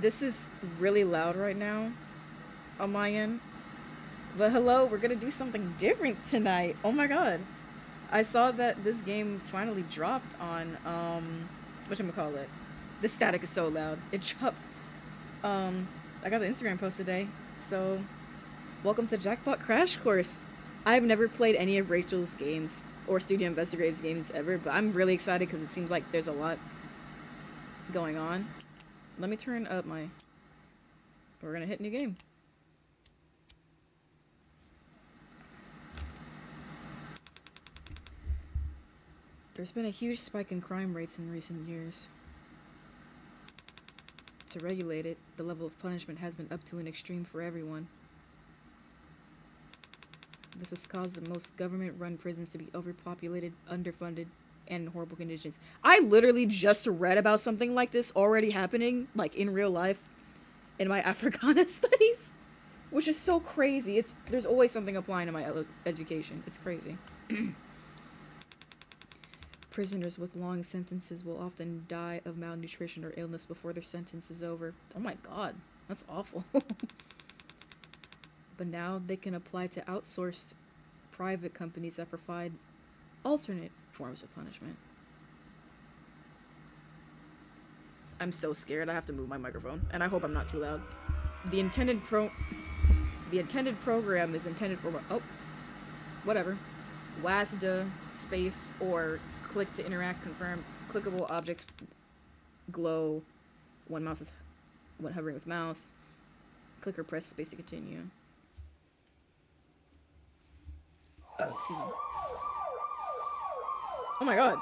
This is really loud right now on my end. But hello, we're gonna do something different tonight. Oh my god. I saw that this game finally dropped on whatchamacallit. This static is so loud. It dropped I got the Instagram post today. So welcome to Jackpot Crash Course. I've never played any of Rachel's games or Studio Investigrave's games ever, but I'm really excited because it seems like there's a lot going on. Let me turn up my... We're gonna hit new game. There's been a huge spike in crime rates in recent years. To regulate it, the level of punishment has been up to an extreme for everyone. This has caused the most government-run prisons to be overpopulated, underfunded, and in horrible conditions. I literally just read about something like this already happening, like in real life, in my Africana studies, which is so crazy. There's always something applying to my education. It's crazy. Prisoners with long sentences will often die of malnutrition or illness before their sentence is over. Oh my god, that's awful. But now they can apply to outsourced private companies that provide alternate forms of punishment. I'm so scared. I have to move my microphone, and I hope I'm not too loud. The intended program is intended for whatever. WASD space or click to interact, confirm, clickable objects glow when hovering with mouse. Click or press space to continue. Excuse me. Oh my god.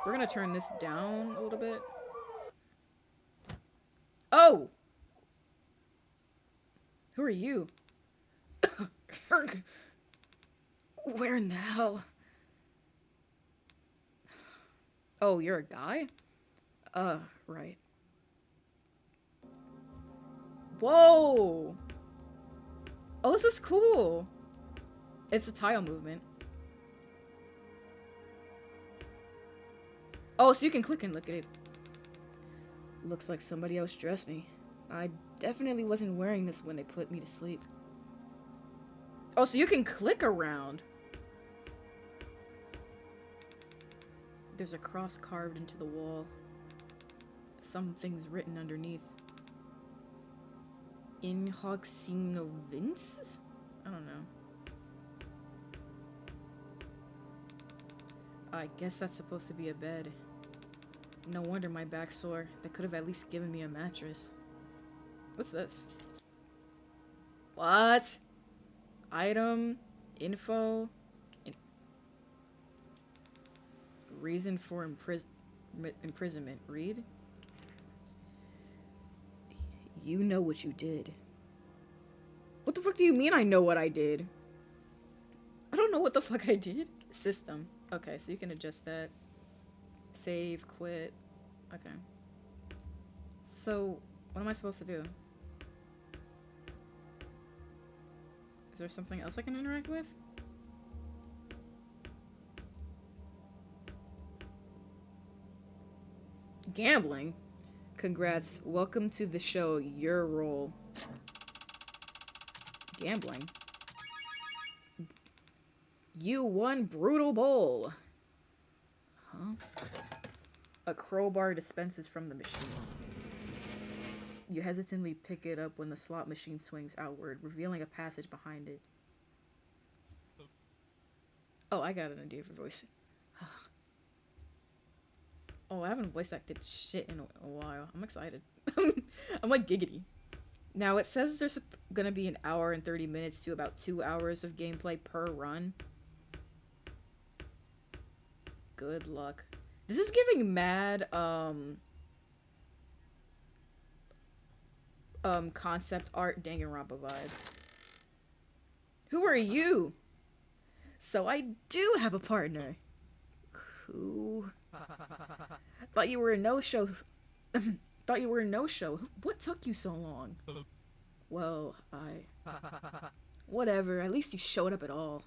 We're gonna turn this down a little bit. Oh! Who are you? Where in the hell? Oh, you're a guy? Right. Whoa! Oh, this is cool. It's a tile movement. Oh, so you can click and look at it. Looks like somebody else dressed me. I definitely wasn't wearing this when they put me to sleep. Oh, so you can click around. There's a cross carved into the wall. Something's written underneath. In hoc signo vince? I don't know. I guess that's supposed to be a bed. No wonder my back's sore. They could have at least given me a mattress. What's this? What? Item? Info? Reason for imprisonment. Read. You know what you did. What the fuck do you mean I know what I did? I don't know what the fuck I did. System. Okay, so you can adjust that. Save, quit. Okay. So, what am I supposed to do? Is there something else I can interact with? Gambling? Congrats. Welcome to the show. Your role. Gambling? You won Brutal Bowl. Huh? A crowbar dispenses from the machine. You hesitantly pick it up when the slot machine swings outward, revealing a passage behind it. Oh, I got an idea for voicing. Oh, I haven't voice acted shit in a while. I'm excited. I'm like giggity. Now, it says there's gonna be an hour and 30 minutes to about 2 hours of gameplay per run. Good luck. This is giving mad, concept art Danganronpa vibes. Who are you? So I do have a partner. Who? Thought you were a no-show. Thought you were a no-show. What took you so long? Well, whatever, at least you showed up at all.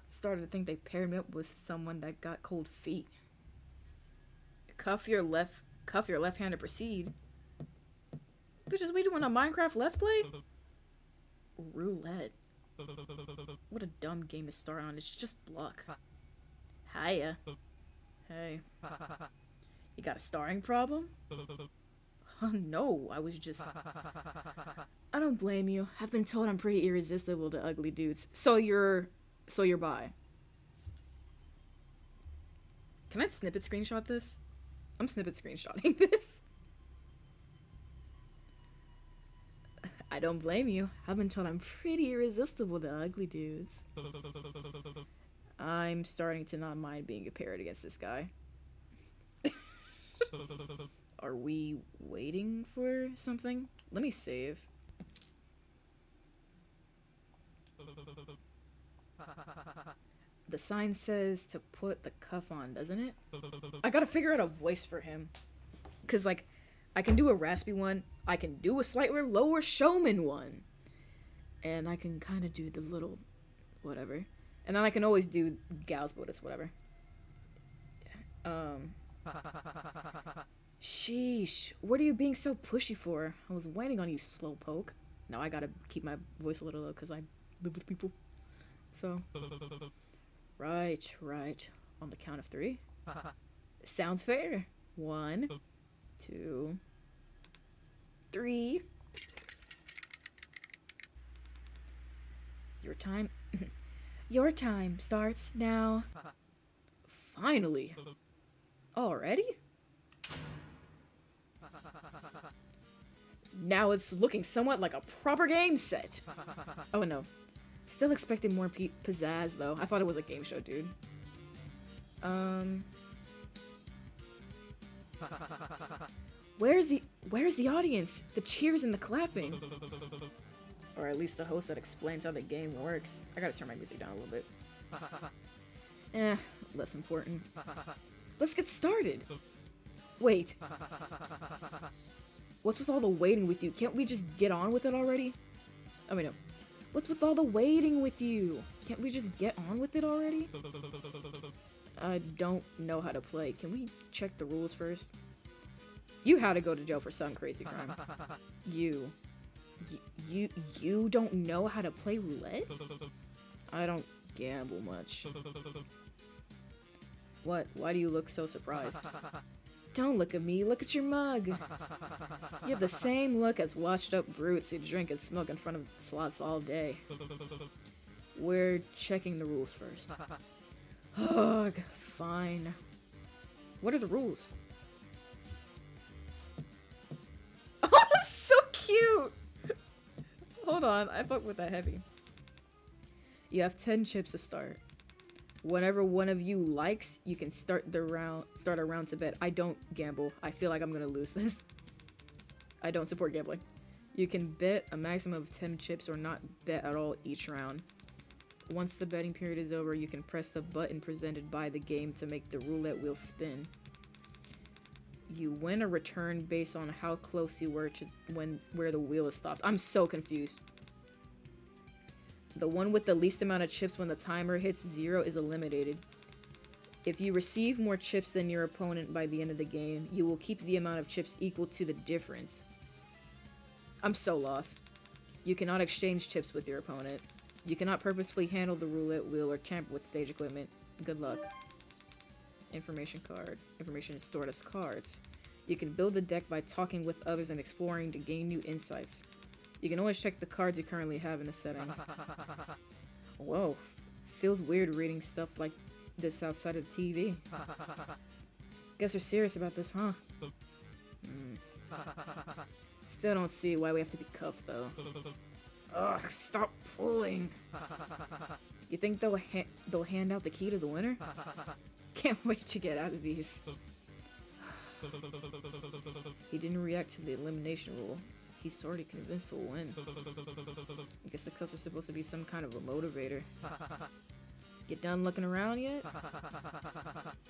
Started to think they paired me up with someone that got cold feet. Cuff your left hand to proceed. Bitches, we doing a Minecraft Let's Play? Roulette. What a dumb game to start on. It's just luck. Hiya. Hey. You got a starring problem? Oh no, I was just... I don't blame you. I've been told I'm pretty irresistible to ugly dudes. So you're bi. Can I snippet screenshot this? I'm snippet screenshotting this. I don't blame you. I've been told I'm pretty irresistible to ugly dudes. I'm starting to not mind being compared against this guy. Are we waiting for something? Let me save. The sign says to put the cuff on, doesn't it? I gotta figure out a voice for him. Cause like, I can do a raspy one, I can do a slightly lower showman one. And I can kind of do the little whatever. And then I can always do gal's Buddhist, whatever. Sheesh, what are you being so pushy for? I was waiting on you, slowpoke. Now I gotta keep my voice a little low because I live with people. So, right. On the count of 3. Sounds fair. 1, 2, 3. Your time starts now. Finally. Already? Now it's looking somewhat like a proper game set. Oh no. Still expecting more pizzazz though. I thought it was a game show, dude. Where's the audience? The cheers and the clapping. Or at least a host that explains how the game works. I gotta turn my music down a little bit. Less important. Let's get started. Wait. What's with all the waiting with you? Can't we just get on with it already? Oh wait, no. What's with all the waiting with you? Can't we just get on with it already? I don't know how to play. Can we check the rules first? You had to go to jail for some crazy crime. You don't know how to play roulette? I don't gamble much. What? Why do you look so surprised? Don't look at me, look at your mug. You have the same look as washed up brutes who drink and smoke in front of slots all day. We're checking the rules first. Ugh, fine. What are the rules? Oh, that's so cute! Hold on, I fuck with that heavy. You have 10 chips to start. Whenever one of you likes, you can start a round to bet. I don't gamble. I feel like I'm gonna lose this. I don't support gambling. You can bet a maximum of 10 chips or not bet at all each round. Once the betting period is over, you can press the button presented by the game to make the roulette wheel spin. You win a return based on how close you were to where the wheel is stopped. I'm so confused. The one with the least amount of chips when the timer hits 0 is eliminated. If you receive more chips than your opponent by the end of the game, you will keep the amount of chips equal to the difference. I'm so lost. You cannot exchange chips with your opponent. You cannot purposefully handle the roulette wheel or tamper with stage equipment. Good luck. Information card. Information is stored as cards. You can build a deck by talking with others and exploring to gain new insights. You can always check the cards you currently have in the settings. Whoa. Feels weird reading stuff like this outside of the TV. Guess you're serious about this, huh? Still don't see why we have to be cuffed, though. Ugh, stop pulling. You think they'll hand out the key to the winner? Can't wait to get out of these. He didn't react to the elimination rule. He's already convinced we'll win. I guess the cuffs are supposed to be some kind of a motivator. You done looking around yet?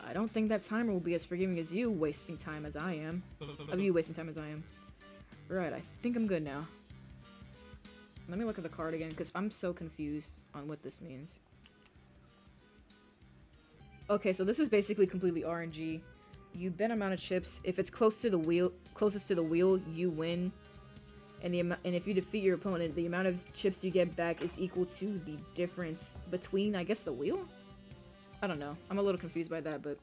I don't think that timer will be as forgiving as you wasting time as I am. Right, I think I'm good now. Let me look at the card again, because I'm so confused on what this means. Okay, so this is basically completely RNG. You bet amount of chips. If it's closest to the wheel, you win. And if you defeat your opponent, the amount of chips you get back is equal to the difference between, I guess, the wheel? I don't know. I'm a little confused by that, but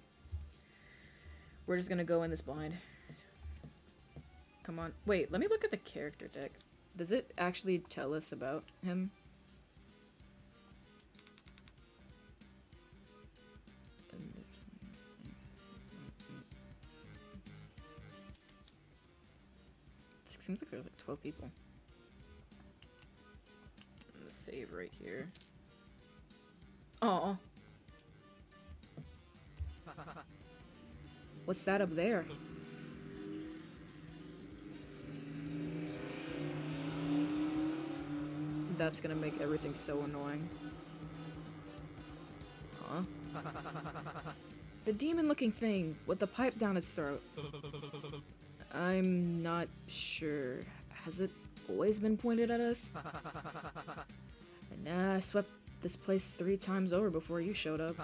we're just gonna go in this blind. Come on. Wait, let me look at the character deck. Does it actually tell us about him? It seems like there's like 12 people. Let's save right here. Oh. What's that up there? That's gonna make everything so annoying. Huh? The demon-looking thing with the pipe down its throat. I'm not sure. Has it always been pointed at us? Nah, I swept this place 3 times over before you showed up.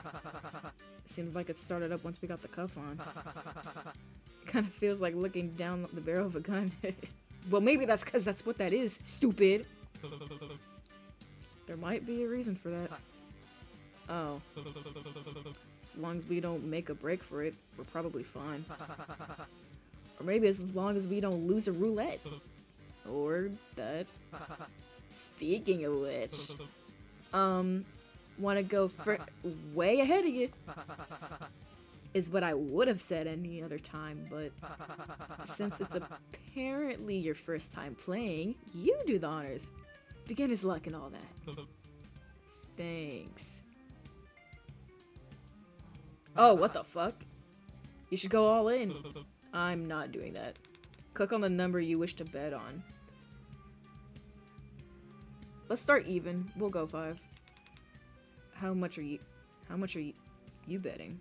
Seems like it started up once we got the cuff on. Kinda feels like looking down the barrel of a gun. Well, maybe that's because that's what that is, stupid! There might be a reason for that. Oh. As long as we don't make a break for it, we're probably fine. Or maybe as long as we don't lose a roulette. Or that. Speaking of which, wanna go way ahead of you? Is what I would have said any other time, but since it's apparently your first time playing, you do the honors. Beginner's luck and all that. Thanks. Oh, what the fuck? You should go all in. I'm not doing that. Click on the number you wish to bet on. Let's start even. We'll go 5. How much are you betting?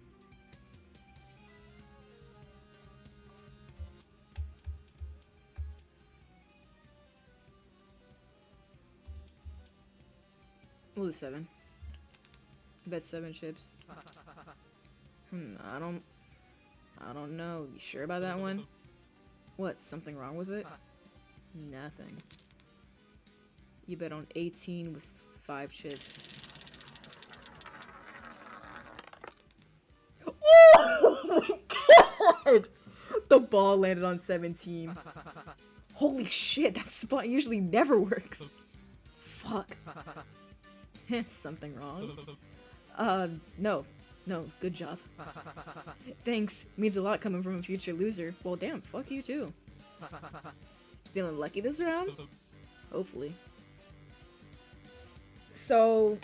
We'll do 7. Bet 7 chips. I don't know. You sure about that one? What, something wrong with it? Nothing. You bet on 18 with 5 chips. Oh my god! The ball landed on 17. Holy shit, that spot usually never works. Fuck. Something wrong? No, good job. Thanks, means a lot coming from a future loser. Well, damn, fuck you too. Feeling lucky this round? Hopefully. So,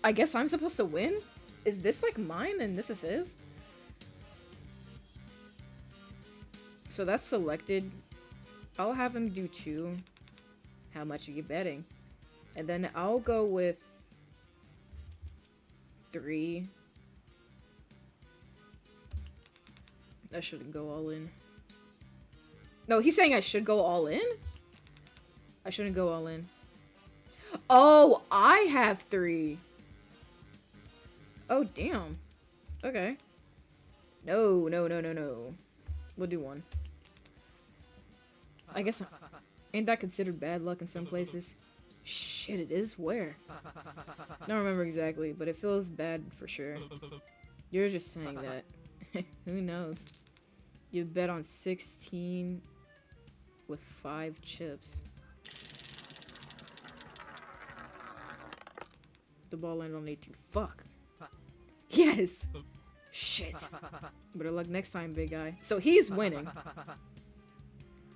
I guess I'm supposed to win? Is this like mine and this is his? So that's selected. I'll have him do 2. How much are you betting? And then I'll go with 3. I shouldn't go all in. No, he's saying I should go all in? I shouldn't go all in. Oh, I have 3. Oh, damn. Okay. No. We'll do 1. I guess, ain't that considered bad luck in some places? Shit, it is? Where? Don't remember exactly, but it feels bad for sure. You're just saying that. Who knows? You bet on 16 with 5 chips. The ball landed on 18. Fuck. Yes! Shit. Better luck next time, big guy. So he's winning.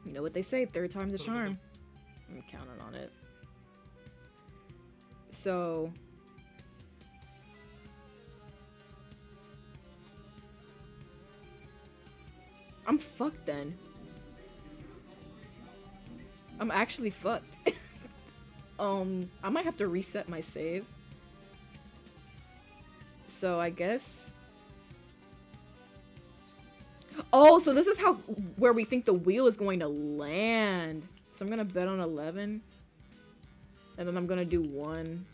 You know what they say, 3rd time's a charm. I'm counting on it. So... I'm fucked then. I'm actually fucked. I might have to reset my save. So I guess... Oh, so this is where we think the wheel is going to land. So I'm gonna bet on 11. And then I'm gonna do 1.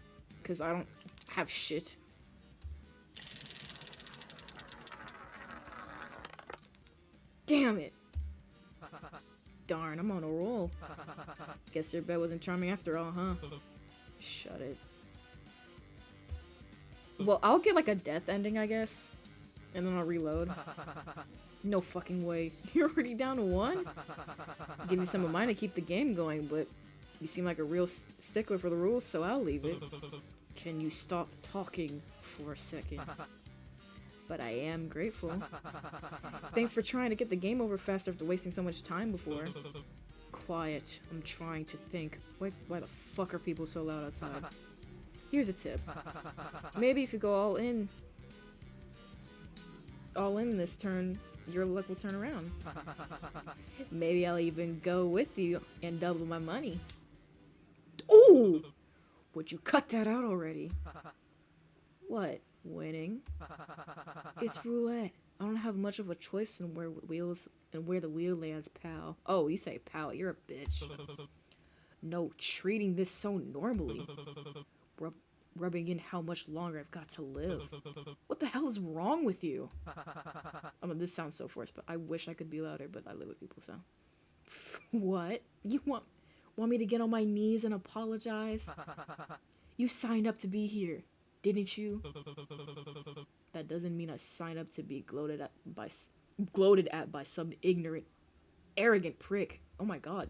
Because I don't have shit. Damn it. Darn, I'm on a roll. Guess your bed wasn't charming after all, huh? Shut it. Well, I'll get like a death ending, I guess. And then I'll reload. No fucking way. You're already down to 1? Give you some of mine to keep the game going, but you seem like a real stickler for the rules, so I'll leave it. Can you stop talking for a second? But I am grateful. Thanks for trying to get the game over faster after wasting so much time before. Quiet. I'm trying to think. Why the fuck are people so loud outside? Here's a tip. Maybe if you go all in this turn, your luck will turn around. Maybe I'll even go with you and double my money. Ooh! Would you cut that out already? What? Winning? It's roulette. I don't have much of a choice in where the wheel lands, pal. Oh, you say pal, you're a bitch. No, treating this so normally. Rubbing in how much longer I've got to live. What the hell is wrong with you? I mean, this sounds so forced, but I wish I could be louder, but I live with people, so. What? You want me to get on my knees and apologize? You signed up to be here, didn't you? That doesn't mean I signed up to be gloated at by some ignorant, arrogant prick. Oh my god.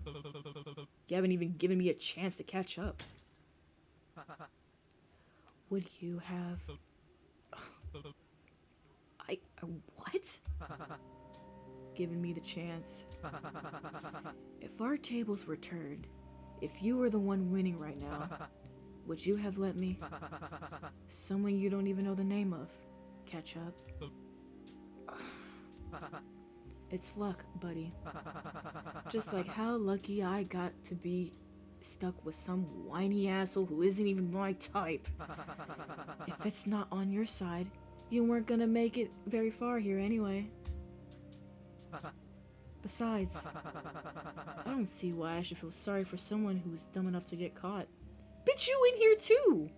You haven't even given me a chance to catch up. Would you have... what? Given me the chance. If our tables were turned, if you were the one winning right now, would you have let me? Someone you don't even know the name of. Catch up. It's luck, buddy. Just like how lucky I got to be stuck with some whiny asshole who isn't even my type. If it's not on your side, you weren't gonna make it very far here anyway. Besides, I don't see why I should feel sorry for someone who's dumb enough to get caught. Bitch, you in here too!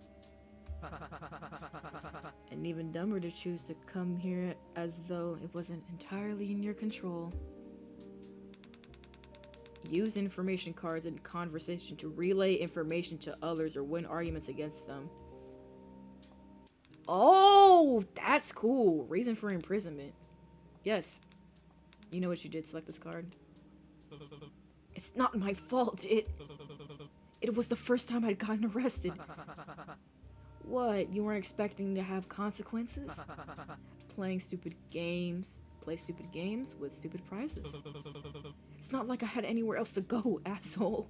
And even dumber to choose to come here as though it wasn't entirely in your control. Use information cards in conversation to relay information to others or win arguments against them. Oh, that's cool. Reason for imprisonment. Yes. You know what you did, select this card. It's not my fault. It was the first time I'd gotten arrested. What, you weren't expecting to have consequences? Play stupid games with stupid prizes. It's not like I had anywhere else to go, asshole.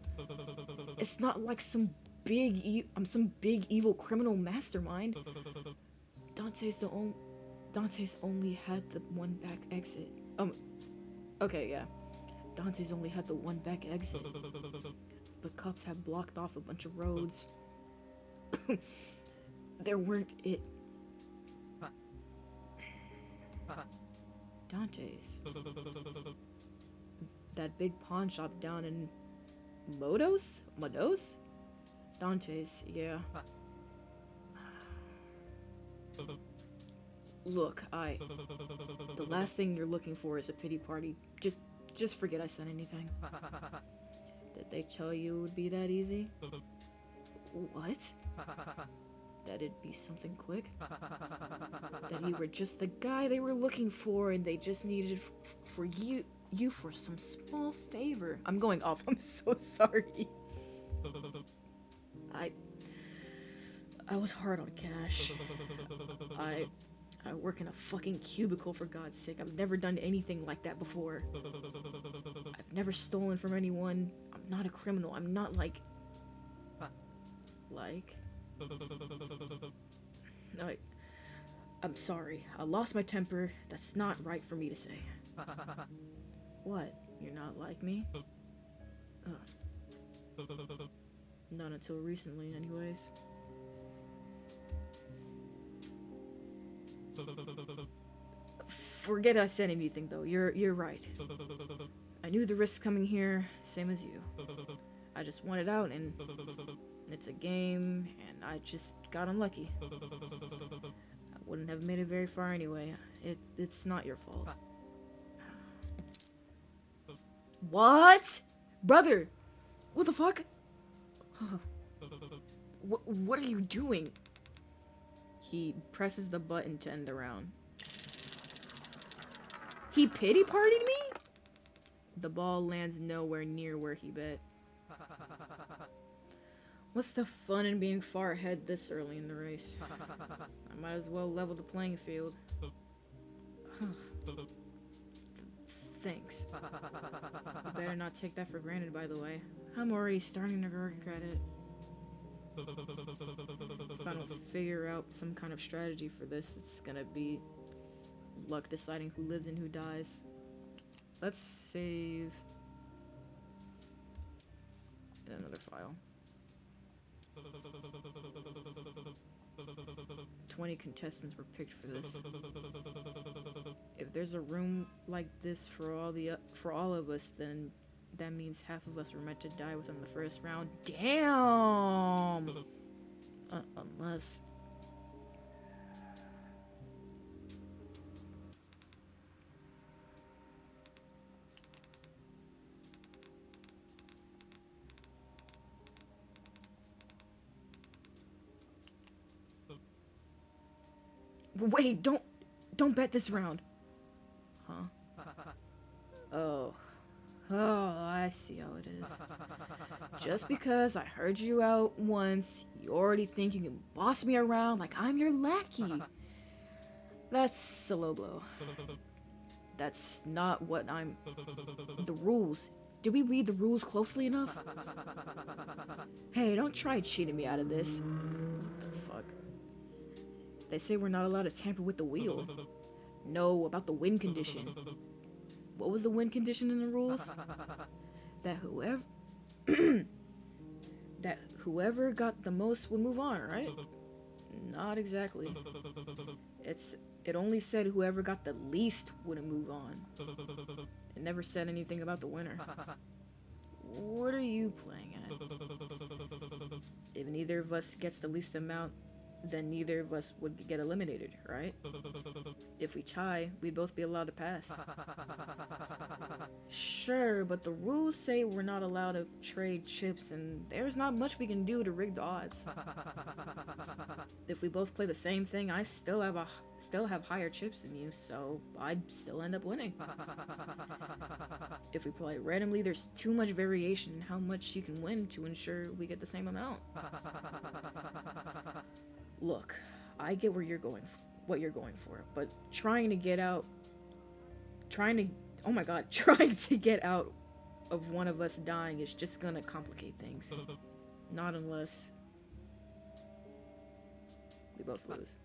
It's not like I'm some big evil criminal mastermind. Dante's only had the one back exit. Okay, yeah. Dante's only had the one back exit. The cops had blocked off a bunch of roads. There weren't it. Dante's. That big pawn shop down in Modos? Dante's, yeah. Look, the last thing you're looking for is a pity party. Just forget I said anything. Did they tell you it would be that easy? What? That it'd be something quick? That you were just the guy they were looking for and they just needed for you for some small favor. I'm going off, I'm so sorry. I was hard on cash. I work in a fucking cubicle, for God's sake. I've never done anything like that before. I've never stolen from anyone. I'm not a criminal. I'm not like... I'm sorry. I lost my temper. That's not right for me to say. What? You're not like me? Not until recently, anyways. Forget I said anything, though. You're right. I knew the risks coming here, same as you. I just wanted out, and it's a game, and I just got unlucky. I wouldn't have made it very far anyway. It's not your fault. What? Brother! What the fuck? What are you doing? He presses the button to end the round. He pity-partied me? The ball lands nowhere near where he bet. What's the fun in being far ahead this early in the race? I might as well level the playing field. Thanks. You better not take that for granted, by the way. I'm already starting to regret it. If I don't figure out some kind of strategy for this, it's gonna be luck deciding who lives and who dies. Let's save in another file. 20 contestants were picked for this. If there's a room like this for all of us, then that means half of us were meant to die within the first round. Damn! Unless... Wait, don't bet this round. Huh? Oh, I see how it is. Just because I heard you out once, you already think you can boss me around like I'm your lackey. That's a low blow. That's not what I'm... The rules. Did we read the rules closely enough? Hey, don't try cheating me out of this. What the fuck? They say we're not allowed to tamper with the wheel. No, about the win condition. What was the win condition in the rules? That whoever got the most would move on, right? Not exactly. It only said whoever got the least wouldn't move on. It never said anything about the winner. What are you playing at? If neither of us gets the least amount, then neither of us would get eliminated, right? If we tie, we'd both be allowed to pass. Sure, but the rules say we're not allowed to trade chips, and there's not much we can do to rig the odds. If we both play the same thing, I still have higher chips than you, so I'd still end up winning. If we play randomly, there's too much variation in how much you can win to ensure we get the same amount. Look, I get what you're going for, but trying to get out of one of us dying is just gonna complicate things. Not unless we both lose.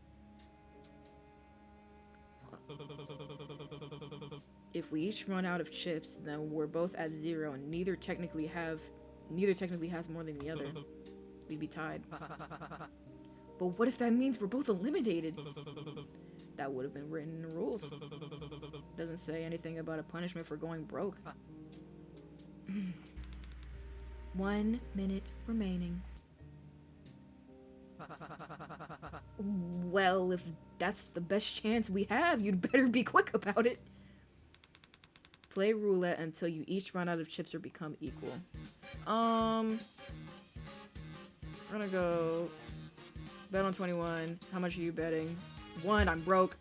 If we each run out of chips, then we're both at 0 and neither technically has more than the other. We'd be tied. But what if that means we're both eliminated? That would have been written in the rules. Doesn't say anything about a punishment for going broke. 1 minute remaining. Well, if that's the best chance we have, you'd better be quick about it. Play roulette until you each run out of chips or become equal. We're gonna go... Bet on 21. How much are you betting? 1, I'm broke.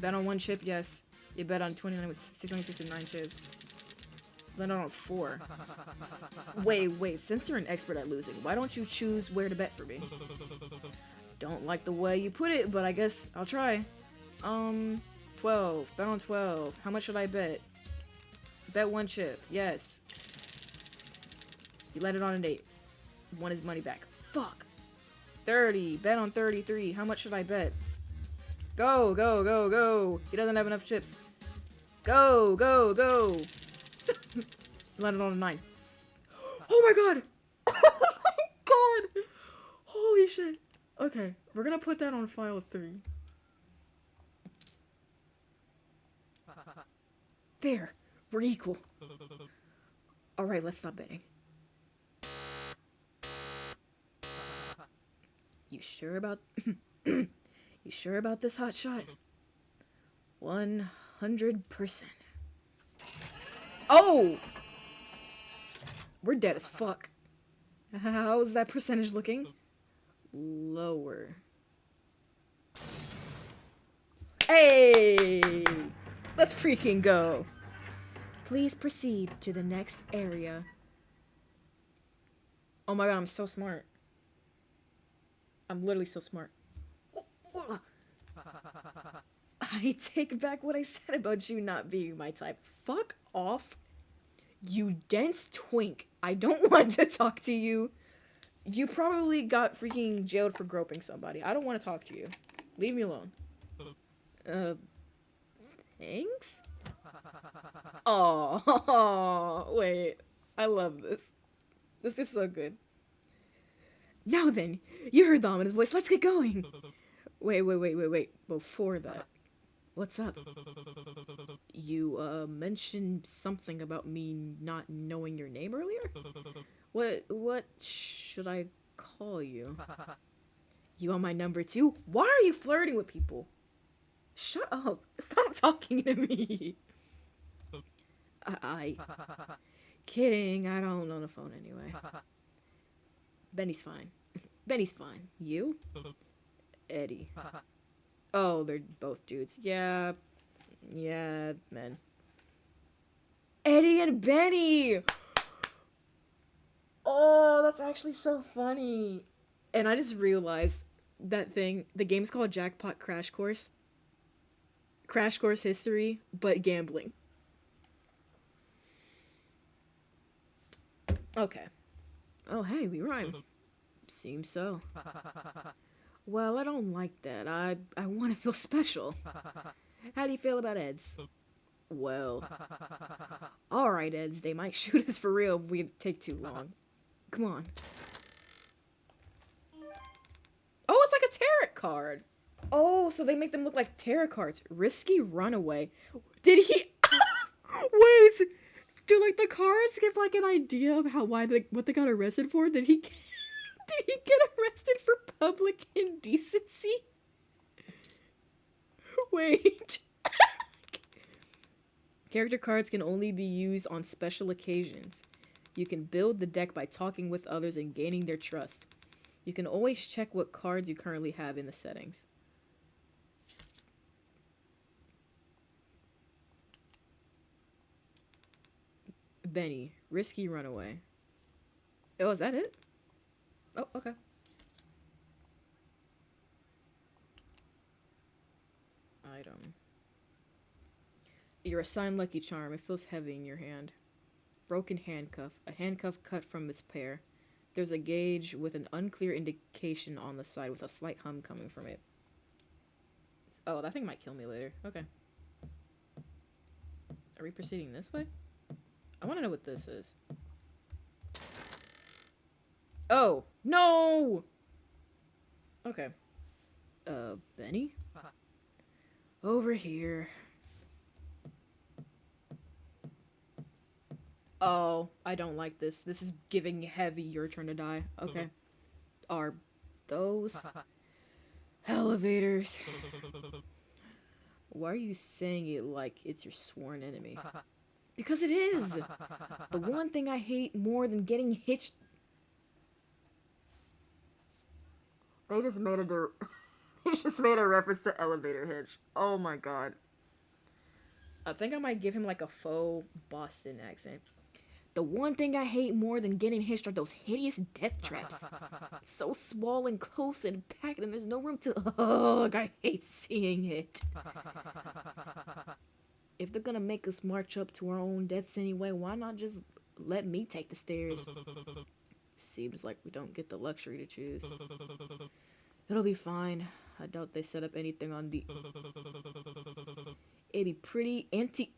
Bet on 1 chip, yes. You bet on 29 with 26 with 9 chips. Bet on 4. Wait, since you're an expert at losing, why don't you choose where to bet for me? Don't like the way you put it, but I guess I'll try. 12. Bet on 12. How much should I bet? Bet 1 chip, yes. You let it on an 8. 1 is money back. Fuck. 30. Bet on 33. How much should I bet? Go, go, go, go. He doesn't have enough chips. Go, go, go. Landed on a 9. Oh my god. Oh my god. Holy shit. Okay, we're gonna put that on file 3. There. We're equal. Alright, let's stop betting. You sure about this hot shot? 100%. Oh! We're dead as fuck. How's that percentage looking? Lower. Hey! Let's freaking go. Please proceed to the next area. Oh my god, I'm so smart. I'm literally so smart. I take back what I said about you not being my type. Fuck off, you dense twink. I don't want to talk to you. You probably got freaking jailed for groping somebody. I don't want to talk to you. Leave me alone. Thanks? Oh, wait. I love this. This is so good. Now then, you heard the ominous voice. Let's get going. Wait. Before that, what's up? You, mentioned something about me not knowing your name earlier? What should I call you? You want my number too? Why are you flirting with people? Shut up. Stop talking to me. Kidding, I don't know the phone anyway. Benny's fine. Benny's fine. You? Eddie. Oh, they're both dudes. Yeah, men. Eddie and Benny! Oh, that's actually so funny. And I just realized that thing, the game's called Jackpot Crash Course. Crash Course History, but gambling. Okay. Oh, hey, we rhyme. Seems so. Well, I don't like that. I want to feel special. How do you feel about Eds? Well, alright, Eds. They might shoot us for real if we take too long. Come on. Oh, it's like a tarot card. Oh, so they make them look like tarot cards. Risky runaway. Did he... Wait! Do, like, the cards give, like, an idea of what they got arrested for? Did he get arrested for public indecency? Wait. Character cards can only be used on special occasions. You can build the deck by talking with others and gaining their trust. You can always check what cards you currently have in the settings. Benny, risky runaway. Oh, is that it? Oh, okay. Item. You're assigned Lucky Charm. It feels heavy in your hand. Broken handcuff. A handcuff cut from its pair. There's a gauge with an unclear indication on the side with a slight hum coming from it. Oh, that thing might kill me later. Okay. Are we proceeding this way? I want to know what this is. Oh, no! Okay. Benny? Over here. Oh, I don't like this. This is giving heavy your turn to die. Okay. Are those elevators? Why are you saying it like it's your sworn enemy? Because it is! The one thing I hate more than getting hitched... They just made a reference to elevator hitch. Oh my god. I think I might give him like a faux Boston accent. The one thing I hate more than getting hitched are those hideous death traps. It's so small and close and packed and there's no room to... Ugh, I hate seeing it. If they're gonna make us march up to our own deaths anyway, why not just let me take the stairs? Seems like we don't get the luxury to choose. It'll be fine. I doubt they set up anything on the... It'd be pretty anti...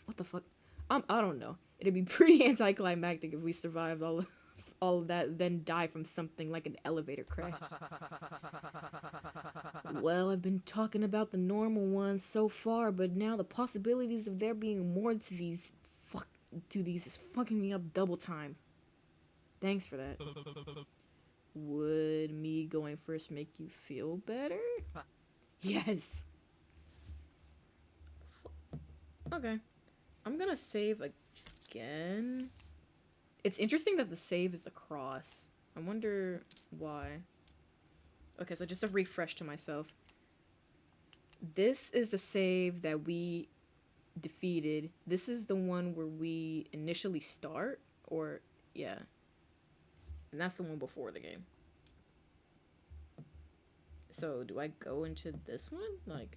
What the fuck? I don't know. It'd be pretty anticlimactic if we survived all of that, then die from something like an elevator crash. Well, I've been talking about the normal ones so far, but now the possibilities of there being more to these is fucking me up double time. Thanks for that. Would me going first make you feel better? Yes. Okay. I'm gonna save again. It's interesting that the save is the cross. I wonder why. Okay, so just a refresh to myself. This is the save that we defeated. This is the one where we initially start, or yeah. And that's the one before the game. So do I go into this one? Like,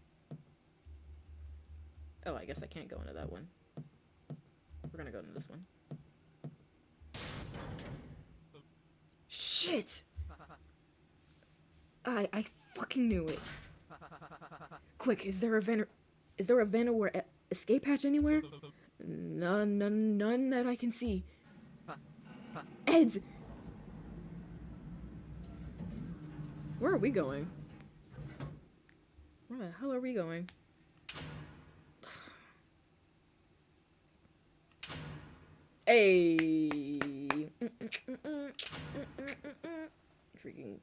oh, I guess I can't go into that one. We're gonna go into this one. Shit! I fucking knew it. Quick, is there a vent or escape hatch anywhere? None that I can see. Eds! Where are we going? Where the hell are we going? Hey! Freaking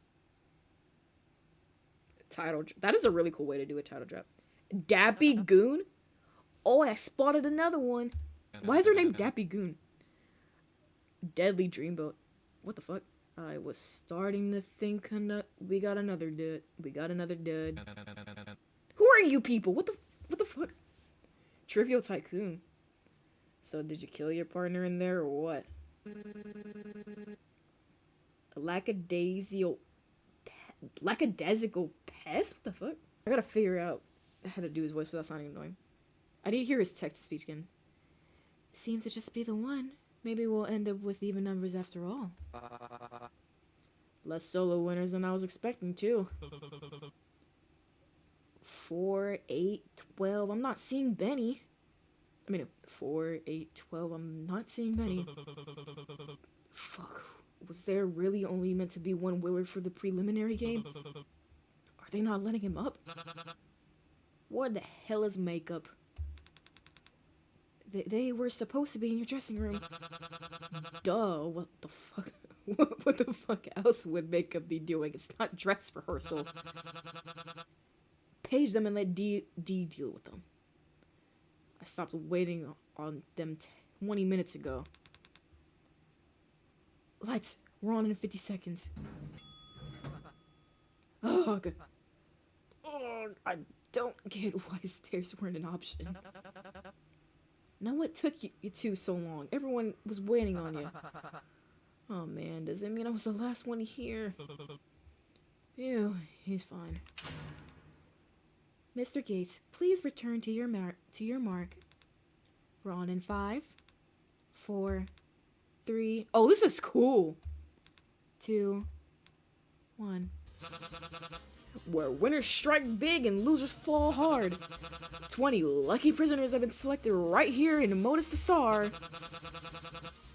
title. That is a really cool way to do a title drop. Dappy Goon? Oh, I spotted another one. Why is her name Dappy Goon? Deadly Dreamboat. What the fuck? I was starting to think we got another dud. We got another dud. Who are you people? What the fuck? Trivial Tycoon. So did you kill your partner in there or what? Lackadaisical Pest? What the fuck? I gotta figure out how to do his voice without sounding annoying. I need to hear his text-to-speech again. Seems to just be the one. Maybe we'll end up with even numbers after all. Less solo winners than I was expecting, too. 4, 8, 12. I'm not seeing Benny. I mean, 4, 8, 12. I'm not seeing Benny. Fuck. Was there really only meant to be one winner for the preliminary game? Are they not letting him up? What the hell is makeup? They were supposed to be in your dressing room. Duh, what the fuck? What the fuck else would makeup be doing? It's not dress rehearsal. Page them and let D deal with them. I stopped waiting on them 20 minutes ago. Lights, we're on in 50 seconds. Oh, God. Oh, I don't get why stairs weren't an option. Now what took you two so long? Everyone was waiting on you. Oh man, does it mean I was the last one here? Ew, he's fine. Mr. Gates, please return to your mark. We're on in 5, 4, 3. Oh, this is cool. 2, 1. Where winners strike big and losers fall hard. 20 lucky prisoners have been selected right here in Modus the Star.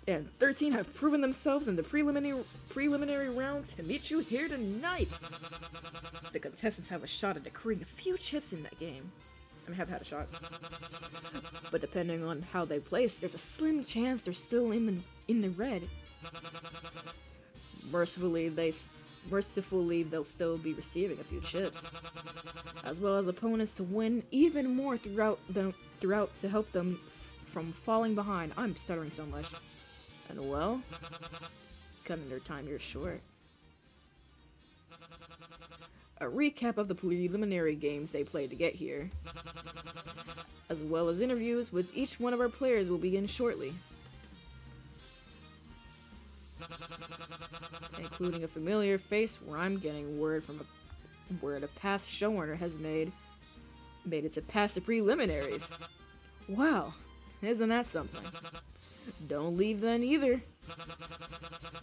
And 13 have proven themselves in the preliminary round to meet you here tonight. The contestants have a shot at accruing a few chips in that game. I mean, have had a shot. But depending on how they place, there's a slim chance they're still in the red. Mercifully, they'll still be receiving a few chips, as well as opponents to win even more throughout to help them from falling behind. I'm stuttering so much. And well, cutting their time here short. A recap of the preliminary games they played to get here, as well as interviews with each one of our players will begin shortly. Including a familiar face where I'm getting word a past showrunner has made it to pass the preliminaries. Wow, isn't that something? Don't leave then either.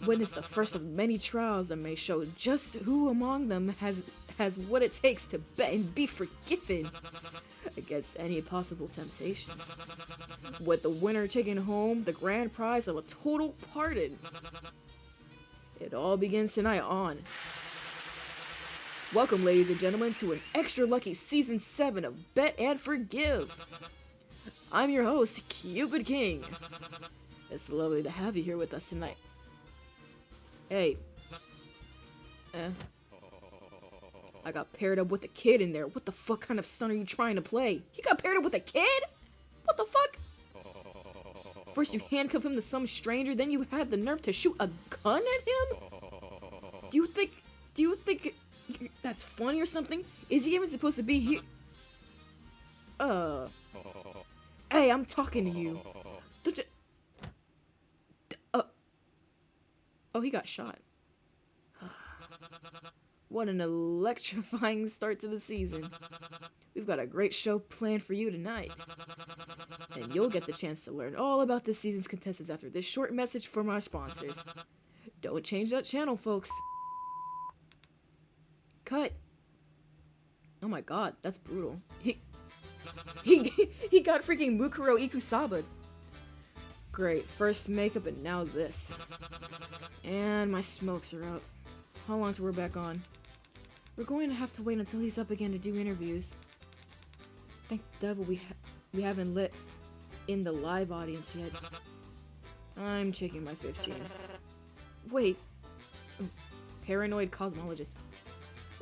Witness the first of many trials that may show just who among them has what it takes to bet and be forgiven against any possible temptations, with the winner taking home the grand prize of a total pardon. It all begins tonight on. Welcome, ladies and gentlemen, to an extra lucky Season 7 of Bet and Forgive. I'm your host, Cupid King. It's lovely to have you here with us tonight. Hey. I got paired up with a kid in there. What the fuck kind of stunt are you trying to play? He got paired up with a kid? What the fuck? First you handcuff him to some stranger, then you had the nerve to shoot a gun at him? Do you think that's funny or something? Is he even supposed to be here? Hey, I'm talking to you. Don't you... Oh, he got shot. What an electrifying start to the season. We've got a great show planned for you tonight. And you'll get the chance to learn all about this season's contestants after this short message from our sponsors. Don't change that channel, folks. Cut. Oh my god, that's brutal. He got freaking Mukuro Ikusaba. Great, first makeup and now this. And my smokes are out. How long till we're back on? We're going to have to wait until he's up again to do interviews. Thank the devil we haven't let in the live audience yet. I'm checking my 15. Wait. Paranoid Cosmologist.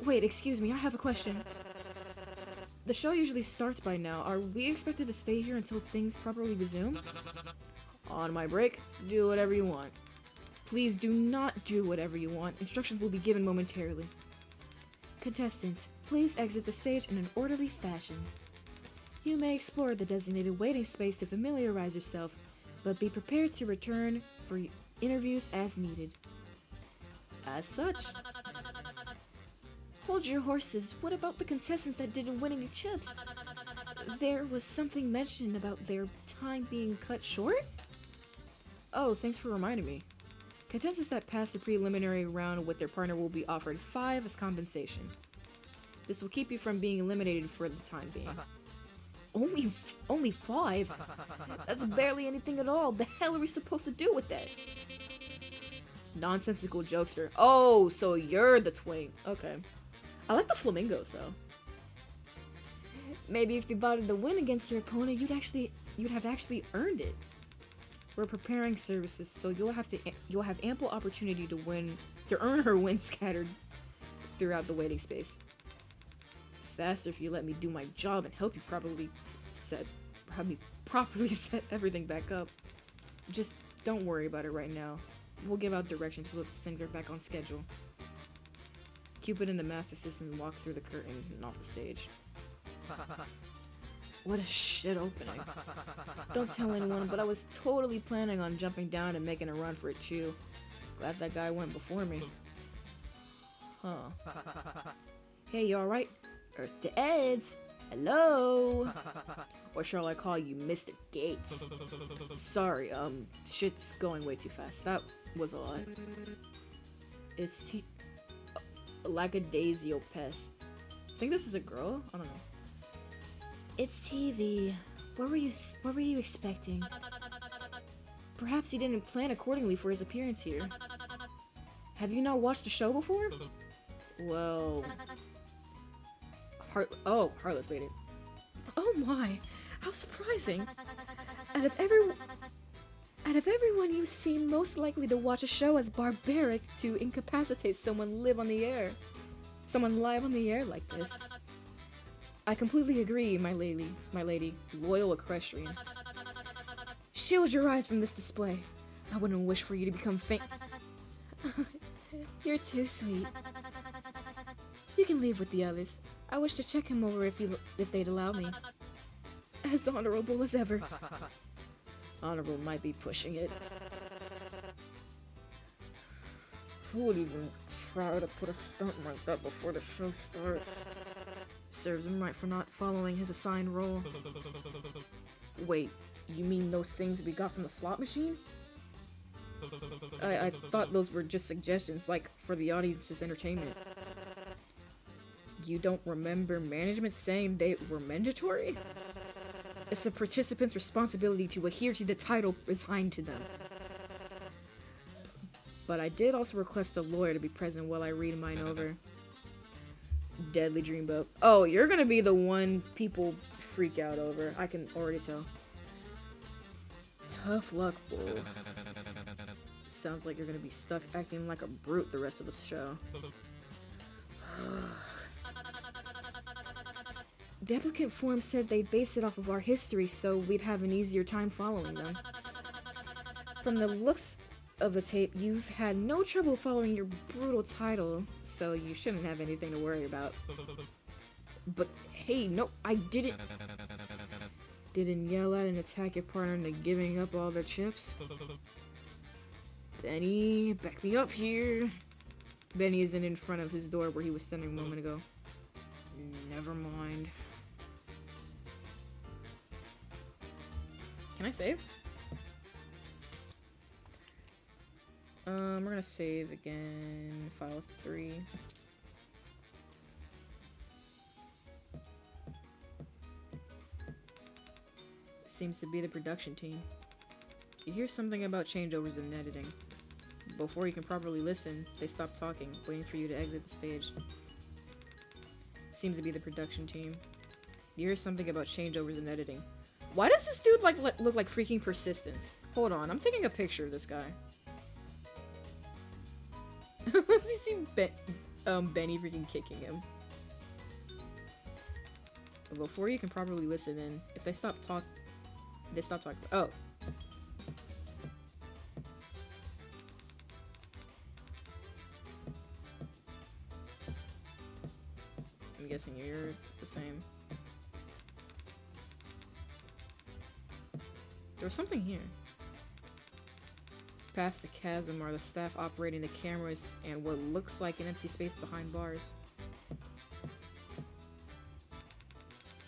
Wait, excuse me, I have a question. The show usually starts by now. Are we expected to stay here until things properly resume? On my break, do whatever you want. Please do not do whatever you want. Instructions will be given momentarily. Contestants, please exit the stage in an orderly fashion. You may explore the designated waiting space to familiarize yourself, but be prepared to return for interviews as needed. As such... Hold your horses. What about the contestants that didn't win any chips? There was something mentioned about their time being cut short? Oh, thanks for reminding me. Contestants that pass the preliminary round with their partner will be offered 5 as compensation. This will keep you from being eliminated for the time being. Only 5? That's barely anything at all. The hell are we supposed to do with that? Nonsensical jokester. Oh, so you're the twink. Okay. I like the flamingos though. Maybe if you bought the win against your opponent, you'd have actually earned it. We're preparing services, so you'll have ample opportunity to earn her win scattered throughout the waiting space. Faster if you let me do my job and help you properly set everything back up. Just don't worry about it right now. We'll give out directions once things are back on schedule. Cupid and the master assistant walk through the curtain and off the stage. What a shit opening. Don't tell anyone, but I was totally planning on jumping down and making a run for it too. Glad that guy went before me. Huh. Hey, you alright? Earth to Eds! Hello! Or shall I call you Mr. Gates? Sorry, shit's going way too fast. That was a lot. It's Lackadaisical Pest. I think this is a girl? I don't know. It's TV. What were you expecting? Perhaps he didn't plan accordingly for his appearance here. Have you not watched the show before? Well... Heartless waited. Oh my! How surprising! Out of everyone you seem most likely to watch a show as barbaric to incapacitate someone live on the air. Someone live on the air like this. I completely agree, my lady, loyal equestrian. Shield your eyes from this display. I wouldn't wish for you to become faint. You're too sweet. You can leave with the others. I wish to check him over if they'd allow me. As honorable as ever. Honorable might be pushing it. Who would even try to put a stunt like that before the show starts? Serves him right for not following his assigned role. Wait, you mean those things we got from the slot machine? I thought those were just suggestions, like, for the audience's entertainment. You don't remember management saying they were mandatory? It's the participants' responsibility to adhere to the title assigned to them. But I did also request a lawyer to be present while I read mine over. Deadly Dreamboat. Oh, you're gonna be the one people freak out over. I can already tell. Tough luck, bull. Sounds like you're gonna be stuck acting like a brute the rest of the show. The applicant form said they'd base it off of our history, so we'd have an easier time following them. From the looks of the tape, you've had no trouble following your brutal title, so you shouldn't have anything to worry about. But hey, no, I didn't yell at and attack your partner into giving up all their chips. Benny, back me up here. Benny isn't in front of his door where he was standing a moment ago. Never mind. Can I save? We're gonna save again. File 3. Seems to be the production team. You hear something about changeovers in editing. Before you can properly listen, they stop talking, waiting for you to exit the stage. Seems to be the production team. You hear something about changeovers in editing. Why does this dude look like freaking Persistence? Hold on, I'm taking a picture of this guy. You see Benny freaking kicking him. Before you can properly listen in, if they stop talking. Oh. I'm guessing you're the same. There's something here. Past the chasm are the staff operating the cameras and what looks like an empty space behind bars.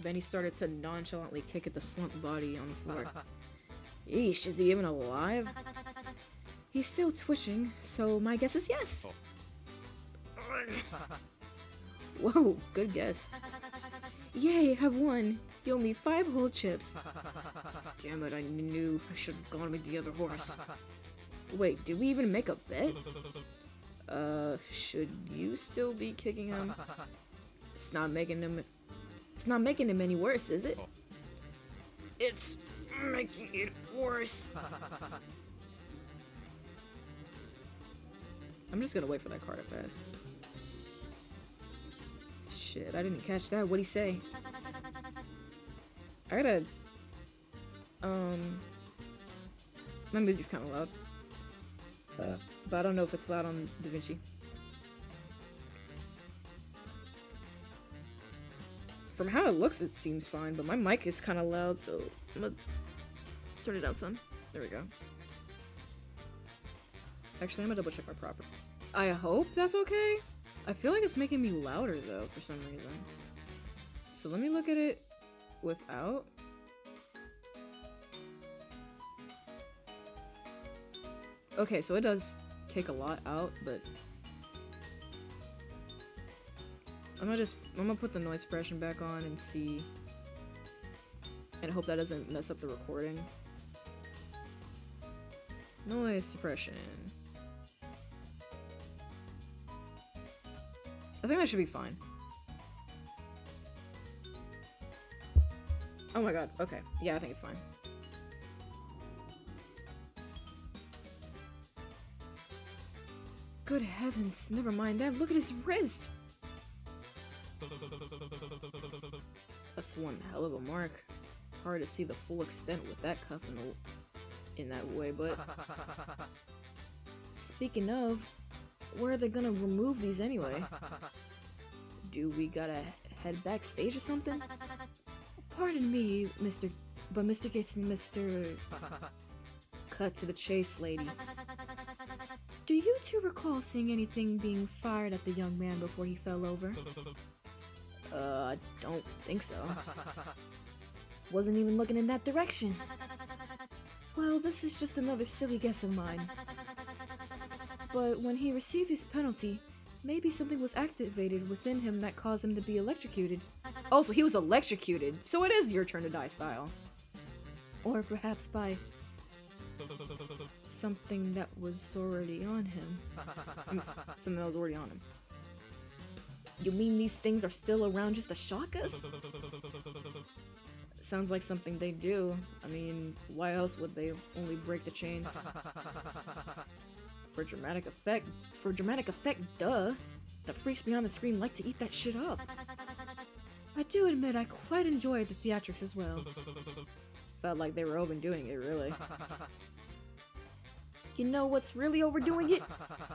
Benny started to nonchalantly kick at the slumped body on the floor. Eesh, is he even alive? He's still twitching, so my guess is yes. Whoa, good guess. Yay, I've won. You owe me 5 whole chips. Damn it, I knew I should have gone with the other horse. Wait, did we even make a bet? Should you still be kicking him? It's not making him any worse, is it? It's making it worse. I'm just gonna wait for that car to pass. Shit, I didn't catch that. What'd he say? I gotta... My music's kinda loud. But I don't know if it's loud on DaVinci. From how it looks, it seems fine, but my mic is kinda loud, so I'm gonna turn it down some. There we go. Actually, I'm gonna double check my proper. I hope that's okay? I feel like it's making me louder, though, for some reason. So let me look at it without. Okay, so it does take a lot out, but I'm gonna put the noise suppression back on and see, and hope that doesn't mess up the recording. Noise suppression. I think that should be fine. Oh my god, okay. Yeah, I think it's fine. Good heavens, never mind that. Look at his wrist! That's one hell of a mark. Hard to see the full extent with that cuff in that way, but... Speaking of, where are they gonna remove these anyway? Do we gotta head backstage or something? Pardon me, Mr. Gates and Mr... Cut to the chase, lady. Do you two recall seeing anything being fired at the young man before he fell over? I don't think so. Wasn't even looking in that direction. Well, this is just another silly guess of mine. But when he received his penalty, maybe something was activated within him that caused him to be electrocuted. Oh, so he was electrocuted. So it is your turn to die style. Or perhaps by something that was already on him. Something that was already on him. You mean these things are still around just to shock us? Sounds like something they do. I mean, why else would they only break the chains? For dramatic effect, duh. The freaks behind the screen like to eat that shit up. I do admit I quite enjoyed the theatrics as well. Felt like they were overdoing it, really. You know what's really overdoing it?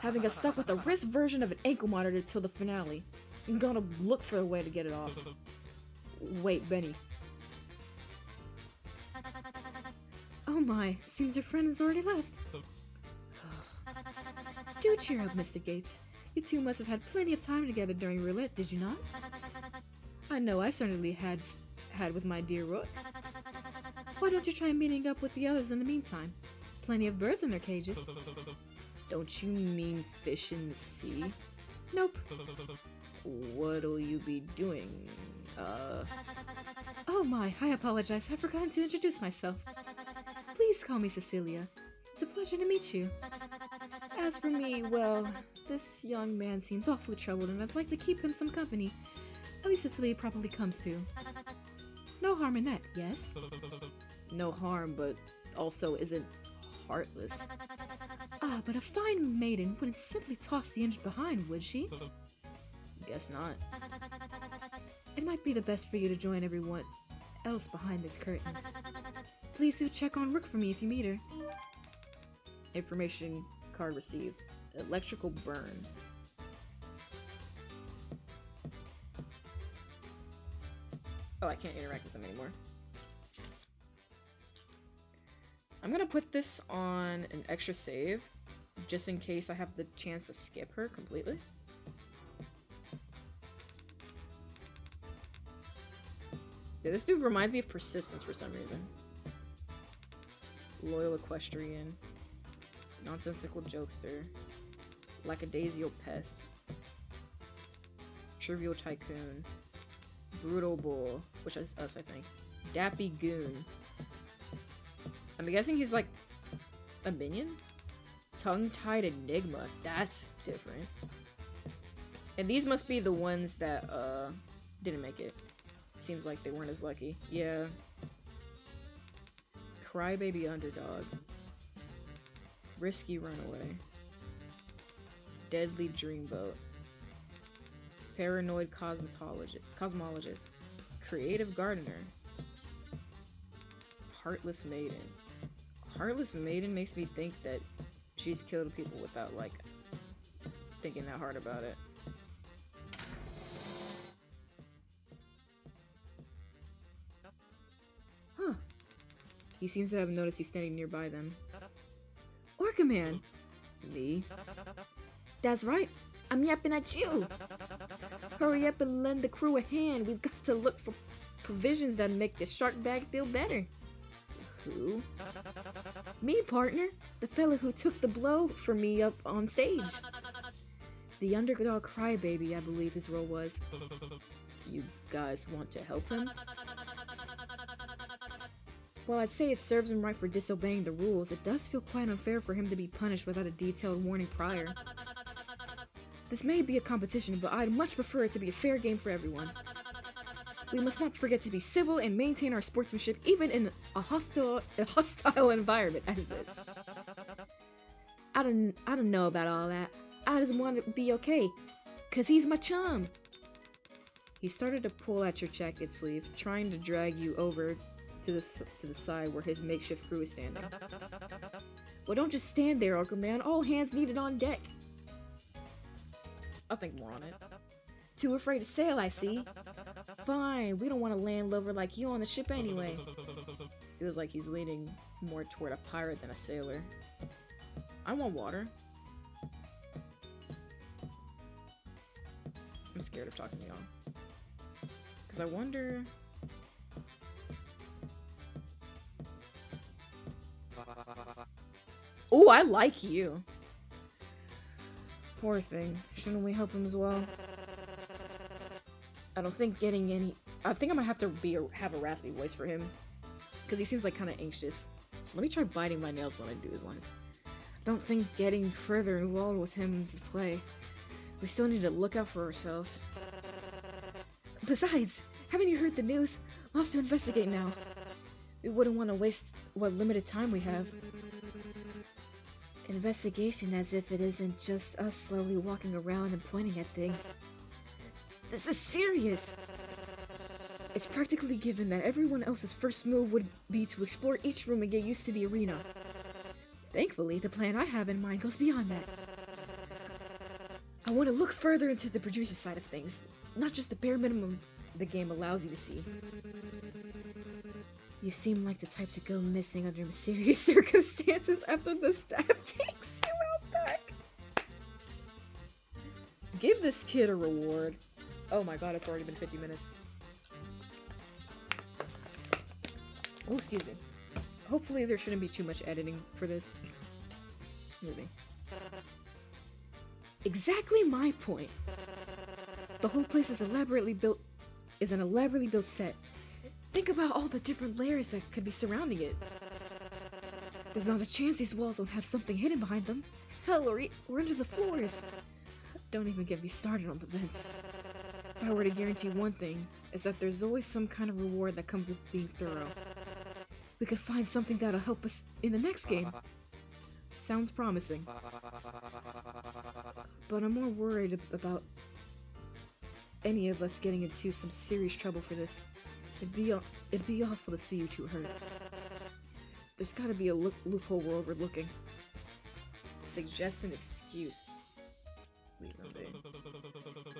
Having us stuck with a wrist version of an ankle monitor till the finale. I'm gonna look for a way to get it off. Wait, Benny. Oh my, seems your friend has already left. Do cheer up, Mr. Gates. You two must have had plenty of time together during roulette, did you not? I know I certainly had with my dear Rook. Why don't you try meeting up with the others in the meantime? Plenty of birds in their cages. Don't you mean fish in the sea? Nope. What'll you be doing? Oh my, I apologize. I've forgotten to introduce myself. Please call me Cecilia. It's a pleasure to meet you. As for me, well, this young man seems awfully troubled and I'd like to keep him some company. At least until he properly comes to. No harm in that, yes? No harm, but also isn't heartless. Ah, but a fine maiden wouldn't simply toss the injured behind, would she? Guess not. It might be the best for you to join everyone else behind the curtains. Please do check on Rook for me if you meet her. Information card received. Electrical burn. Oh, I can't interact with them anymore. I'm gonna put this on an extra save, just in case I have the chance to skip her completely. Yeah, this dude reminds me of Persistence for some reason. Loyal Equestrian. Nonsensical Jokester. Lackadaisical Pest. Trivial Tycoon. Brutal Bull, which is us, I think. Dappy Goon. I'm guessing he's like a minion? Tongue-tied Enigma. That's different. And these must be the ones that didn't make it. Seems like they weren't as lucky. Yeah. Crybaby Underdog. Risky Runaway. Deadly Dreamboat. Paranoid Cosmologist. Creative Gardener. Heartless Maiden. Heartless Maiden makes me think that she's killed people without, like, thinking that hard about it. Huh. He seems to have noticed you standing nearby them. Orca Man! Me? That's right. I'm yapping at you! Hurry up and lend the crew a hand. We've got to look for provisions that make the shark bag feel better. Who? Me, partner. The fella who took the blow for me up on stage. The underdog crybaby, I believe his role was. You guys want to help him? While I'd say it serves him right for disobeying the rules, it does feel quite unfair for him to be punished without a detailed warning prior. This may be a competition, but I'd much prefer it to be a fair game for everyone. We must not forget to be civil and maintain our sportsmanship even in a hostile environment as this. I don't know about all that. I just want to be okay, 'cause he's my chum. He started to pull at your jacket sleeve, trying to drag you over to the side where his makeshift crew is standing. Well, don't just stand there, Uncle Man. All hands needed on deck. I'll think more on it. Too afraid to sail, I see. Fine, we don't want a landlubber like you on the ship anyway. Feels like he's leaning more toward a pirate than a sailor. I want water. I'm scared of talking to y'all. Because I wonder... Ooh, I like you. Poor thing. Shouldn't we help him as well? I don't think getting any... I think I might have to have a raspy voice for him. Because he seems like kind of anxious. So let me try biting my nails when I do his lines. Don't think getting further involved with him is the play. We still need to look out for ourselves. Besides, haven't you heard the news? Lots to investigate now. We wouldn't want to waste what limited time we have. Investigation as if it isn't just us slowly walking around and pointing at things. This is serious! It's practically given that everyone else's first move would be to explore each room and get used to the arena. Thankfully, the plan I have in mind goes beyond that. I want to look further into the producer side of things, not just the bare minimum the game allows you to see. You seem like the type to go missing under mysterious circumstances after the staff takes you out back. Give this kid a reward. Oh my god, it's already been 50 minutes. Oh, excuse me. Hopefully there shouldn't be too much editing for this. Moving. Exactly my point. The whole place is an elaborately built set. Think about all the different layers that could be surrounding it. There's not a chance these walls don't have something hidden behind them. Hell, or under the floors. Don't even get me started on the vents. If I were to guarantee one thing, is that there's always some kind of reward that comes with being thorough. We could find something that'll help us in the next game. Sounds promising. But I'm more worried about any of us getting into some serious trouble for this. It'd be awful to see you two hurt. There's gotta be a loophole we're overlooking. Suggest an excuse. Leave them be.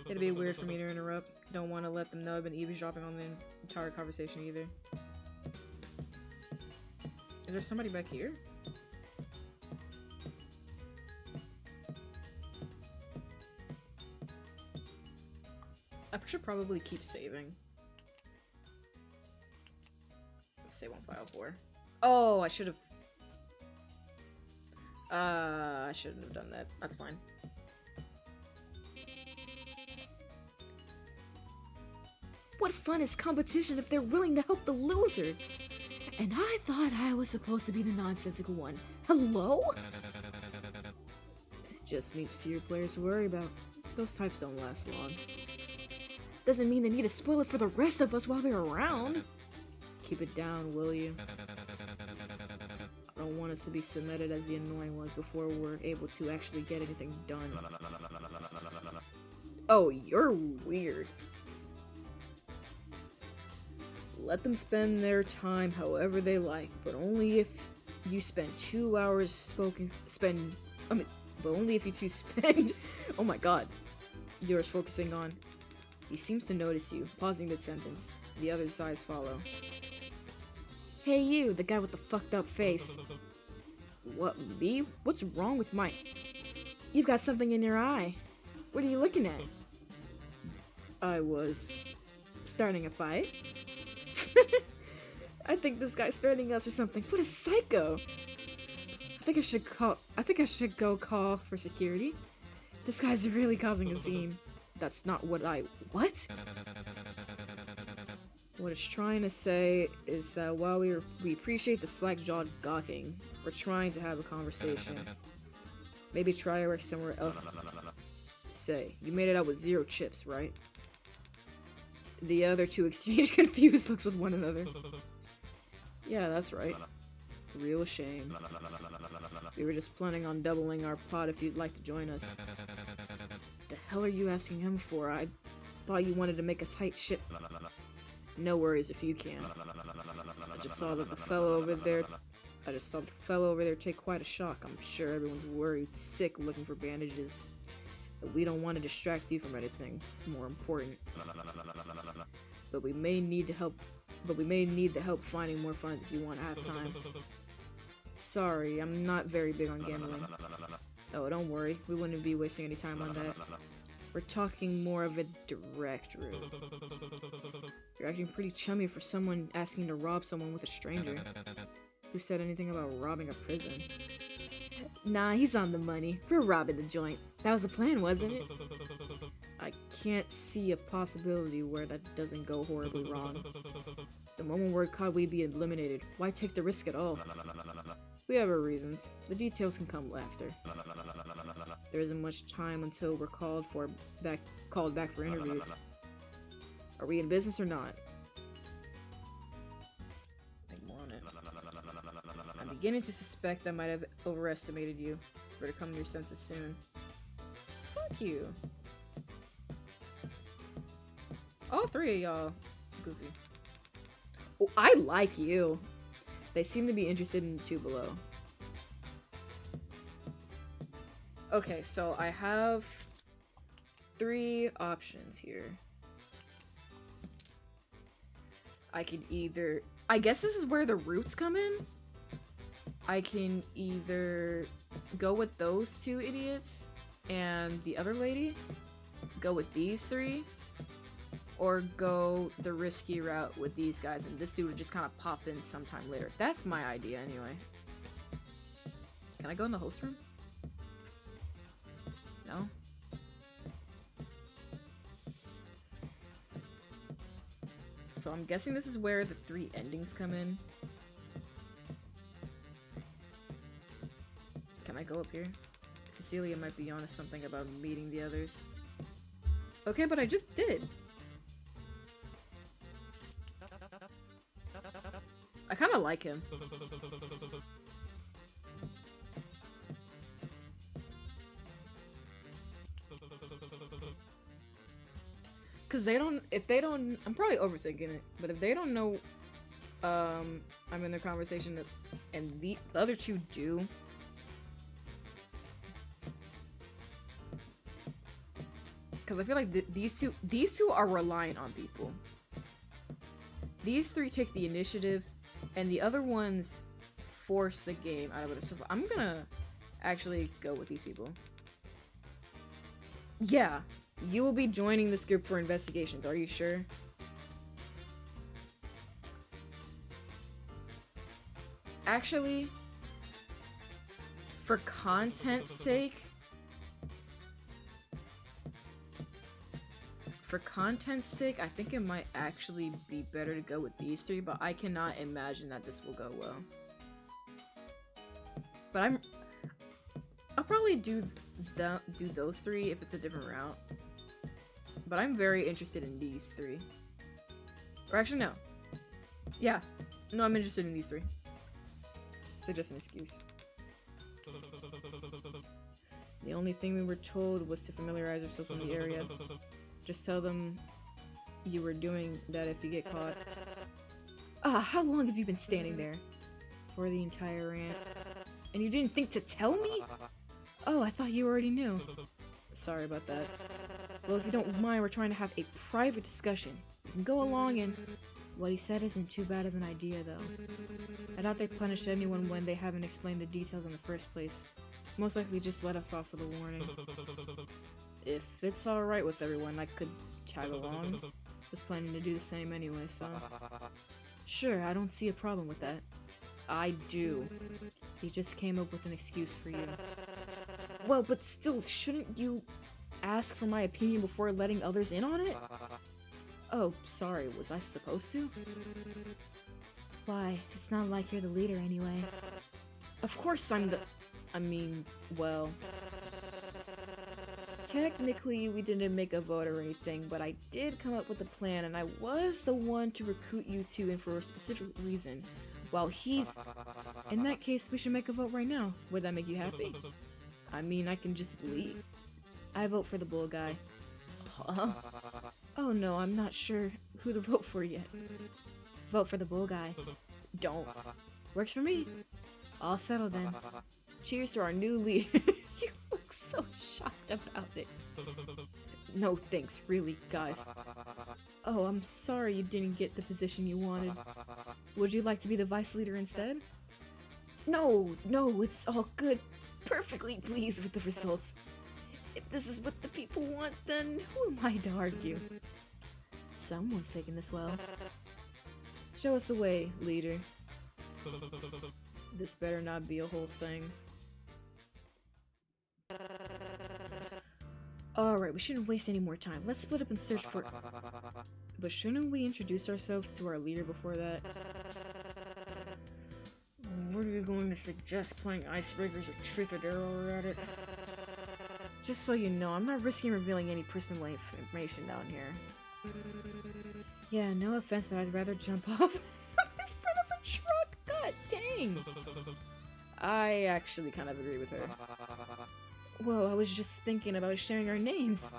It'd be weird for me to interrupt. Don't want to let them know I've been eavesdropping on the entire conversation either. Is there somebody back here? I should probably keep saving. Let's save on file 4. Oh, I should have. I shouldn't have done that. That's fine. What fun is competition if they're willing to help the loser? And I thought I was supposed to be the nonsensical one. Hello? Just means fewer players to worry about. Those types don't last long. Doesn't mean they need to spoil it for the rest of us while they're around. Keep it down, will you? I don't want us to be cemented as the annoying ones before we're able to actually get anything done. Oh, you're weird. Let them spend their time however they like, but only if you spend 2 hours but only if you two spend, oh my god, yours focusing on. He seems to notice you, pausing mid-sentence. The other's eyes follow. Hey you, the guy with the fucked up face. What, me? What's wrong with my... You've got something in your eye. What are you looking at? I was... starting a fight? I think this guy's threatening us or something. What a psycho! I think I should go call for security. This guy's really causing a scene. That's not what what? What it's trying to say is that while we appreciate the slack-jawed gawking, we're trying to have a conversation. Maybe try to work somewhere else. Say, you made it out with 0 chips, right? The other two exchange confused looks with one another. Yeah, that's right. Real shame. We were just planning on doubling our pot if you'd like to join us. The hell are you asking him for? I thought you wanted to make a tight ship. No worries if you can. I just saw the fellow over there take quite a shock. I'm sure everyone's worried, sick, looking for bandages. But we don't want to distract you from anything more important. But we may need the help finding more funds if you want to have time. Sorry, I'm not very big on gambling. Oh, don't worry. We wouldn't be wasting any time on that. We're talking more of a direct route. You're acting pretty chummy for someone asking to rob someone with a stranger. Who said anything about robbing a prison? Nah, he's on the money. We're robbing the joint. That was the plan, wasn't it? I can't see a possibility where that doesn't go horribly wrong. The moment we're caught, we'd be eliminated. Why take the risk at all? We have our reasons. The details can come after. There isn't much time until we're called back for interviews. Are we in business or not? Think more on it. I'm beginning to suspect I might have overestimated you. Better come to your senses soon. Fuck you. All 3 of y'all. Goofy. Oh, I like you. They seem to be interested in the 2 below. Okay, so I have 3 options here. I could either... I guess this is where the roots come in? I can either go with those 2 idiots and the other lady, go with these 3, or go the risky route with these guys, and this dude would just kind of pop in sometime later. That's my idea anyway. Can I go in the host room? No? So I'm guessing this is where the 3 endings come in. Can I go up here? Cecilia might be onto something about meeting the others. Okay, but I just did. I kind of like him. Cause if they don't, I'm probably overthinking it, but if they don't know, I'm in the conversation, and the other 2 do. Cause I feel like these two are reliant on people. These 3 take the initiative, and the other ones force the game out of it. So I'm gonna actually go with these people. Yeah. You will be joining this group for investigations, are you sure? Actually, for content's sake, I think it might actually be better to go with these 3, but I cannot imagine that this will go well. But I'll probably do those 3 if it's a different route. But I'm very interested in these 3. Or actually, no. Yeah. No, I'm interested in these 3. They're just an excuse. The only thing we were told was to familiarize ourselves with the area. Just tell them you were doing that if you get caught. Ah, how long have you been standing there? For the entire rant. And you didn't think to tell me? Oh, I thought you already knew. Sorry about that. Well, if you don't mind, we're trying to have a private discussion. You can go along and... What he said isn't too bad of an idea, though. I doubt they punish anyone when they haven't explained the details in the first place. Most likely just let us off with a warning. If it's alright with everyone, I could tag along. Was planning to do the same anyway, so... Sure, I don't see a problem with that. I do. He just came up with an excuse for you. Well, but still, shouldn't you ask for my opinion before letting others in on it? Oh, sorry, was I supposed to? Why, it's not like you're the leader anyway. Of course I'm the... I mean, well... Technically, we didn't make a vote or anything, but I did come up with a plan, and I was the one to recruit you two in for a specific reason. While he's... In that case, we should make a vote right now. Would that make you happy? I mean, I can just leave. I vote for the bull guy. Huh? Oh no, I'm not sure who to vote for yet. Vote for the bull guy. Don't. Works for me. All settled then. Cheers to our new leader. You look so shocked about it. No thanks, really, guys. Oh, I'm sorry you didn't get the position you wanted. Would you like to be the vice leader instead? No, it's all good. Perfectly pleased with the results. If this is what the people want, then who am I to argue? Someone's taking this well. Show us the way, leader. This better not be a whole thing. Alright, we shouldn't waste any more time. Let's split up and search for... But shouldn't we introduce ourselves to our leader before that? What are you going to suggest? Playing icebreakers or truth or dare while we're at it? Just so you know, I'm not risking revealing any personal information down here. Yeah, no offense, but I'd rather jump off in front of a truck. God dang. I actually kind of agree with her. Whoa, I was just thinking about sharing our names.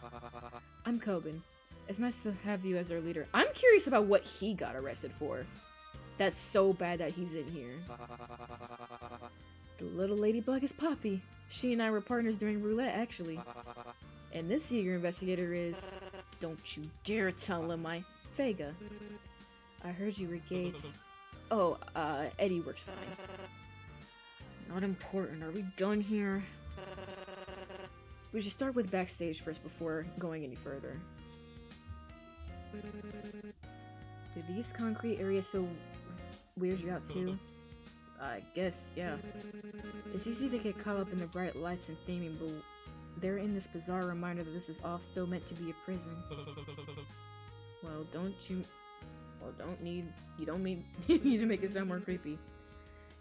I'm Coben. It's nice to have you as our leader. I'm curious about what he got arrested for. That's so bad that he's in here. The little ladybug is Poppy. She and I were partners during roulette, actually. And this eager investigator is... Don't you dare tell him Vega. I heard you were Gates. Oh, Eddie works fine. Not important. Are we done here? We should start with backstage first before going any further. Do these concrete areas feel weird you out too? I guess, yeah. It's easy to get caught up in the bright lights and theming, but they're in this bizarre reminder that this is all still meant to be a prison. Well, you don't need to make it sound more creepy.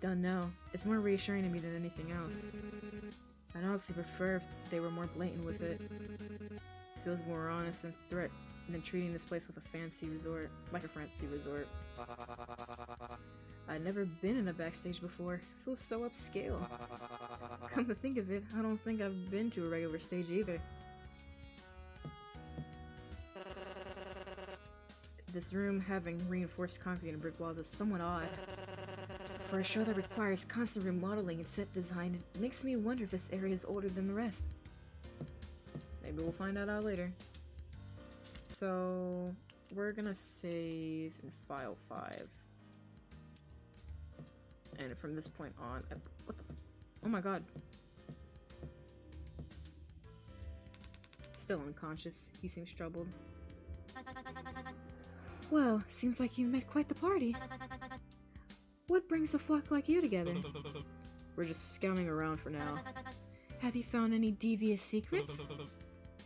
Don't know. It's more reassuring to me than anything else. I'd honestly prefer if they were more blatant with it. Feels more honest and threat than treating this place with a fancy resort, like a fancy resort. I'd never been in a backstage before. It feels so upscale. Come to think of it, I don't think I've been to a regular stage either. This room having reinforced concrete and brick walls is somewhat odd. For a show that requires constant remodeling and set design, it makes me wonder if this area is older than the rest. Maybe we'll find out later. So, we're gonna save in file 5. And from this point on, what the f- oh my god. Still unconscious, he seems troubled. Well, seems like you met quite the party. What brings a flock like you together? We're just scouting around for now. Have you found any devious secrets?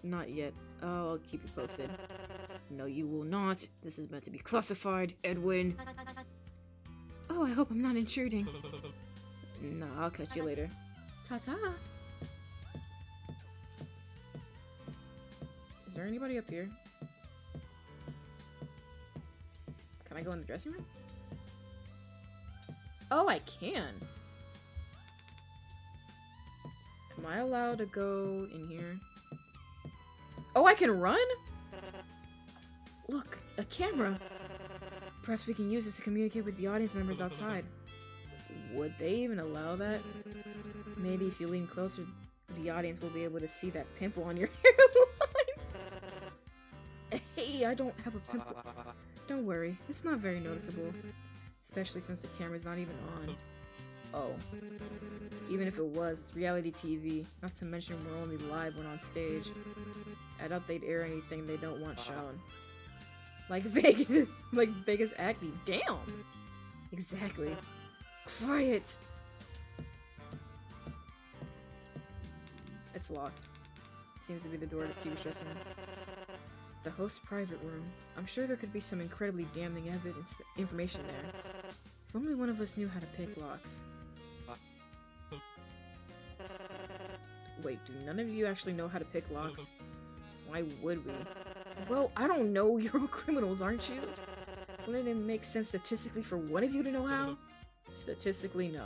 Not yet. I'll keep you posted. No, you will not. This is meant to be classified, Edwin. Oh, I hope I'm not intruding. Nah, I'll catch you later. Ta-ta! Is there anybody up here? Can I go in the dressing room? Oh, I can! Am I allowed to go in here? Oh, I can run?! Look, a camera! Perhaps we can use this to communicate with the audience members outside. Would they even allow that? Maybe if you lean closer, the audience will be able to see that pimple on your hairline. Hey, I don't have a pimple. Don't worry, it's not very noticeable. Especially since the camera's not even on. Oh. Even if it was, it's reality TV. Not to mention we're only live when on stage. I doubt they'd air anything they don't want shown. Like Vegas acne. Damn! Exactly. Quiet! It's locked. Seems to be the door to Cube's dressing room. The host's private room. I'm sure there could be some incredibly damning information there. If only one of us knew how to pick locks. Wait, do none of you actually know how to pick locks? Why would we? Well, I don't know, you're all criminals, aren't you? Wouldn't it make sense statistically for one of you to know how? Statistically, no.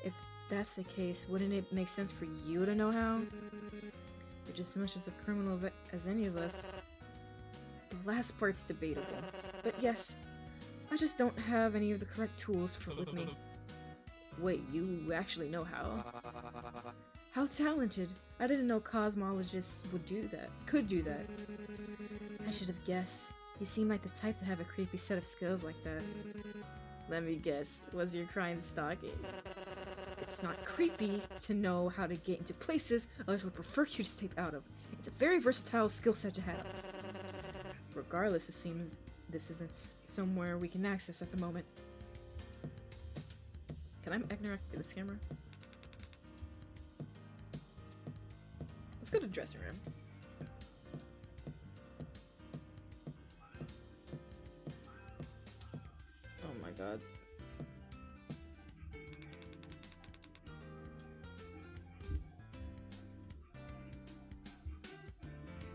If that's the case, wouldn't it make sense for you to know how? You're just as much as a criminal as any of us. The last part's debatable. But yes, I just don't have any of the correct tools with me. Wait, you actually know how? How talented! I didn't know cosmologists could do that. I should have guessed. You seem like the type to have a creepy set of skills like that. Let me guess, was your crime stalking? It's not creepy to know how to get into places others would prefer you to stay out of. It's a very versatile skill set to have. Regardless, it seems this isn't somewhere we can access at the moment. Can I interact with this camera? Let's go to the dressing room. Oh my god.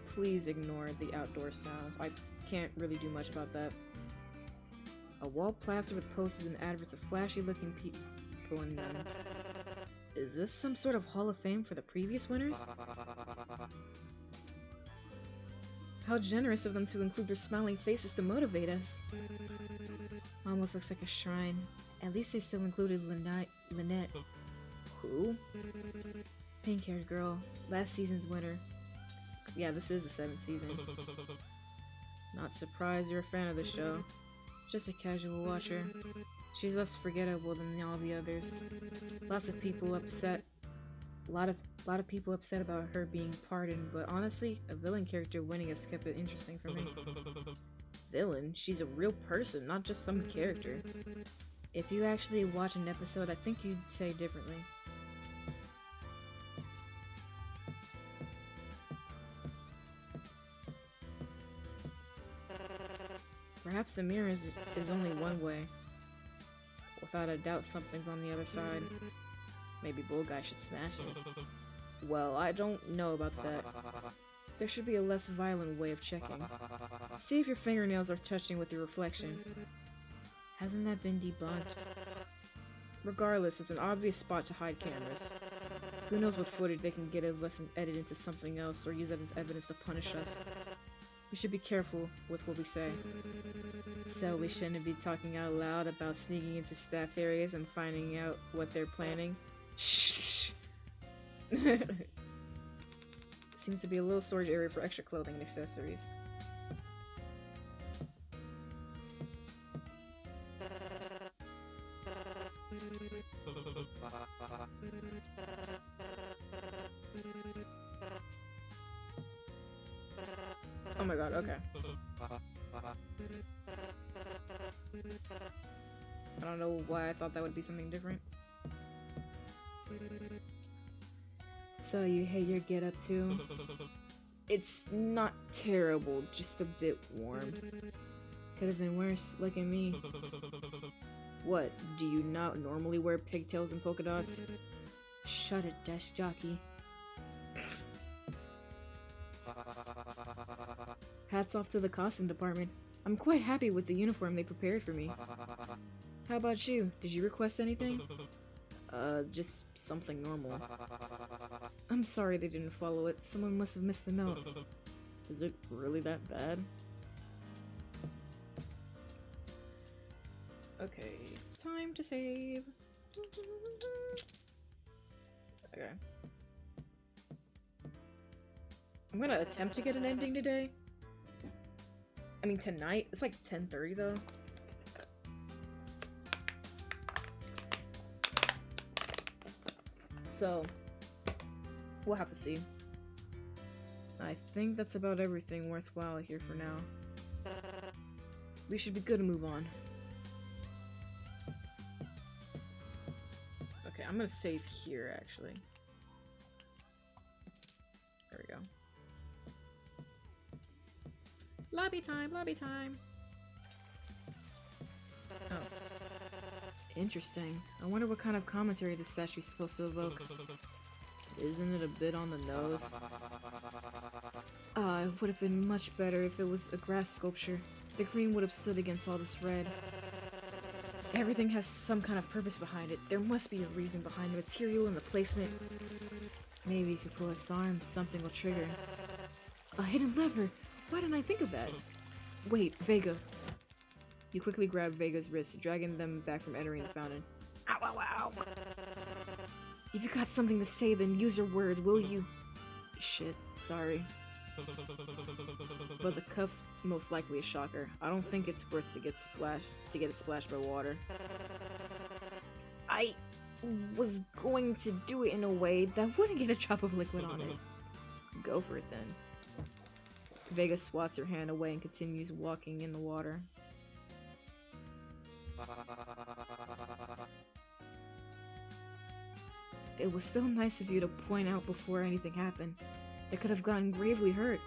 Please ignore the outdoor sounds. I can't really do much about that. A wall plastered with posters and adverts of flashy looking people in them. Is this some sort of Hall of Fame for the previous winners? How generous of them to include their smiling faces to motivate us. Almost looks like a shrine. At least they still included Lynette. Who? Pink-haired girl. Last season's winner. Yeah, this is the 7th season. Not surprised you're a fan of the show. Just a casual watcher. She's less forgettable than all the others. Lots of people upset. A lot of people upset about her being pardoned, but honestly, a villain character winning has kept it interesting for me. Villain? She's a real person, not just some character. If you actually watch an episode, I think you'd say differently. Perhaps the mirror is only one way. Without a doubt, something's on the other side. Maybe Bull Guy should smash it. Well, I don't know about that. There should be a less violent way of checking. See if your fingernails are touching with your reflection. Hasn't that been debunked? Regardless, it's an obvious spot to hide cameras. Who knows what footage they can get of us and edit into something else or use it as evidence to punish us. We should be careful with what we say. So we shouldn't be talking out loud about sneaking into staff areas and finding out what they're planning. Shh. Seems to be a little storage area for extra clothing and accessories. Oh my god, okay. I don't know why I thought that would be something different. So you hate your get-up too? It's not terrible, just a bit warm. Could have been worse, look at me. What, do you not normally wear pigtails and polka dots? Shut it, desk jockey. Hats off to the costume department. I'm quite happy with the uniform they prepared for me. How about you? Did you request anything? Just something normal. I'm sorry they didn't follow it. Someone must have missed the note. Is it really that bad? Okay, time to save. Okay. I'm gonna attempt to get an ending today. I mean tonight. It's like 10:30 though. So, we'll have to see. I think that's about everything worthwhile here for now. We should be good to move on. Okay, I'm gonna save here actually. There we go. Lobby time, lobby time! Oh. Interesting. I wonder what kind of commentary this statue's supposed to evoke. Isn't it a bit on the nose? It would have been much better if it was a grass sculpture. The green would have stood against all this red. Everything has some kind of purpose behind it. There must be a reason behind the material and the placement. Maybe if you pull its arm, something will trigger. A hidden lever! Why didn't I think of that? Wait, Vega. You quickly grab Vega's wrist, dragging them back from entering the fountain. Ow, ow, ow! If you got something to say, then use your words, will you? Shit, sorry. But the cuff's most likely a shocker. I don't think it's worth to get it splashed by water. I was going to do it in a way that wouldn't get a drop of liquid on it. Go for it then. Vega swats her hand away and continues walking in the water. It was still nice of you to point out before anything happened. It could have gotten gravely hurt.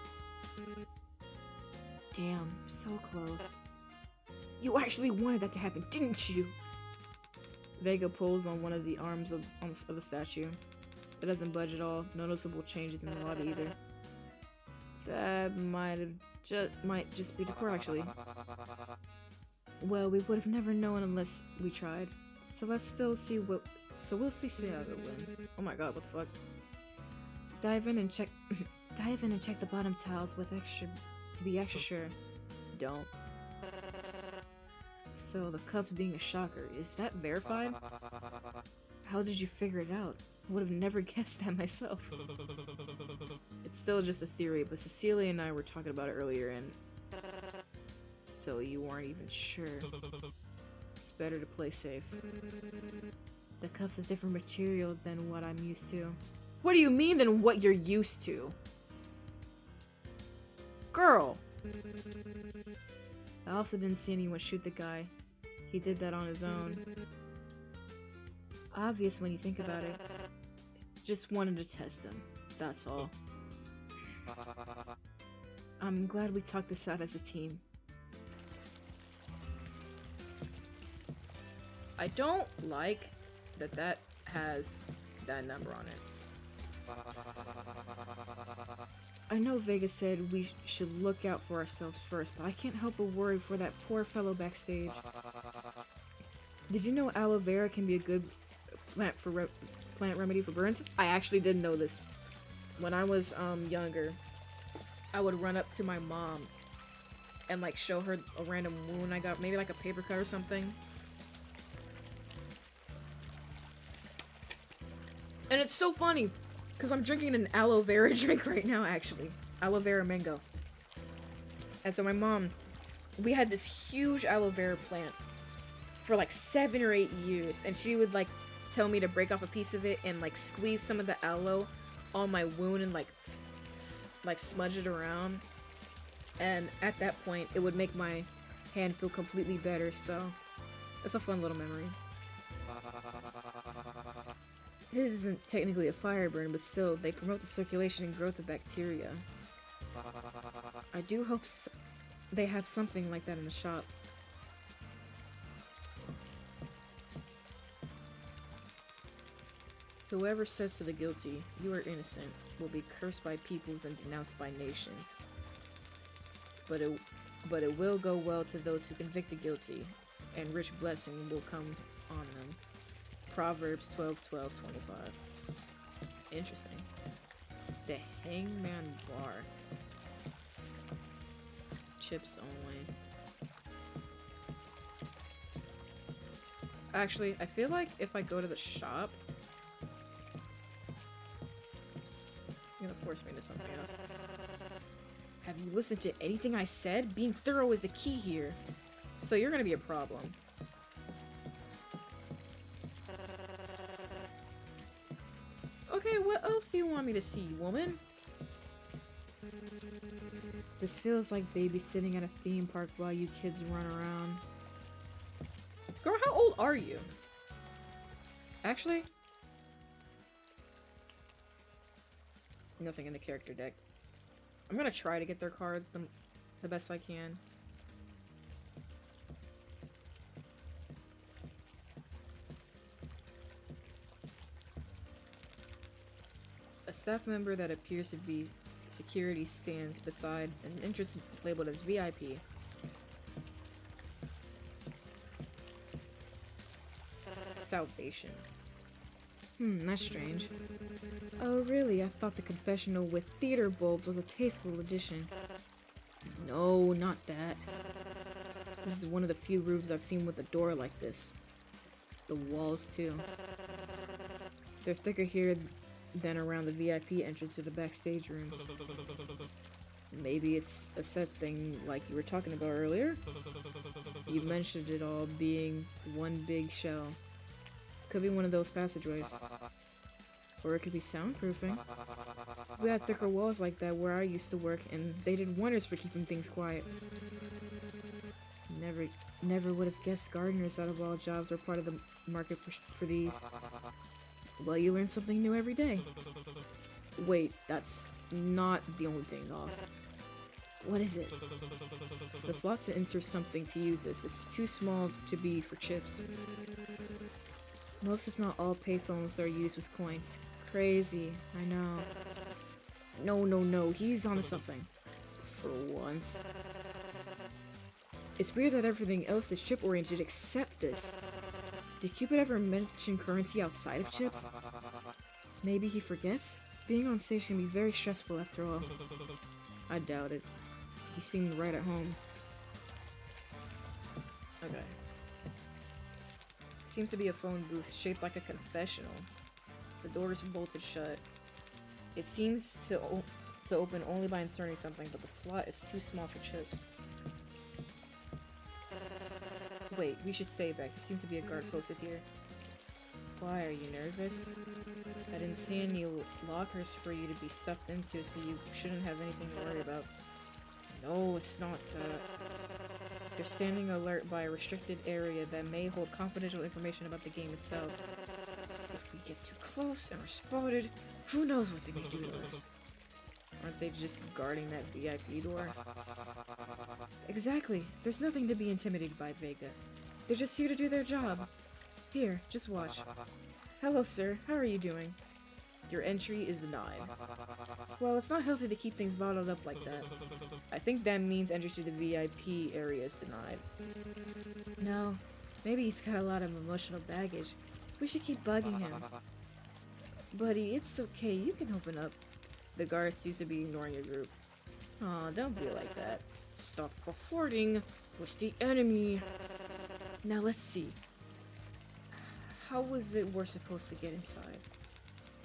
Damn, so close. You actually wanted that to happen, didn't you? Vega pulls on one of the arms of the statue. It doesn't budge at all. Noticeable changes in the lobby either. That might just be decor, actually. Well, we would have never known unless we tried. So let's still see what. So we'll see how it win. Oh my god, what the fuck? Dive in and check the bottom tiles with to be extra sure. Don't. So the cuffs being a shocker, is that verified? How did you figure it out? I would have never guessed that myself. It's still just a theory, but Cecilia and I were talking about it earlier and... So you weren't even sure. It's better to play safe. The cuffs is different material than what I'm used to. What do you mean than what you're used to? Girl! I also didn't see anyone shoot the guy. He did that on his own. Obvious when you think about it. Just wanted to test him. That's all. I'm glad we talked this out as a team. I don't like that has that number on it. I know Vega said we should look out for ourselves first, but I can't help but worry for that poor fellow backstage. Did you know aloe vera can be a good plant remedy for burns? I actually didn't know this. When I was younger, I would run up to my mom and like show her a random wound I got, maybe like a paper cut or something. And it's so funny, because I'm drinking an aloe vera drink right now, actually. Aloe vera mango. And so my mom, we had this huge aloe vera plant for like 7 or 8 years. And she would like tell me to break off a piece of it and like squeeze some of the aloe on my wound and like smudge it around. And at that point, it would make my hand feel completely better, so it's a fun little memory. It isn't technically a fire burn, but still, they promote the circulation and growth of bacteria. I do hope they have something like that in the shop. Whoever says to the guilty, "You are innocent," will be cursed by peoples and denounced by nations. But it will go well to those who convict the guilty, and rich blessing will come on them. Proverbs 12:12-25. Interesting. The Hangman Bar. Chips only. Actually, I feel like if I go to the shop, you're gonna force me to something else. Have you listened to anything I said? Being thorough is the key here. So you're gonna be a problem. Okay, what else do you want me to see, woman? This feels like babysitting at a theme park while you kids run around. Girl, how old are you? Actually, nothing in the character deck. I'm gonna try to get their cards the best I can. A staff member that appears to be security stands beside an entrance labeled as VIP. Salvation. That's strange. Oh really? I thought the confessional with theater bulbs was a tasteful addition. No, not that. This is one of the few rooms I've seen with a door like this. The walls too. They're thicker here than around the VIP entrance to the backstage rooms. Maybe it's a set thing like you were talking about earlier? You mentioned it all being one big shell. Could be one of those passageways. Or it could be soundproofing. We had thicker walls like that where I used to work, and they did wonders for keeping things quiet. Never would have guessed gardeners out of all jobs were part of the market for these. Well, you learn something new every day. Wait, that's not the only thing off. What is it? The slot to insert something to use this. It's too small to be for chips. Most if not all payphones are used with coins. Crazy, I know. No, he's onto something. For once. It's weird that everything else is chip-oriented except this. Did Cupid ever mention currency outside of chips? Maybe he forgets? Being on stage can be very stressful after all. I doubt it. He seemed right at home. Okay. Seems to be a phone booth shaped like a confessional. The door is bolted shut. It seems to open only by inserting something, but the slot is too small for chips. Wait, we should stay back. There seems to be a guard posted here. Why, are you nervous? I didn't see any lockers for you to be stuffed into, so you shouldn't have anything to worry about. No, it's not that. You're standing alert by a restricted area that may hold confidential information about the game itself. If we get too close and are spotted, who knows what they can do to us? Aren't they just guarding that VIP door? Exactly. There's nothing to be intimidated by, Vega. They're just here to do their job. Here, just watch. Hello, sir. How are you doing? Your entry is denied. Well, it's not healthy to keep things bottled up like that. I think that means entry to the VIP area is denied. No. Maybe he's got a lot of emotional baggage. We should keep bugging him. Buddy, it's okay. You can open up. The guard seems to be ignoring your group. Aw, don't be like that. Stop cohorting with the enemy. Now let's see. How was it we're supposed to get inside?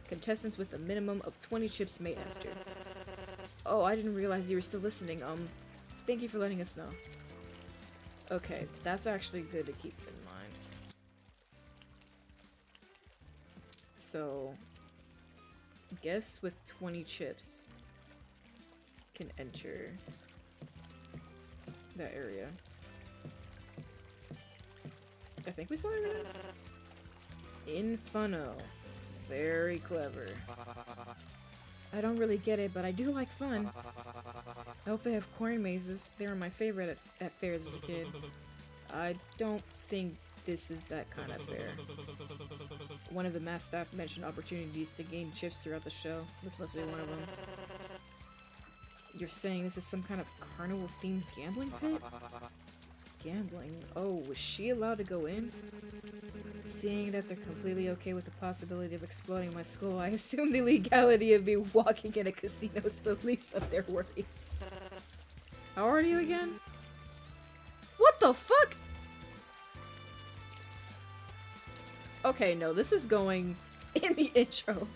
Contestants with a minimum of 20 chips may enter. Oh, I didn't realize you were still listening. Thank you for letting us know. Okay, that's actually good to keep in mind. So, guests with 20 chips can enter that area. I think we saw it right? Inferno. Very clever. I don't really get it, but I do like fun. I hope they have corn mazes. They were my favorite at fairs as a kid. I don't think this is that kind of fair. One of the mass staff mentioned opportunities to gain chips throughout the show. This must be one of them. You're saying this is some kind of carnival-themed gambling pit? Gambling? Oh, was she allowed to go in? Seeing that they're completely okay with the possibility of exploding my skull, I assume the legality of me walking in a casino is the least of their worries. How old are you again? What the fuck? Okay, no, this is going in the intro.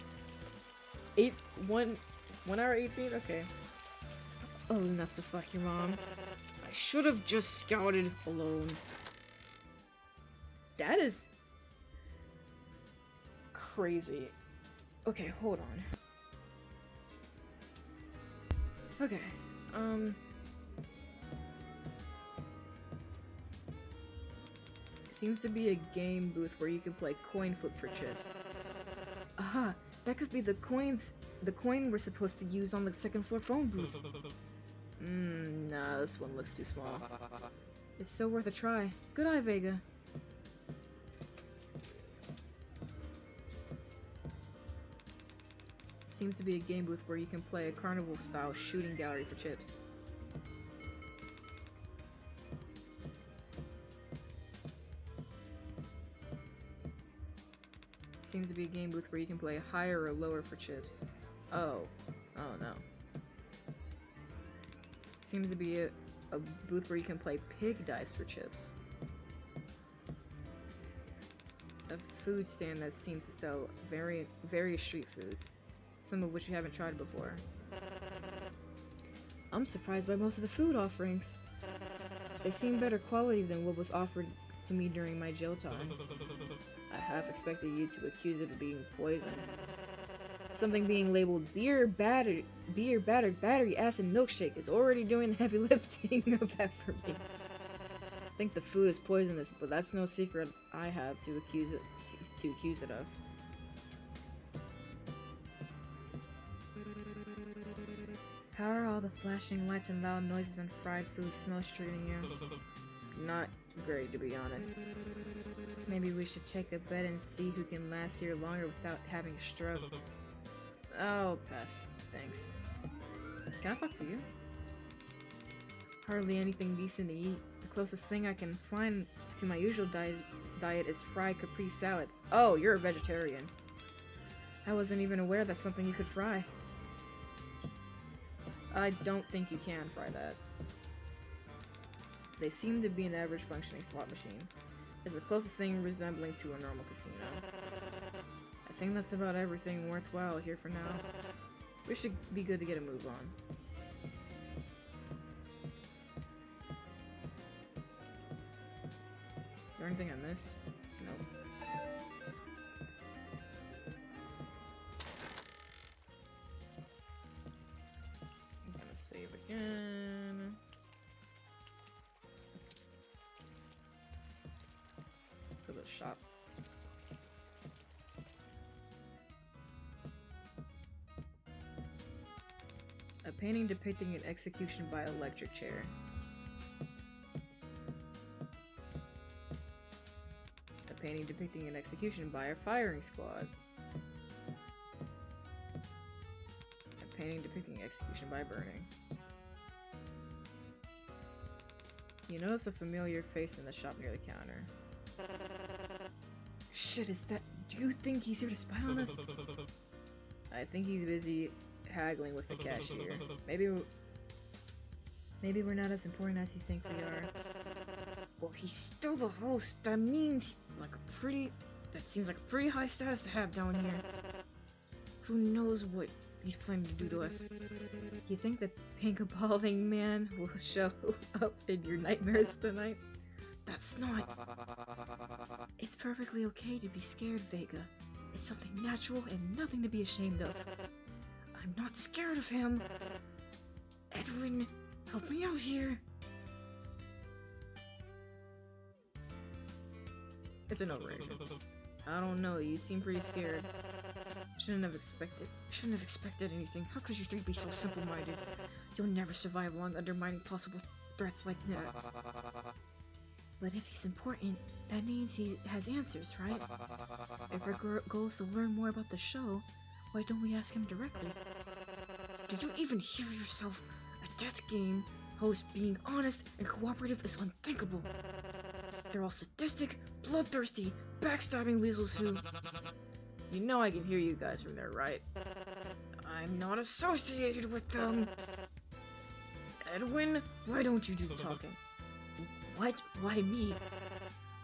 1 hour 18? Okay. Old enough to fuck your mom. I should have just scouted alone. That is crazy. Okay, hold on. Okay, seems to be a game booth where you can play coin flip for chips. Aha, that could be the coin we're supposed to use on the second floor phone booth. Nah, this one looks too small. It's so worth a try. Good eye, Vega. Seems to be a game booth where you can play a carnival-style shooting gallery for chips. Seems to be a game booth where you can play higher or lower for chips. Oh no. Seems to be a booth where you can play pig dice for chips. A food stand that seems to sell various street foods, some of which you haven't tried before. I'm surprised by most of the food offerings. They seem better quality than what was offered to me during my jail time. I half expected you to accuse it of being poison. Something being labeled beer battered battery acid milkshake is already doing the heavy lifting of that for me. I think the food is poisonous, but that's no secret I have to accuse it of. How are all the flashing lights and loud noises and fried food smells treating you? Not great, to be honest. Maybe we should take a bet and see who can last here longer without having a stroke. Oh, pass. Thanks. Can I talk to you? Hardly anything decent to eat. The closest thing I can find to my usual diet is fried Capri salad. Oh, you're a vegetarian. I wasn't even aware that's something you could fry. I don't think you can fry that. They seem to be an average functioning slot machine. is the closest thing resembling to a normal casino. I think that's about everything worthwhile here for now. We should be good to get a move on. Is there anything I missed? Nope. I'm gonna save again. For the shop. A painting depicting an execution by electric chair. A painting depicting an execution by a firing squad. A painting depicting execution by burning. You notice a familiar face in the shop near the counter. Shit, is that... Do you think he's here to spy on us? I think he's busy haggling with the cashier. Maybe we're not as important as you think we are. Well, he's still the host. That means that seems like a pretty high status to have down here. Who knows what he's planning to do to us? You think the pink balding man will show up in your nightmares tonight? That's not... It's perfectly okay to be scared, Vega. It's something natural and nothing to be ashamed of. I'm not scared of him. Edwin, help me out here. It's a no-brainer. I don't know, you seem pretty scared. Shouldn't have expected anything. How could you three be so simple-minded? You'll never survive long undermining possible threats like that. But if he's important, that means he has answers, right? If our goal is to learn more about the show, why don't we ask him directly? Did you even hear yourself? A death game host being honest and cooperative is unthinkable. They're all sadistic, bloodthirsty, backstabbing weasels who... You know I can hear you guys from there, right? I'm not associated with them. Edwin, why don't you do the talking? What? Why me?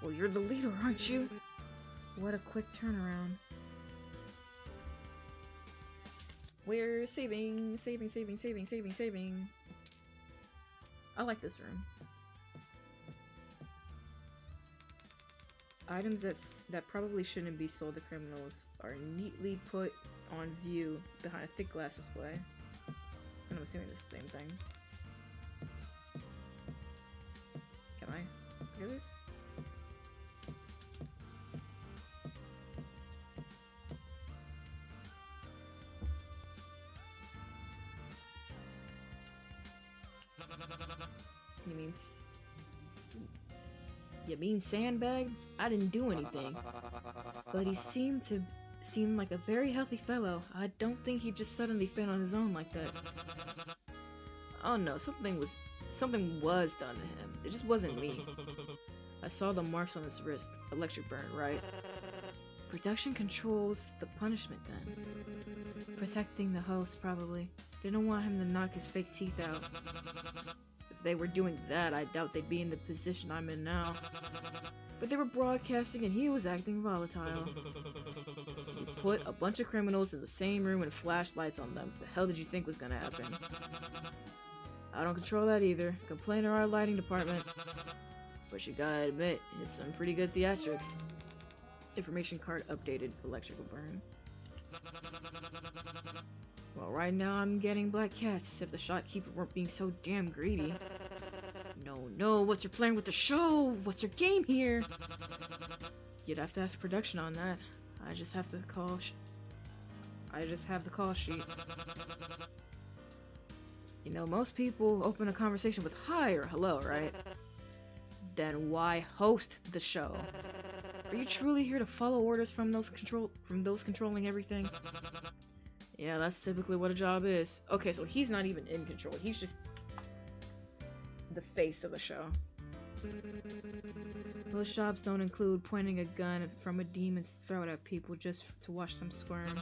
Well, you're the leader, aren't you? What a quick turnaround. We're saving. I like this room. Items that probably shouldn't be sold to criminals are neatly put on view behind a thick glass display. And I'm assuming it's the same thing. Can I hear this? You mean sandbag? I didn't do anything. But he seemed like a very healthy fellow. I don't think he just suddenly fell on his own like that. Oh no, something was done to him. It just wasn't me. I saw the marks on his wrist. Electric burn, right? Production controls the punishment then. Protecting the host, probably. They don't want him to knock his fake teeth out. If they were doing that, I doubt they'd be in the position I'm in now. But they were broadcasting and he was acting volatile. He put a bunch of criminals in the same room and flashed lights on them. What the hell did you think was gonna happen? I don't control that either. Complain to our lighting department. But you gotta admit, it's some pretty good theatrics. Information card updated. Electrical burn. Well, right now I'm getting black cats if the shopkeeper weren't being so damn greedy. No, what's your plan with the show? What's your game here? You'd have to ask production on that. I just have the call sheet. You know, most people open a conversation with hi or hello, right? Then why host the show? Are you truly here to follow orders from those controlling everything? Yeah, that's typically what a job is. Okay, so he's not even in control. He's just the face of the show. Those jobs don't include pointing a gun from a demon's throat at people just to watch them squirm.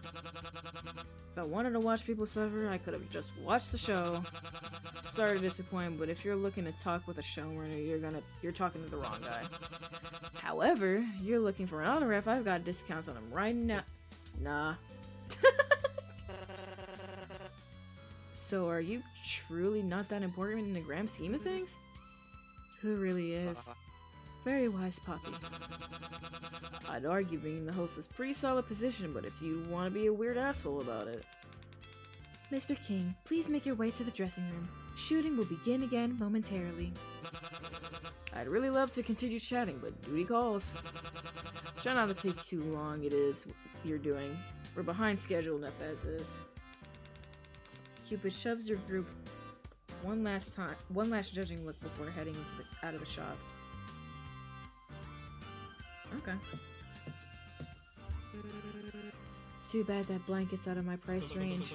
If I wanted to watch people suffer, I could have just watched the show. Sorry to disappoint, but if you're looking to talk with a showrunner, you're talking to the wrong guy. However, you're looking for an autoref, I've got discounts on them right now. Nah. So are you truly not that important in the grand scheme of things? Who really is? Very wise, Poppy. I'd argue being the host is a pretty solid position, but if you want to be a weird asshole about it. Mr. King, please make your way to the dressing room. Shooting will begin again momentarily. I'd really love to continue chatting, but duty calls. Try not to take too long, it is you're doing. We're behind schedule enough as is. Cupid shoves your group one last judging look before heading out of the shop. Okay. Too bad that blanket's out of my price range.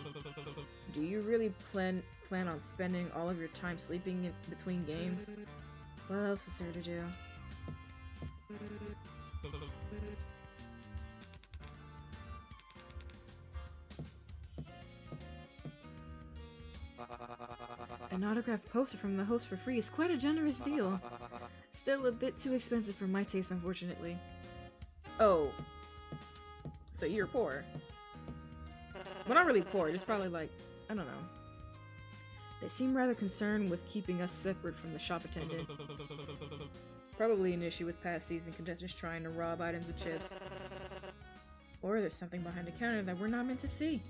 Do you really plan on spending all of your time sleeping in between games? What else is there to do? An autographed poster from the host for free is quite a generous deal. Still a bit too expensive for my taste, unfortunately. Oh. So you're poor. Well, not really poor, just probably like, I don't know. They seem rather concerned with keeping us separate from the shop attendant. Probably an issue with past season contestants trying to rob items with chips. Or there's something behind the counter that we're not meant to see.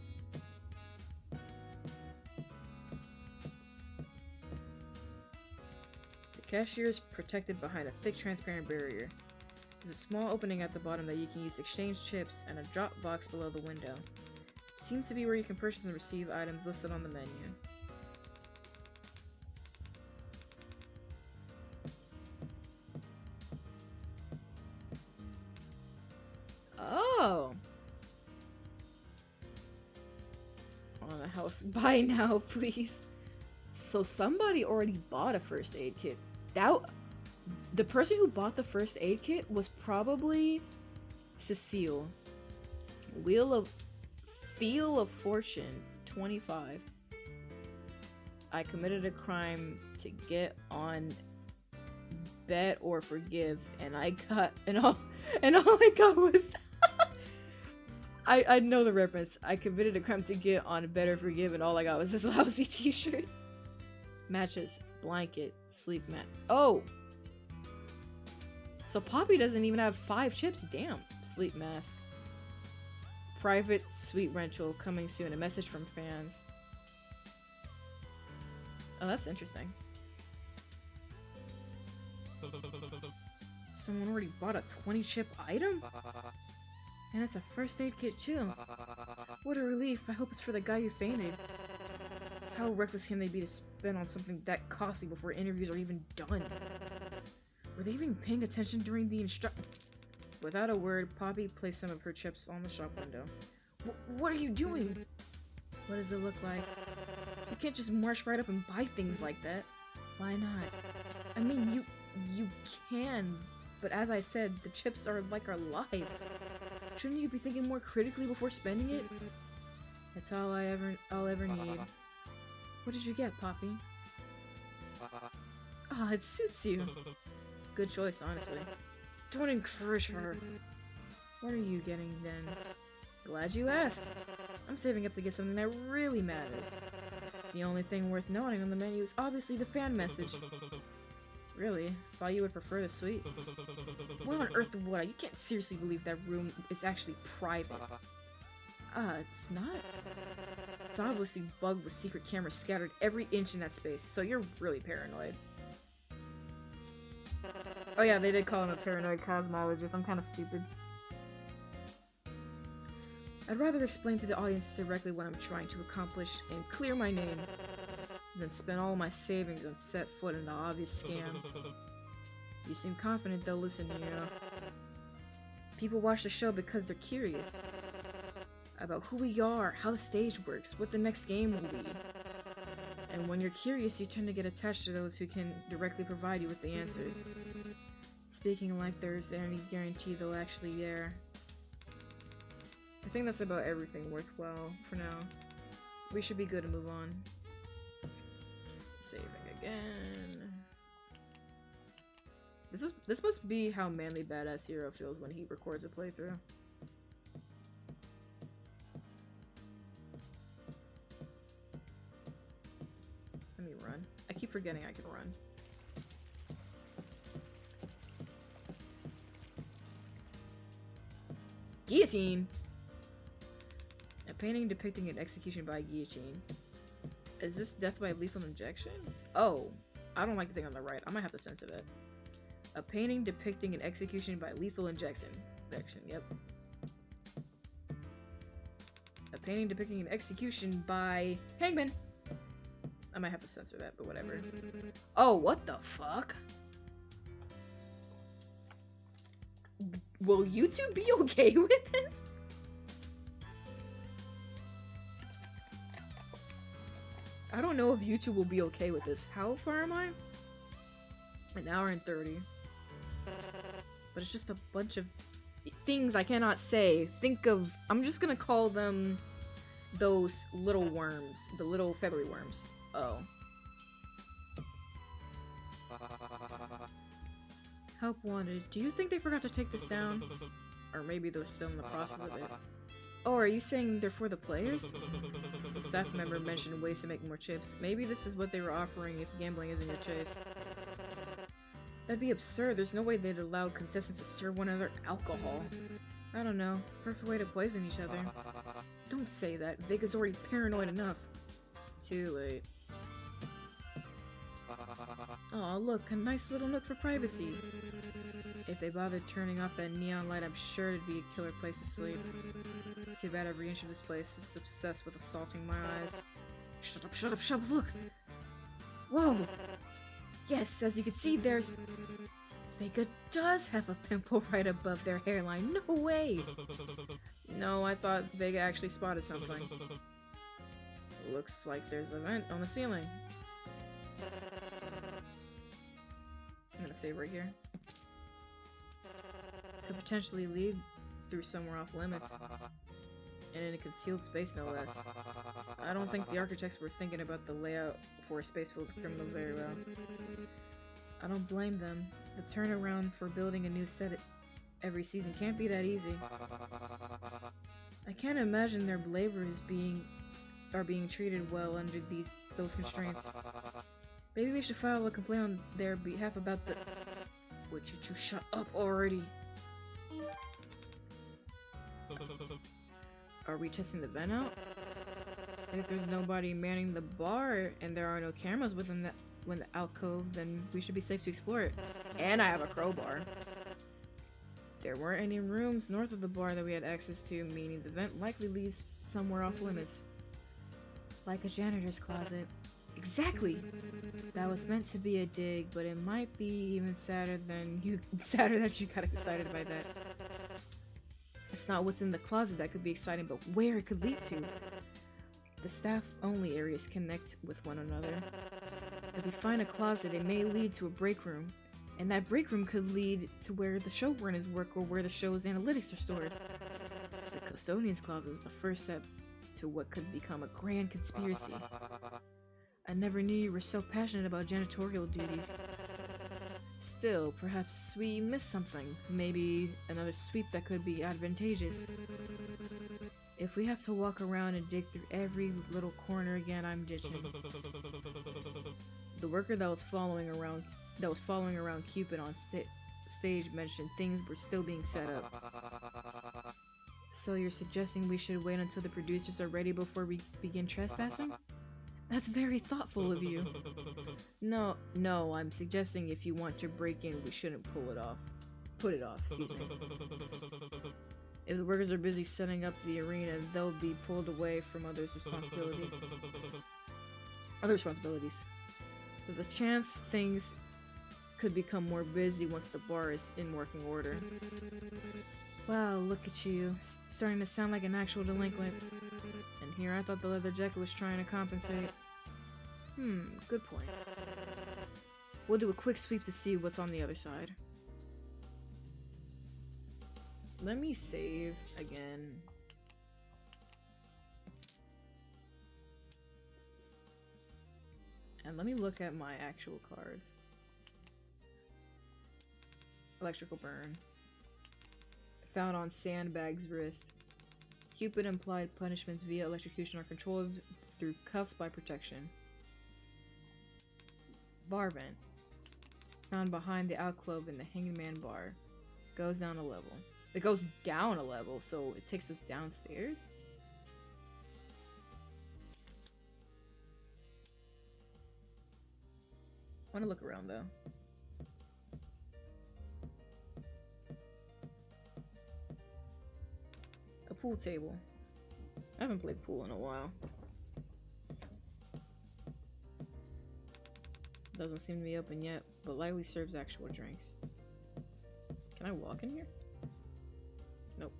The cashier is protected behind a thick transparent barrier. There's a small opening at the bottom that you can use to exchange chips and a drop box below the window. Seems to be where you can purchase and receive items listed on the menu. Oh! On a house. Buy now, please. So somebody already bought a first aid kit. The person who bought the first aid kit was probably Cecile. Feel of Fortune, 25. I committed a crime to get on bet or forgive, and all I got was I know the reference. I committed a crime to get on bet or forgive, and all I got was this lousy t-shirt. Matches, blanket, sleep mat. Oh! So Poppy doesn't even have 5 chips, damn. Sleep mask. Private suite rental coming soon. A message from fans. Oh, that's interesting. Someone already bought a 20-chip item? And it's a first aid kit too. What a relief. I hope it's for the guy who fainted. How reckless can they be to spend on something that costly before interviews are even done? Were they even paying attention during the Without a word, Poppy placed some of her chips on the shop window. What are you doing? What does it look like? You can't just march right up and buy things like that. Why not? I mean, you can, but as I said, the chips are like our lives. Shouldn't you be thinking more critically before spending it? That's all I'll ever need. What did you get, Poppy? Ah, it suits you. Good choice, honestly. Don't encourage her. What are you getting, then? Glad you asked. I'm saving up to get something that really matters. The only thing worth noting on the menu is obviously the fan message. Really? Thought you would prefer the suite? What on earth would I? You can't seriously believe that room is actually private. It's not? It's obviously bugged with secret cameras scattered every inch in that space, so you're really paranoid. Oh yeah, they did call him a paranoid cosmologist. I'm kind of stupid. I'd rather explain to the audience directly what I'm trying to accomplish and clear my name than spend all my savings and set foot in the obvious scam. You seem confident they'll listen to you. People watch the show because they're curious about who we are, how the stage works, what the next game will be. And when you're curious, you tend to get attached to those who can directly provide you with the answers. Speaking like there's any guarantee they'll actually be there. I think that's about everything worthwhile for now. We should be good to move on. Saving again. This must be how Manly Badass Hero feels when he records a playthrough. Let me run. I keep forgetting I can run. Guillotine! A painting depicting an execution by guillotine. Is this death by lethal injection? Oh, I don't like the thing on the right. I might have to censor that. A painting depicting an execution by lethal injection. Yep. A painting depicting an execution by hangman. I might have to censor that, but whatever. Oh, what the fuck? Will YouTube be okay with this? I don't know if YouTube will be okay with this. How far am I? An hour and 30. But it's just a bunch of things I cannot say. I'm just gonna call them those little worms. The little feathery worms. Oh. Help wanted. Do you think they forgot to take this down? Or maybe they're still in the process of it. Oh, are you saying they're for the players? The staff member mentioned ways to make more chips. Maybe this is what they were offering if gambling isn't your taste. That'd be absurd. There's no way they'd allow contestants to serve one another alcohol. I don't know. Perfect way to poison each other. Don't say that. Vega's already paranoid enough. Too late. Aw, look. A nice little nook for privacy. If they bothered turning off that neon light, I'm sure it'd be a killer place to sleep. Too bad every inch of this place is obsessed with assaulting my eyes. Shut up, shut up, shut up, look! Whoa! Yes, as you can see, there's... Vega does have a pimple right above their hairline. No way! No, I thought Vega actually spotted something. Looks like there's a vent on the ceiling. I'm gonna save right here. Could potentially lead through somewhere off limits. And in a concealed space, no less. I don't think the architects were thinking about the layout for a space full of criminals very well. I don't blame them. The turnaround for building a new set every season can't be that easy. I can't imagine their laborers are being treated well under those constraints. Maybe we should file a complaint on their behalf about the... Would you two shut up already? Are we testing the vent out? If there's nobody manning the bar and there are no cameras within the alcove, then we should be safe to explore it. And I have a crowbar. There weren't any rooms north of the bar that we had access to, meaning the vent likely leads somewhere off limits. Like a janitor's closet. Exactly! That was meant to be a dig, but it might be even sadder that you got excited by that. It's not what's in the closet that could be exciting, but where it could lead to. The staff-only areas connect with one another. If we find a closet, it may lead to a break room, and that break room could lead to where the showrunners work or where the show's analytics are stored. The custodian's closet is the first step to what could become a grand conspiracy. I never knew you were so passionate about janitorial duties. Still, perhaps we missed something. Maybe another sweep that could be advantageous. If we have to walk around and dig through every little corner again, I'm ditching. The worker that was following around Cupid on stage mentioned things were still being set up. So you're suggesting we should wait until the producers are ready before we begin trespassing? That's very thoughtful of you. No, I'm suggesting if you want to break in, we shouldn't put it off, excuse me. If the workers are busy setting up the arena, they'll be pulled away from other responsibilities. There's a chance things could become more busy once the bar is in working order. Wow, look at you, starting to sound like an actual delinquent. And here I thought the leather jacket was trying to compensate. Good point. We'll do a quick sweep to see what's on the other side. Let me save again. And let me look at my actual cards. Electrical burn. Found on Sandbag's wrist. Cupid implied punishments via electrocution are controlled through cuffs by protection. Bar vent. Found behind the alcove in the Hangman bar. Goes down a level. It goes down a level, so it takes us downstairs? I want to look around though. A pool table. I haven't played pool in a while. Doesn't seem to be open yet, but likely serves actual drinks. Can I walk in here? Nope.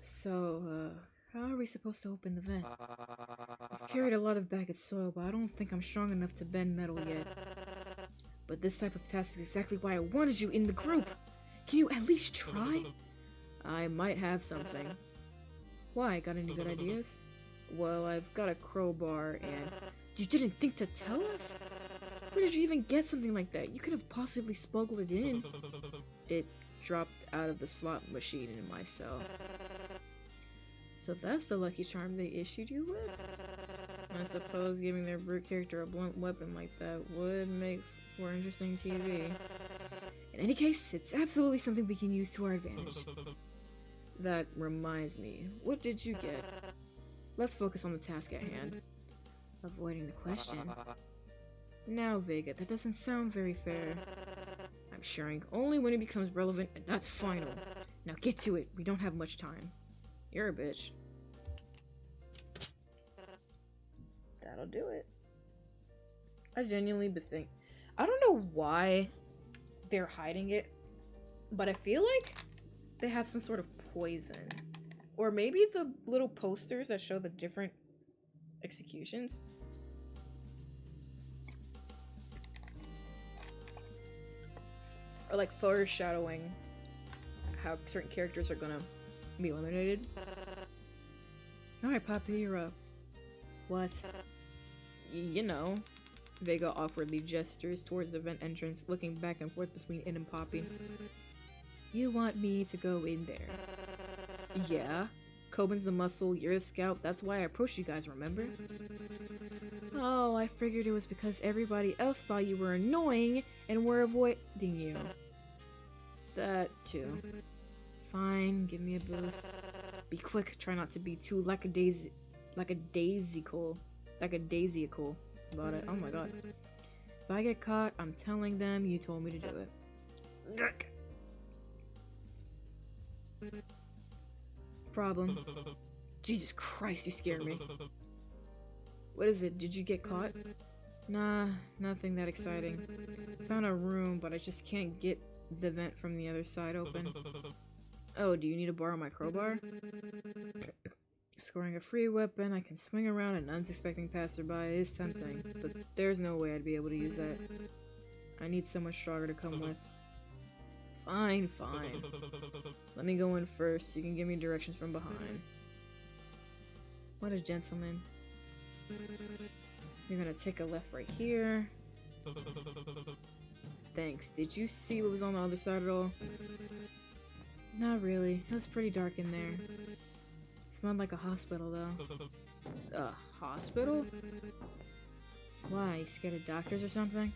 So, how are we supposed to open the vent? I've carried a lot of bag of soil, but I don't think I'm strong enough to bend metal yet. But this type of task is exactly why I wanted you in the group! Can you at least try? I might have something. Why? Got any good ideas? Well, I've got a crowbar and... You didn't think to tell us? Where did you even get something like that? You could have possibly smuggled it in. It dropped out of the slot machine in my cell. So that's the lucky charm they issued you with? I suppose giving their brute character a blunt weapon like that would make for interesting TV. In any case, it's absolutely something we can use to our advantage. That reminds me, what did you get? Let's focus on the task at hand. Avoiding the question. Now, Vega, that doesn't sound very fair. I'm sharing only when it becomes relevant, and that's final. Now get to it, we don't have much time. You're a bitch. That'll do it. I genuinely think... I don't know why they're hiding it, but I feel like they have some sort of poison. Or maybe the little posters that show the different executions. Or like foreshadowing how certain characters are gonna be eliminated. Alright, Poppy, you're up. What? You know. Vega awkwardly gestures towards the vent entrance, looking back and forth between it and Poppy. You want me to go in there? Yeah. Coben's the muscle, you're the scout, that's why I approached you guys, remember? Oh, I figured it was because everybody else thought you were annoying and were avoiding you. That too. Fine, give me a boost. Be quick, try not to be too lackadaisical about it. Oh my god. If I get caught, I'm telling them you told me to do it. Problem. Jesus Christ, you scared me. What is it? Did you get caught? Nah, nothing that exciting. Found a room, but I just can't get the vent from the other side open. Oh, do you need to borrow my crowbar? Scoring a free weapon I can swing around an unsuspecting passerby is tempting, but there's no way I'd be able to use that. I need someone stronger to come with. Fine, fine. Let me go in first. You can give me directions from behind. What a gentleman. You're gonna take a left right here. Thanks. Did you see what was on the other side at all? Not really. It was pretty dark in there. Smelled like a hospital, though. A hospital? Why? You scared of doctors or something?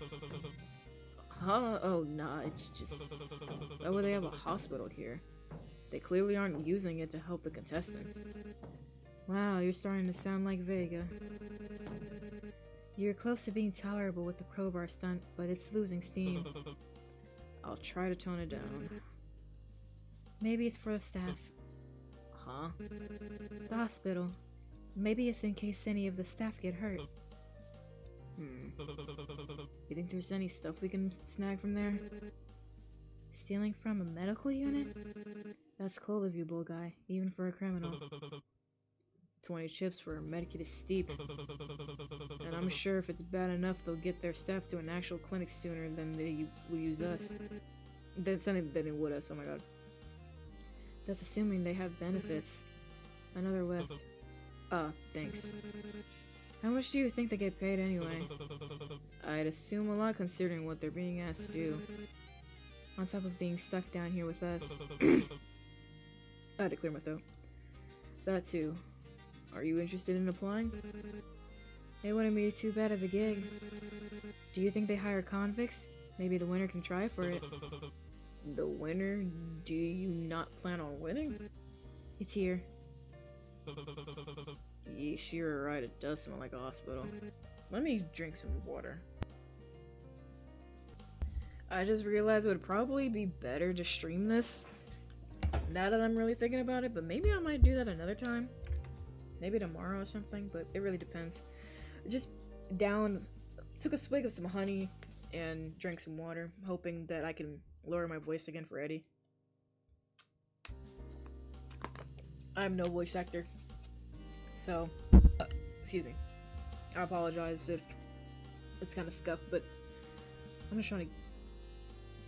Huh? Oh, nah, it's just... Why would they have a hospital here? They clearly aren't using it to help the contestants. Wow, you're starting to sound like Vega. You're close to being tolerable with the crowbar stunt, but it's losing steam. I'll try to tone it down. Maybe it's for the staff. Huh? The hospital. Maybe it's in case any of the staff get hurt. You think there's any stuff we can snag from there? Stealing from a medical unit? That's cool of you, bull guy, even for a criminal. 20 chips for a medikit is steep. And I'm sure if it's bad enough, they'll get their staff to an actual clinic sooner than they will use us. Than they would us, oh my god. That's assuming they have benefits. Another lift. Thanks. How much do you think they get paid anyway? I'd assume a lot considering what they're being asked to do. On top of being stuck down here with us. I had to clear my throat. That too. Are you interested in applying? It wouldn't be too bad of a gig. Do you think they hire convicts? Maybe the winner can try for it. The winner? Do you not plan on winning? It's here. Yeesh, you're right, it does smell like a hospital. Let me drink some water. I just realized it would probably be better to stream this now that I'm really thinking about it, but maybe I might do that another time. Maybe tomorrow or something, but it really depends. Just took a swig of some honey and drank some water, hoping that I can lower my voice again for Eddie. I'm no voice actor, so excuse me. I apologize if it's kind of scuffed, but I'm just trying to.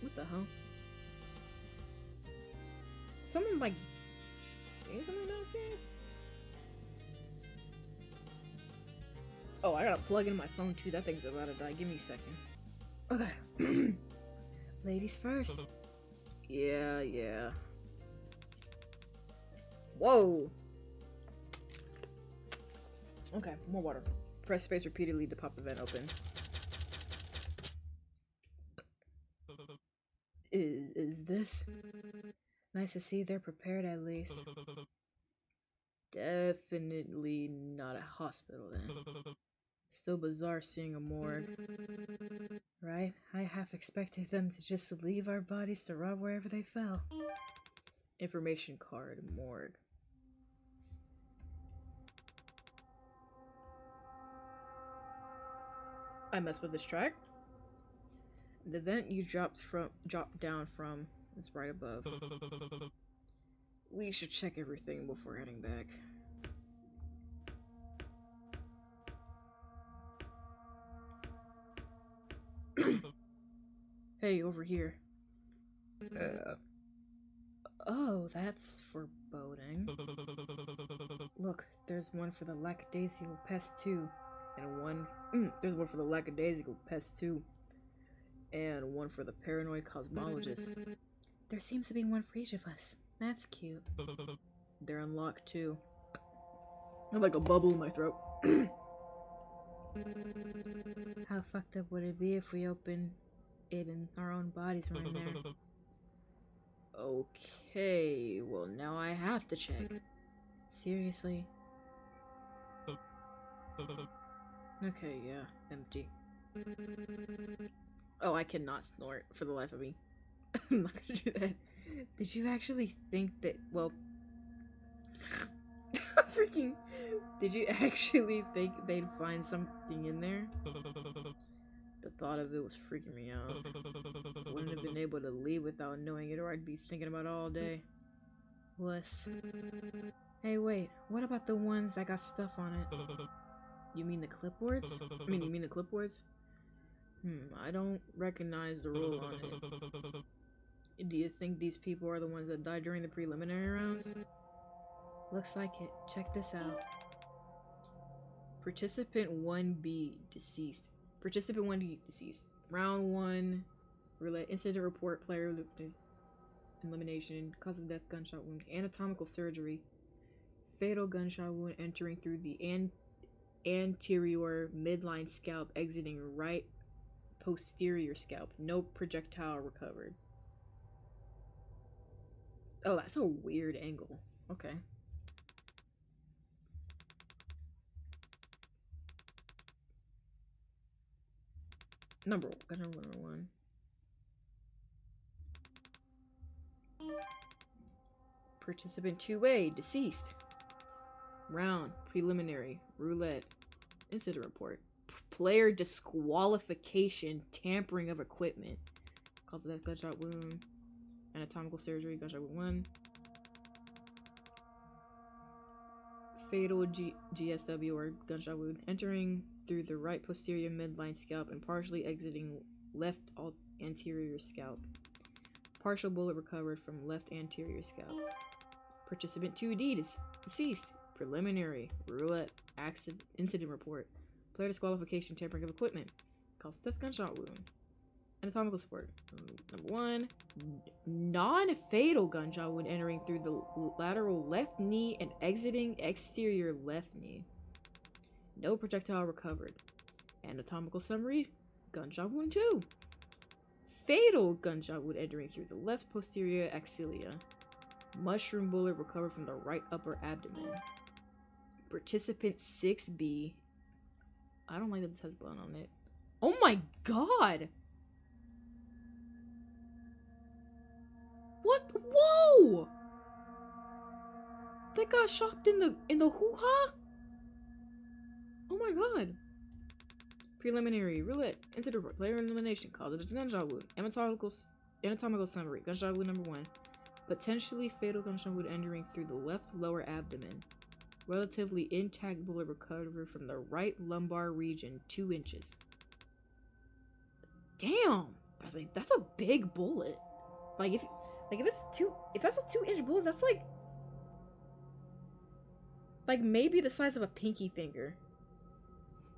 What the hell? Someone like doing something downstairs? Oh, I gotta plug in my phone too. That thing's about to die. Give me a second. Okay. Ladies first. Yeah. Whoa! Okay, more water. Press space repeatedly to pop the vent open. Is this? Nice to see they're prepared at least. Definitely not a hospital then. Still bizarre seeing a morgue. Right? I half expected them to just leave our bodies to rot wherever they fell. Information card, morgue. I messed with this track. The vent you dropped down from is right above. We should check everything before heading back. Hey, over here. Oh, that's foreboding. Look, there's one for the Lackadaisical Pest too, and one. There's one for the Lackadaisical Pest too, and one for the paranoid cosmologist. There seems to be one for each of us. That's cute. They're unlocked too. I have like a bubble in my throat. How fucked up would it be if we opened it in our own bodies right there? Okay, well now I have to check. Seriously? Okay, yeah, empty. Oh, I cannot snort for the life of me. I'm not gonna do that. Did you actually think that, well... freaking... Did you actually think they'd find something in there? The thought of it was freaking me out. Wouldn't have been able to leave without knowing it, or I'd be thinking about it all day. Wuss. Hey, wait. What about the ones that got stuff on it? You mean the clipboards? You mean the clipboards? I don't recognize the rule on it. Do you think these people are the ones that died during the preliminary rounds? Looks like it. Check this out. Participant 1B deceased. Participant 1B deceased. Round 1. Roulette. Incident report. Player elimination. Cause of death. Gunshot wound. Anatomical surgery. Fatal gunshot wound entering through the anterior midline scalp, exiting right posterior scalp. No projectile recovered. Oh, that's a weird angle. Okay. Number one. Participant 2A, deceased. Round, preliminary, roulette, incident report. Player disqualification, tampering of equipment. Cause of death, gunshot wound. Anatomical surgery, gunshot wound 1. Fatal GSW or gunshot wound. Entering through the right posterior midline scalp and partially exiting left anterior scalp. Partial bullet recovered from left anterior scalp. Participant 2D deceased. Preliminary. Roulette. Accident. Incident report. Player disqualification. Tampering of equipment. Cause of death, gunshot wound. Anatomical support. Number 1. Non-fatal gunshot wound entering through the lateral left knee and exiting exterior left knee. No projectile recovered. Anatomical summary. Gunshot wound 2. Fatal gunshot wound entering through the left posterior axilla. Mushroom bullet recovered from the right upper abdomen. Participant 6B. I don't like that this has blood on it. Oh my god! What? Whoa! That got shocked in the hoo-ha? Oh my god. Preliminary. Roulette. Incident report. Player elimination. Cause of gunshot wound. Anatomical summary. Gunshot wound number 1. Potentially fatal gunshot wound entering through the left lower abdomen. Relatively intact bullet recovered from the right lumbar region, 2 inches. Damn! That's a big bullet. If that's a 2-inch bullet, that's like maybe the size of a pinky finger.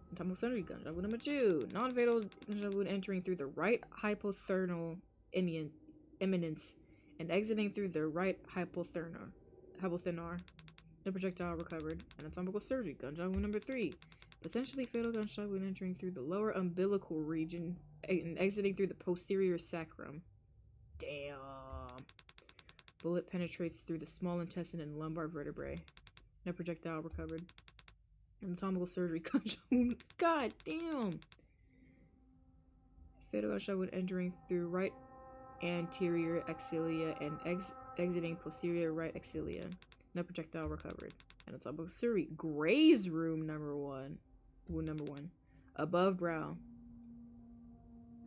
Anatomical summary. Gunshot wound number 2. Non-fatal gunshot wound entering through the right hypothermal eminence and exiting through the right hypothenar. No projectile recovered. Anatomical surgery. Gunshot wound number 3. Potentially fatal gunshot wound entering through the lower umbilical region and exiting through the posterior sacrum. Damn. Bullet penetrates through the small intestine and lumbar vertebrae. No projectile recovered. Anatomical surgery. Gunshot wound. God damn. Fatal gunshot wound entering through right anterior axilla and exiting posterior right axilla. No projectile recovered. Anatomical surgery. Graze room number 1. Wound number 1. Above brow.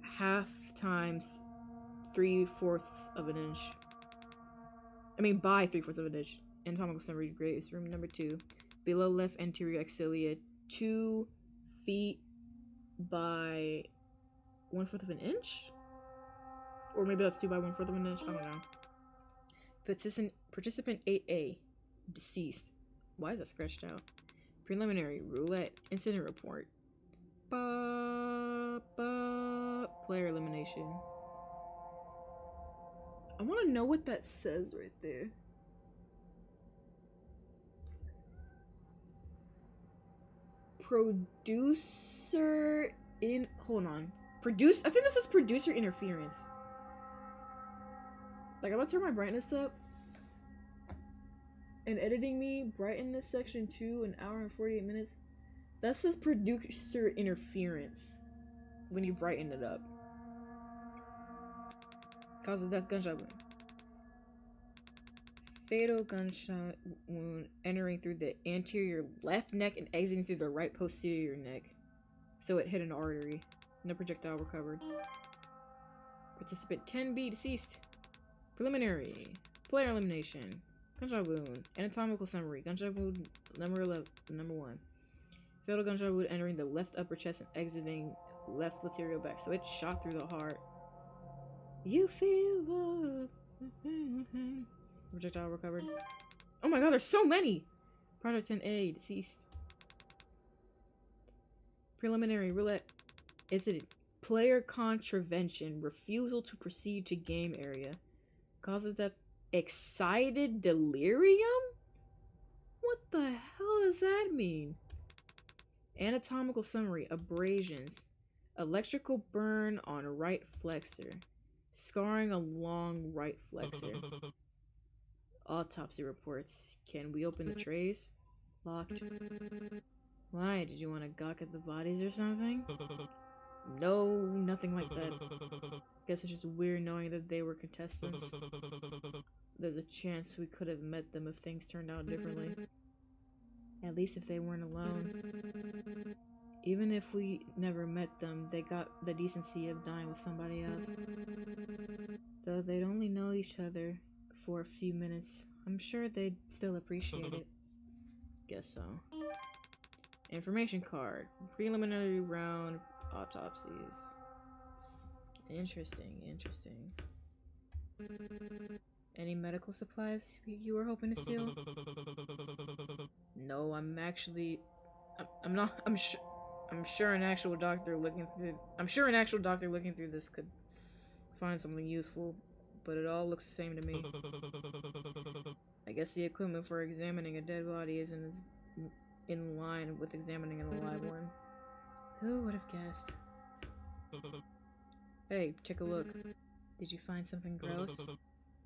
Half times 3/4 of an inch. By 3/4 of an inch. Anatomical summary. Graze room number 2. Below left anterior axilla. 2 feet by 1/4 of an inch? Or maybe that's 2 by 1/4 of an inch. I don't know. Participant 8A. Deceased. Why is that scratched out? Preliminary. Roulette. Incident report. Player elimination. I want to know what that says right there. Producer in... Hold on. I think this is producer interference. I'm about to turn my brightness up. And editing me, brighten this section to 1 hour and 48 minutes. That says producer interference when you brighten it up. Cause of death, gunshot wound. Fatal gunshot wound entering through the anterior left neck and exiting through the right posterior neck. So it hit an artery. No projectile recovered. Participant 10B deceased. Preliminary. Player elimination. Gunshot wound. Anatomical summary. Gunshot wound number 1. Fatal gunshot wound entering the left upper chest and exiting left lateral back. So it shot through the heart. You feel the... Projectile recovered. Oh my god, there's so many! Project 10A, deceased. Preliminary. Roulette. Incident. Player contravention. Refusal to proceed to game area. Cause of death. Excited delirium? What the hell does that mean? Anatomical summary. Abrasions. Electrical burn on right flexor. Scarring along right flexor. Autopsy reports. Can we open the trays? Locked. Why? Did you want to gawk at the bodies or something? No, nothing like that. Guess it's just weird knowing that they were contestants. There's a chance we could have met them if things turned out differently. At least if they weren't alone. Even if we never met them, they got the decency of dying with somebody else. Though they'd only know each other for a few minutes, I'm sure they'd still appreciate it. Guess so. Information card. Preliminary round autopsies. Interesting, interesting. Any medical supplies you were hoping to steal? No, I'm actually... I'm not... I'm sure an actual doctor looking through... I'm sure an actual doctor looking through this could find something useful, but it all looks the same to me. I guess the equipment for examining a dead body isn't in line with examining an alive one. Who would have guessed? Hey, take a look. Did you find something gross?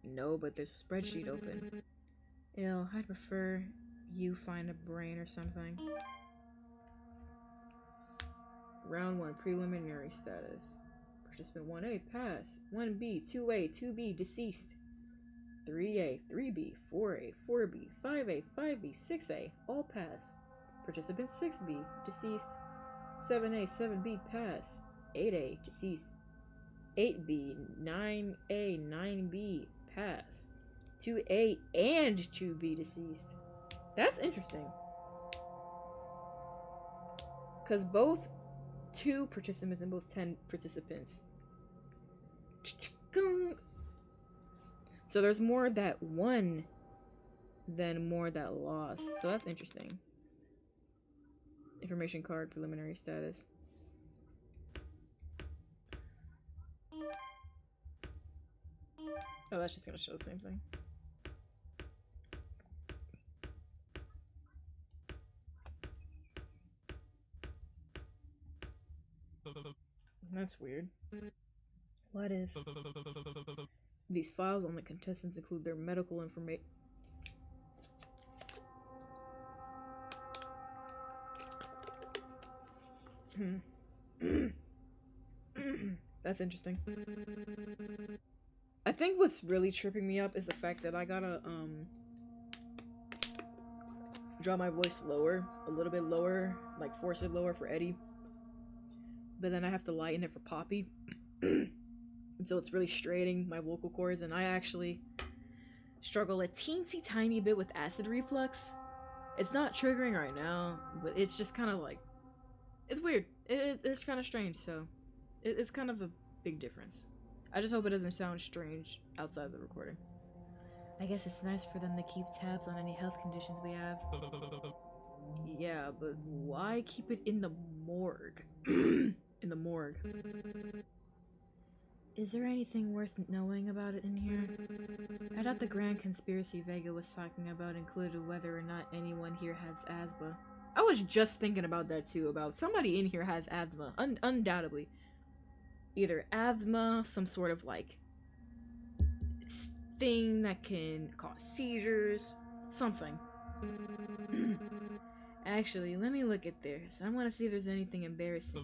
No, but there's a spreadsheet open. Ew, I'd prefer you find a brain or something. Round 1, preliminary status. Participant 1A, pass. 1B, 2A, 2B, deceased. 3A, 3B, 4A, 4B, 5A, 5B, 6A, all pass. Participant 6B, deceased. 7A, 7B, pass. 8A, deceased. 8B, 9A, 9B, pass. 2A and 2B, deceased. That's interesting. Because both 2 participants and both 10 participants. So there's more that won than more that lost. So that's interesting. Information card, preliminary status. Oh, that's just gonna show the same thing. That's weird. What is... These files on the contestants include their medical information. That's interesting. I think what's really tripping me up is the fact that I gotta draw my voice lower, a little bit lower, like force it lower for Eddie. But then I have to lighten it for Poppy. And so it's really straining my vocal cords, and I actually struggle a teensy tiny bit with acid reflux. It's not triggering right now, but it's just kind of like, it's weird. It's kind of strange, so it's kind of a big difference. I just hope it doesn't sound strange outside of the recording. I guess it's nice for them to keep tabs on any health conditions we have. Yeah, but why keep it in the morgue? In the morgue. Is there anything worth knowing about it in here? I thought the grand conspiracy Vega was talking about included whether or not anyone here has asthma. I was just thinking about that too, about somebody in here has asthma, undoubtedly. Either asthma, some sort of like thing that can cause seizures, something. Actually, let me look at this. I want to see if there's anything embarrassing.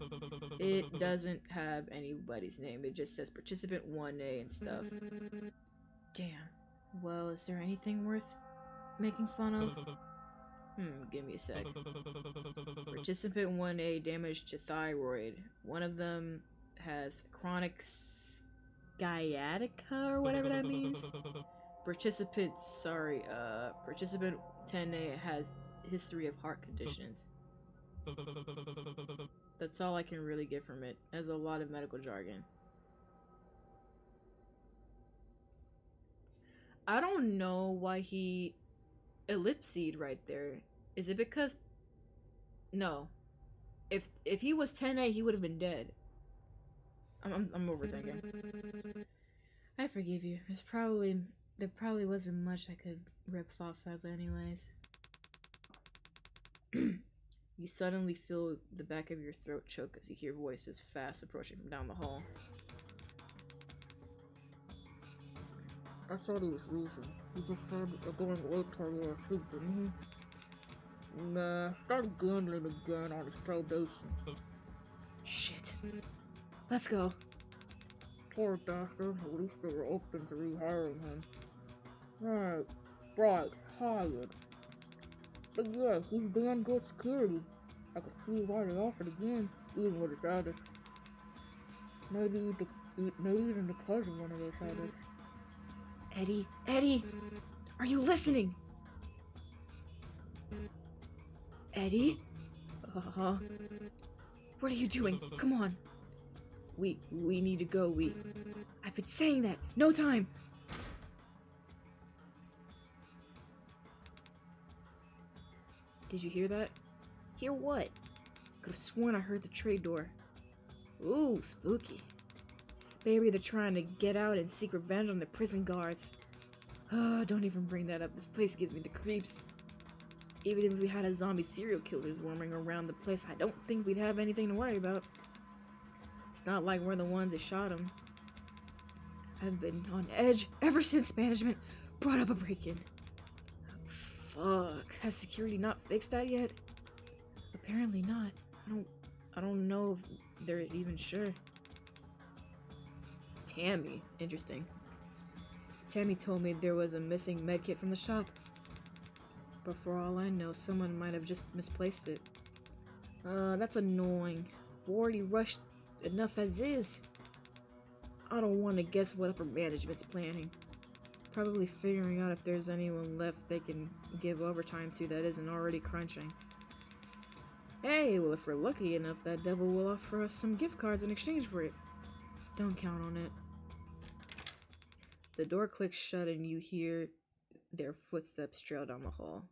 It doesn't have anybody's name. It just says participant 1A and stuff. Damn. Well, is there anything worth making fun of? Give me a sec. Participant 1A damage to thyroid. One of them has chronic sciatica or whatever that means. Participant 10A has history of heart conditions. That's all I can really get from it. There's a lot of medical jargon. I don't know why he ellipsed right there. Is it because... No. If he was 10A, he would have been dead. I'm overthinking. I forgive you. There probably wasn't much I could rip off of anyways. You suddenly feel the back of your throat choke as you hear voices fast approaching from down the hall. I thought he was leaving. He just heard going late till you were asleep, didn't he? Nah, started gambling again on his probation. Shit. Let's go. Poor bastard. At least they were open to rehiring him. Right, hired. But yeah, he's damn good security. I could see why they offered again, even with his habits. Maybe even because of one of those habits. Eddie! Are you listening? Eddie? What are you doing? Come on. We need to go, I've been saying that! No time! Did you hear that? Hear what? Could have sworn I heard the trade door. Ooh, spooky. Maybe they're trying to get out and seek revenge on the prison guards. Don't even bring that up. This place gives me the creeps. Even if we had a zombie serial killers roaming around the place, I don't think we'd have anything to worry about. It's not like we're the ones that shot him. I've been on edge ever since management brought up a break-in. Fuck. Has security not fixed that yet? Apparently not. I don't know if they're even sure. Tammy. Interesting. Tammy told me there was a missing medkit from the shop. But for all I know, someone might have just misplaced it. That's annoying. I've already rushed enough as is. I don't want to guess what upper management's planning. Probably figuring out if there's anyone left they can give overtime to that isn't already crunching. Hey, well if we're lucky enough, that devil will offer us some gift cards in exchange for it. Don't count on it. The door clicks shut and you hear their footsteps trail down the hall.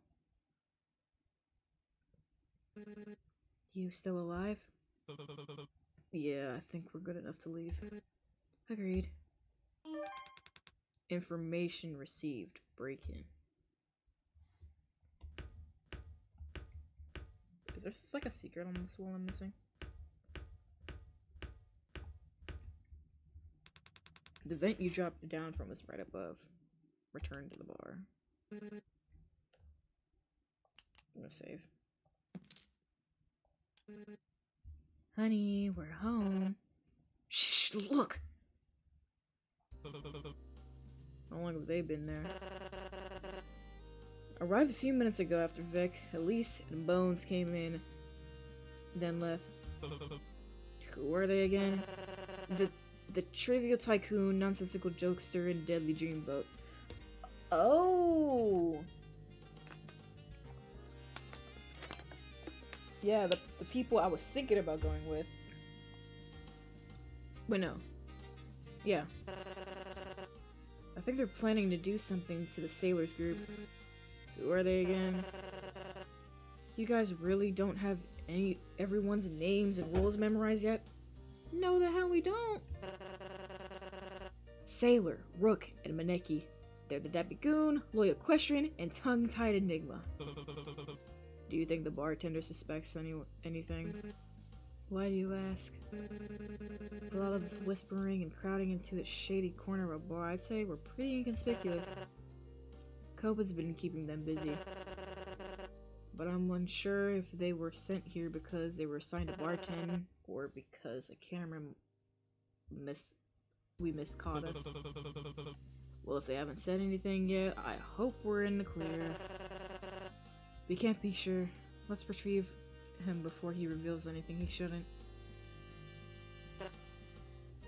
You still alive? Yeah, I think we're good enough to leave. Agreed. Information received. Break-in. Is there just like a secret on this wall I'm missing? The vent you dropped down from is right above. Return to the bar. I'm gonna save. Honey, we're home. Shh, look! How long have they been there? Arrived a few minutes ago after Vic, Elise, and Bones came in, then left. Who are they again? The trivial tycoon, nonsensical jokester, and deadly dreamboat. Oh! Yeah, the people I was thinking about going with. But no. Yeah. I think they're planning to do something to the sailors group. Who are they again? You guys really don't have everyone's names and roles memorized yet? No, the hell we don't. Sailor, Rook, and Maneki. They're the Dappy Goon, Loyal Equestrian, and Tongue-Tied Enigma. Do you think the bartender suspects anything? Why do you ask? With all of this whispering and crowding into its shady corner of a bar, I'd say we're pretty inconspicuous. COVID's been keeping them busy. But I'm unsure if they were sent here because they were assigned to bartend, or because a camera miscaught us. Well, if they haven't said anything yet, I hope we're in the clear. We can't be sure. Let's retrieve him before he reveals anything he shouldn't.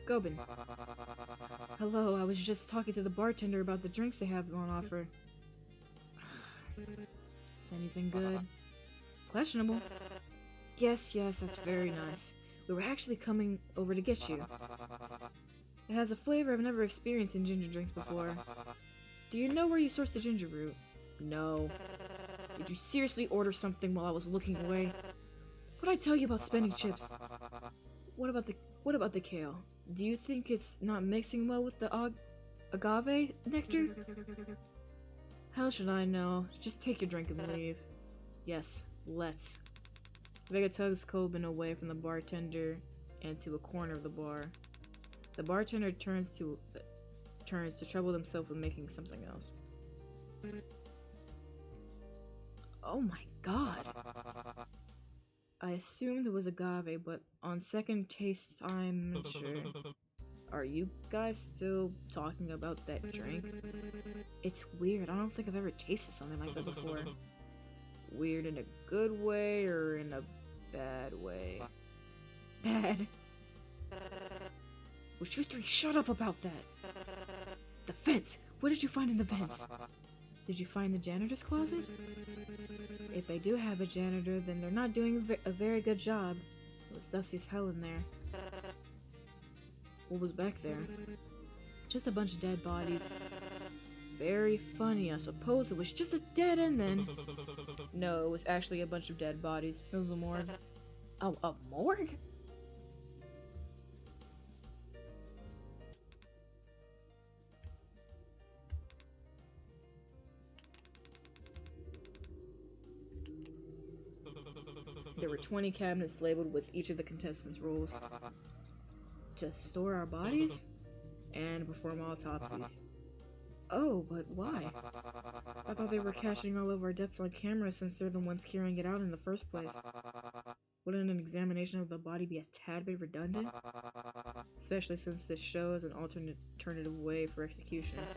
Gobin. Hello, I was just talking to the bartender about the drinks they have on offer. Anything good? Questionable. Yes, that's very nice. We were actually coming over to get you. It has a flavor I've never experienced in ginger drinks before. Do you know where you sourced the ginger root? No. Did you seriously order something while I was looking away? What'd I tell you about spending chips? What about the kale? Do you think it's not mixing well with the agave nectar? How should I know? Just take your drink and leave. Yes, let's. Vega tugs Coben away from the bartender and to a corner of the bar. The bartender turns to trouble himself with making something else. Oh my god! I assumed it was agave, but on second taste, I'm not sure. Are you guys still talking about that drink? It's weird. I don't think I've ever tasted something like that before. Weird in a good way or in a bad way? Bad. Would you three shut up about that? The fence! What did you find in the vents? Did you find the janitor's closet? If they do have a janitor, then they're not doing a very good job. It was dusty as hell in there. What was back there? Just a bunch of dead bodies. Very funny, I suppose it was just a dead end then. No, it was actually a bunch of dead bodies. It was a morgue. Oh, a morgue? There were 20 cabinets labeled with each of the contestants' roles. To store our bodies? And perform autopsies. Oh, but why? I thought they were catching all of our deaths on camera since they're the ones carrying it out in the first place. Wouldn't an examination of the body be a tad bit redundant? Especially since this show is an alternative way for executions.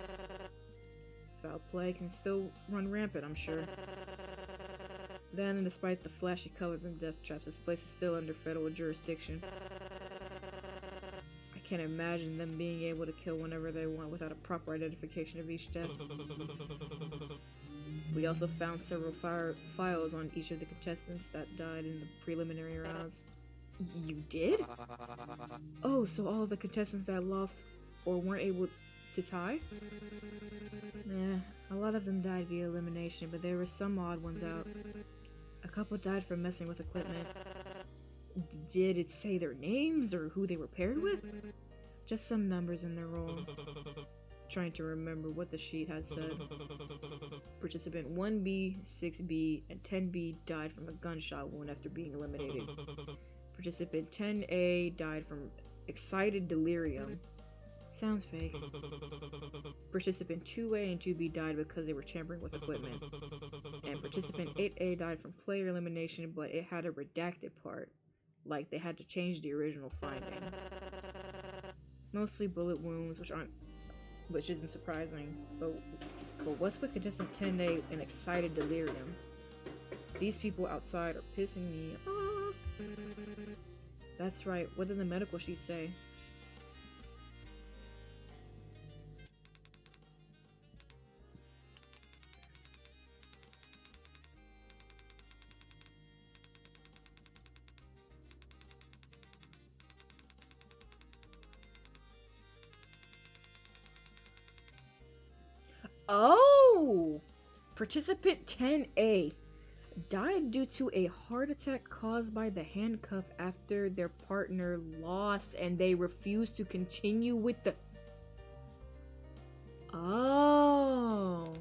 Foul play can still run rampant, I'm sure. Then, despite the flashy colors and death traps, this place is still under federal jurisdiction. I can't imagine them being able to kill whenever they want without a proper identification of each death. We also found several files on each of the contestants that died in the preliminary rounds. You did? Oh, so all of the contestants that lost or weren't able to tie? Nah, a lot of them died via elimination, but there were some odd ones out. A couple died from messing with equipment. Did it say their names or who they were paired with? Just some numbers in their roll. Trying to remember what the sheet had said. Participant 1B, 6B, and 10B died from a gunshot wound after being eliminated. Participant 10A died from excited delirium. Sounds fake. Participant 2A and 2B died because they were tampering with equipment. And participant 8A died from player elimination, but it had a redacted part. Like they had to change the original finding. Mostly bullet wounds, which isn't surprising. But what's with contestant 10A and excited delirium? These people outside are pissing me off. That's right, what did the medical sheet say? Oh! Participant 10A died due to a heart attack caused by the handcuff after their partner lost and they refused to continue with the... Oh.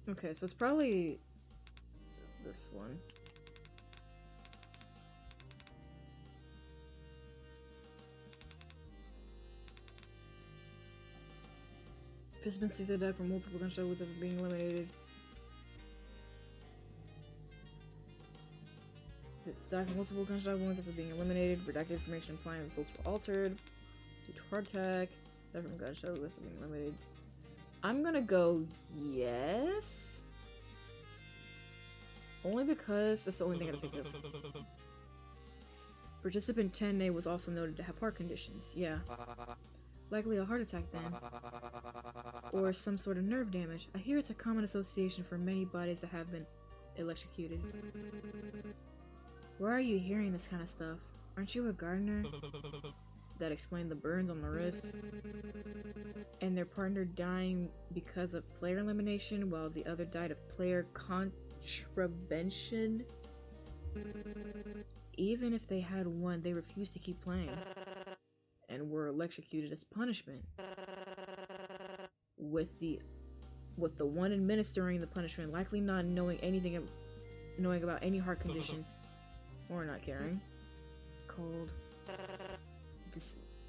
Okay, so it's probably this one. Participants that died from multiple gunshot wounds after being eliminated. Died from multiple gunshot wounds after being eliminated. Redacted information implying results were altered due to heart attack. Died from gunshot wounds after being eliminated. I'm gonna go yes. Only because that's the only thing I can think of. Participant 10A was also noted to have heart conditions. Yeah. Likely a heart attack then. Or some sort of nerve damage. I hear it's a common association for many bodies that have been electrocuted. Where are you hearing this kind of stuff? Aren't you a gardener? That explained the burns on the wrist. And their partner dying because of player elimination while the other died of player contravention. Even if they had won, they refused to keep playing and were electrocuted as punishment. With the one administering the punishment likely not knowing about any heart conditions or not caring. Cold.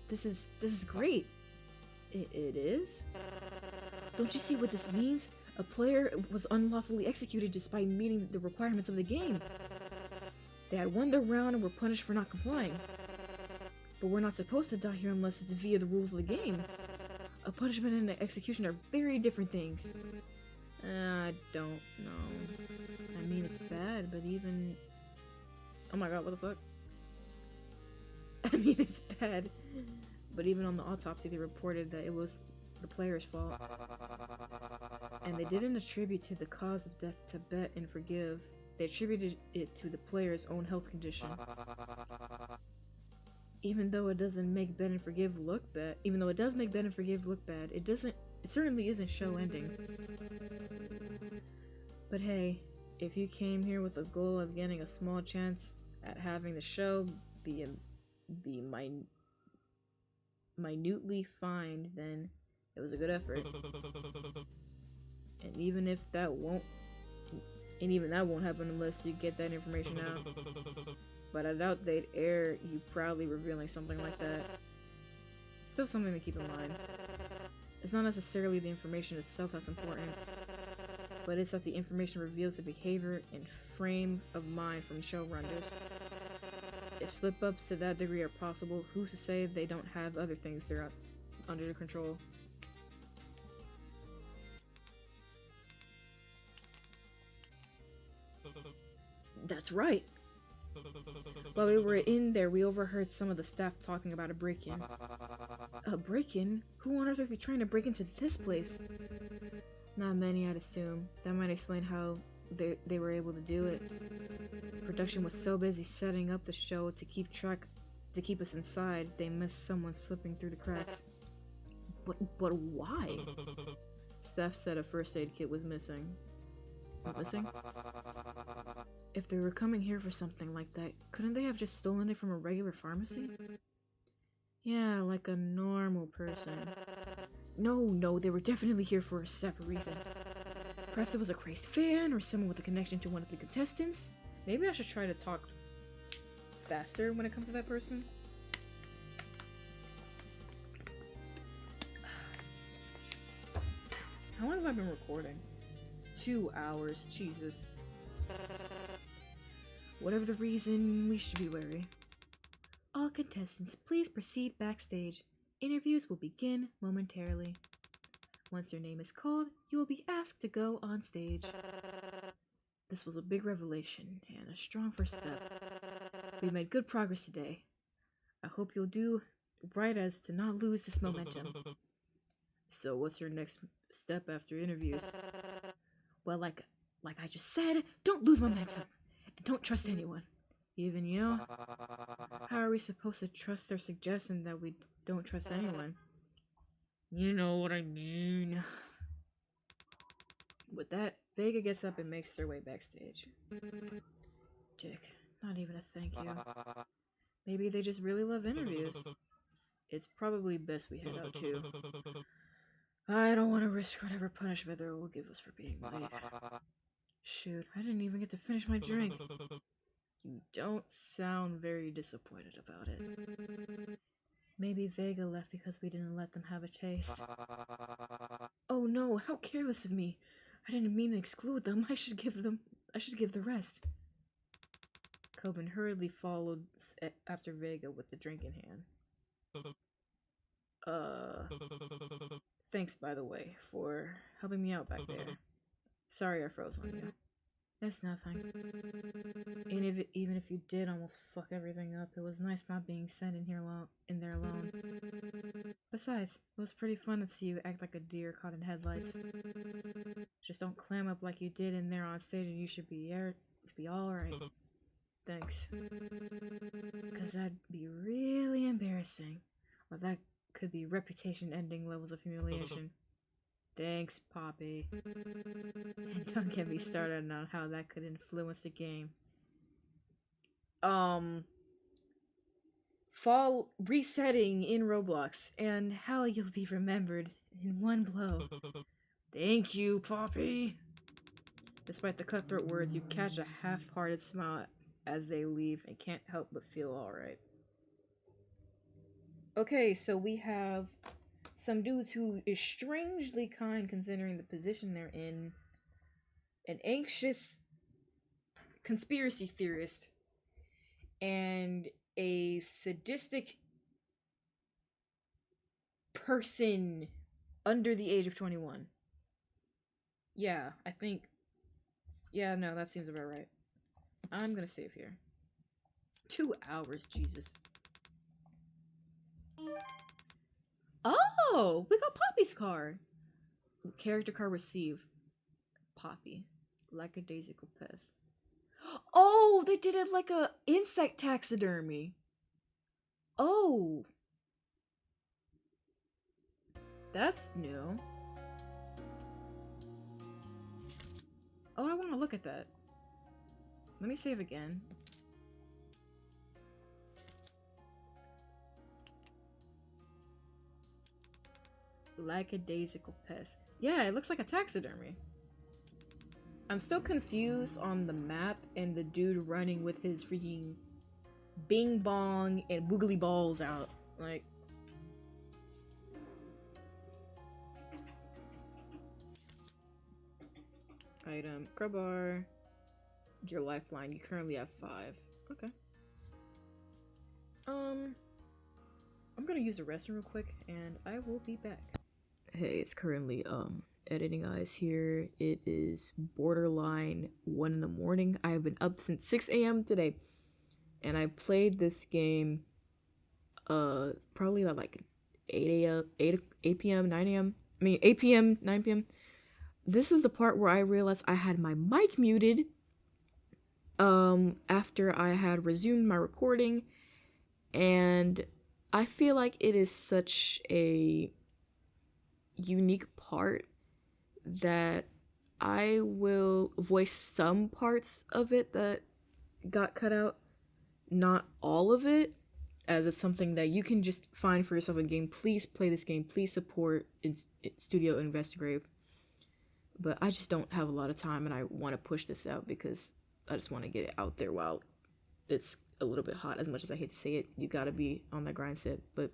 This is great. It is? Don't you see what this means? A player was unlawfully executed despite meeting the requirements of the game. They had won their round and were punished for not complying. But we're not supposed to die here unless it's via the rules of the game. A punishment and an execution are very different things. I don't know. I mean, it's bad, but even... Oh my god, what the fuck? I mean, it's bad. but even on the autopsy they reported that it was the player's fault. And they didn't attribute to the cause of death to bet and forgive. They attributed it to the player's own health condition. Even though it doesn't make bet and forgive look bad, it certainly isn't show ending. But hey, if you came here with a goal of getting a small chance at having the show be minutely fined, then it was a good effort. And even that won't happen unless you get that information out. But I doubt they'd air you proudly revealing something like that. Still something to keep in mind. It's not necessarily the information itself that's important, but it's that the information reveals the behavior and frame of mind from showrunners. If slip-ups to that degree are possible, who's to say they don't have other things they're under their control? That's right. While we were in there, we overheard some of the staff talking about a break-in. A break-in? Who on earth would be trying to break into this place? Not many, I'd assume. That might explain how they were able to do it. Production was so busy setting up the show to keep us inside, they missed someone slipping through the cracks. But why? Staff said a first aid kit was missing. Missing? If they were coming here for something like that, couldn't they have just stolen it from a regular pharmacy? Yeah, like a normal person. No, they were definitely here for a separate reason. Perhaps it was a crazed fan, or someone with a connection to one of the contestants. Maybe I should try to talk faster when it comes to that person. How long have I been recording? 2 hours, Jesus. Whatever the reason, we should be wary. All contestants, please proceed backstage. Interviews will begin momentarily. Once your name is called, you will be asked to go on stage. This was a big revelation and a strong first step. We made good progress today. I hope you'll do right as to not lose this momentum. So what's your next step after interviews? Well, like I just said, don't lose momentum. And don't trust anyone. Even you? How are we supposed to trust their suggestion that we don't trust anyone? You know what I mean. With that, Vega gets up and makes their way backstage. Dick, not even a thank you. Maybe they just really love interviews. It's probably best we head out too. I don't want to risk whatever punishment they will give us for being late. Shoot, I didn't even get to finish my drink. You don't sound very disappointed about it. Maybe Vega left because we didn't let them have a taste. Oh no, how careless of me. I didn't mean to exclude them. I should give the rest. Coben hurriedly followed after Vega with the drink in hand. Thanks, by the way, for helping me out back there. Sorry I froze on you. It's nothing. And even if you did almost fuck everything up, it was nice not being sent in there alone. Besides, it was pretty fun to see you act like a deer caught in headlights. Just don't clam up like you did in there on stage and you should be alright. Thanks. Because that'd be really embarrassing. Well, that could be reputation-ending levels of humiliation. Thanks, Poppy. And don't get me started on how that could influence the game. Fall resetting in Roblox, and how you'll be remembered in one blow. Thank you, Poppy. Despite the cutthroat words, you catch a half-hearted smile as they leave and can't help but feel alright. Okay, so we have some dudes who is strangely kind considering the position they're in. An anxious conspiracy theorist and a sadistic person under the age of 21. Yeah, I think... Yeah, no, that seems about right. I'm gonna save here. 2 hours, Jesus. Oh, we got Poppy's card. Character card receive. Poppy. Lackadaisical Pest. Oh, they did it like a insect taxidermy. Oh. That's new. Oh, I want to look at that. Let me save again. Lackadaisical Pest. Yeah, it looks like a taxidermy. I'm still confused on the map and the dude running with his freaking bing bong and woogly balls out. Like, item, crowbar, your lifeline. You currently have 5. Okay. I'm gonna use the restroom real quick and I will be back. Hey, it's currently editing eyes here. It is borderline 1 in the morning. I have been up since 6 a.m. today. And I played this game probably at like 8 p.m, 9 a.m. I mean 8 p.m, 9 p.m. This is the part where I realized I had my mic muted after I had resumed my recording, and I feel like it is such a unique part that I will voice some parts of it that got cut out, not all of it, as it's something that you can just find for yourself in game. Please play this game. Please support Studio Investigrave. But I just don't have a lot of time and I want to push this out because I just want to get it out there while it's a little bit hot. As much as I hate to say it, you gotta be on that grind set. But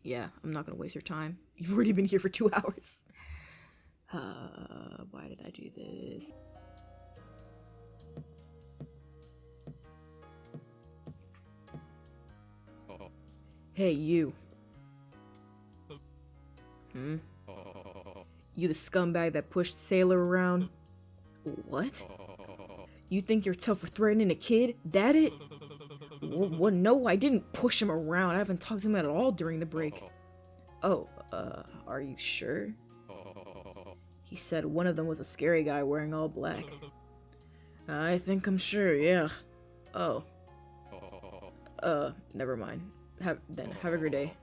yeah, I'm not gonna waste your time. You've already been here for 2 hours. Why did I do this? Hey, you. You the scumbag that pushed Sailor around? What? You think you're tough for threatening a kid? That it? Well, no, I didn't push him around. I haven't talked to him at all during the break. Oh, are you sure? He said one of them was a scary guy wearing all black. I think I'm sure, yeah. Oh. Never mind. Have a great day.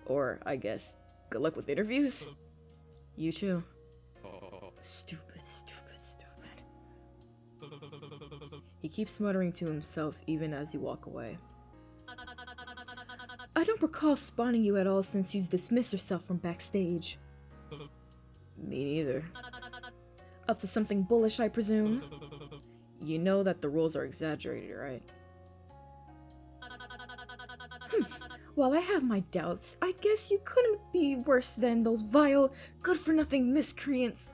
Or, I guess, good luck with interviews? You too. Stupid. He keeps muttering to himself even as you walk away. I don't recall spotting you at all since you dismissed yourself from backstage. Me neither. Up to something bullish, I presume? You know that the rules are exaggerated, right? While I have my doubts, I guess you couldn't be worse than those vile, good-for-nothing miscreants.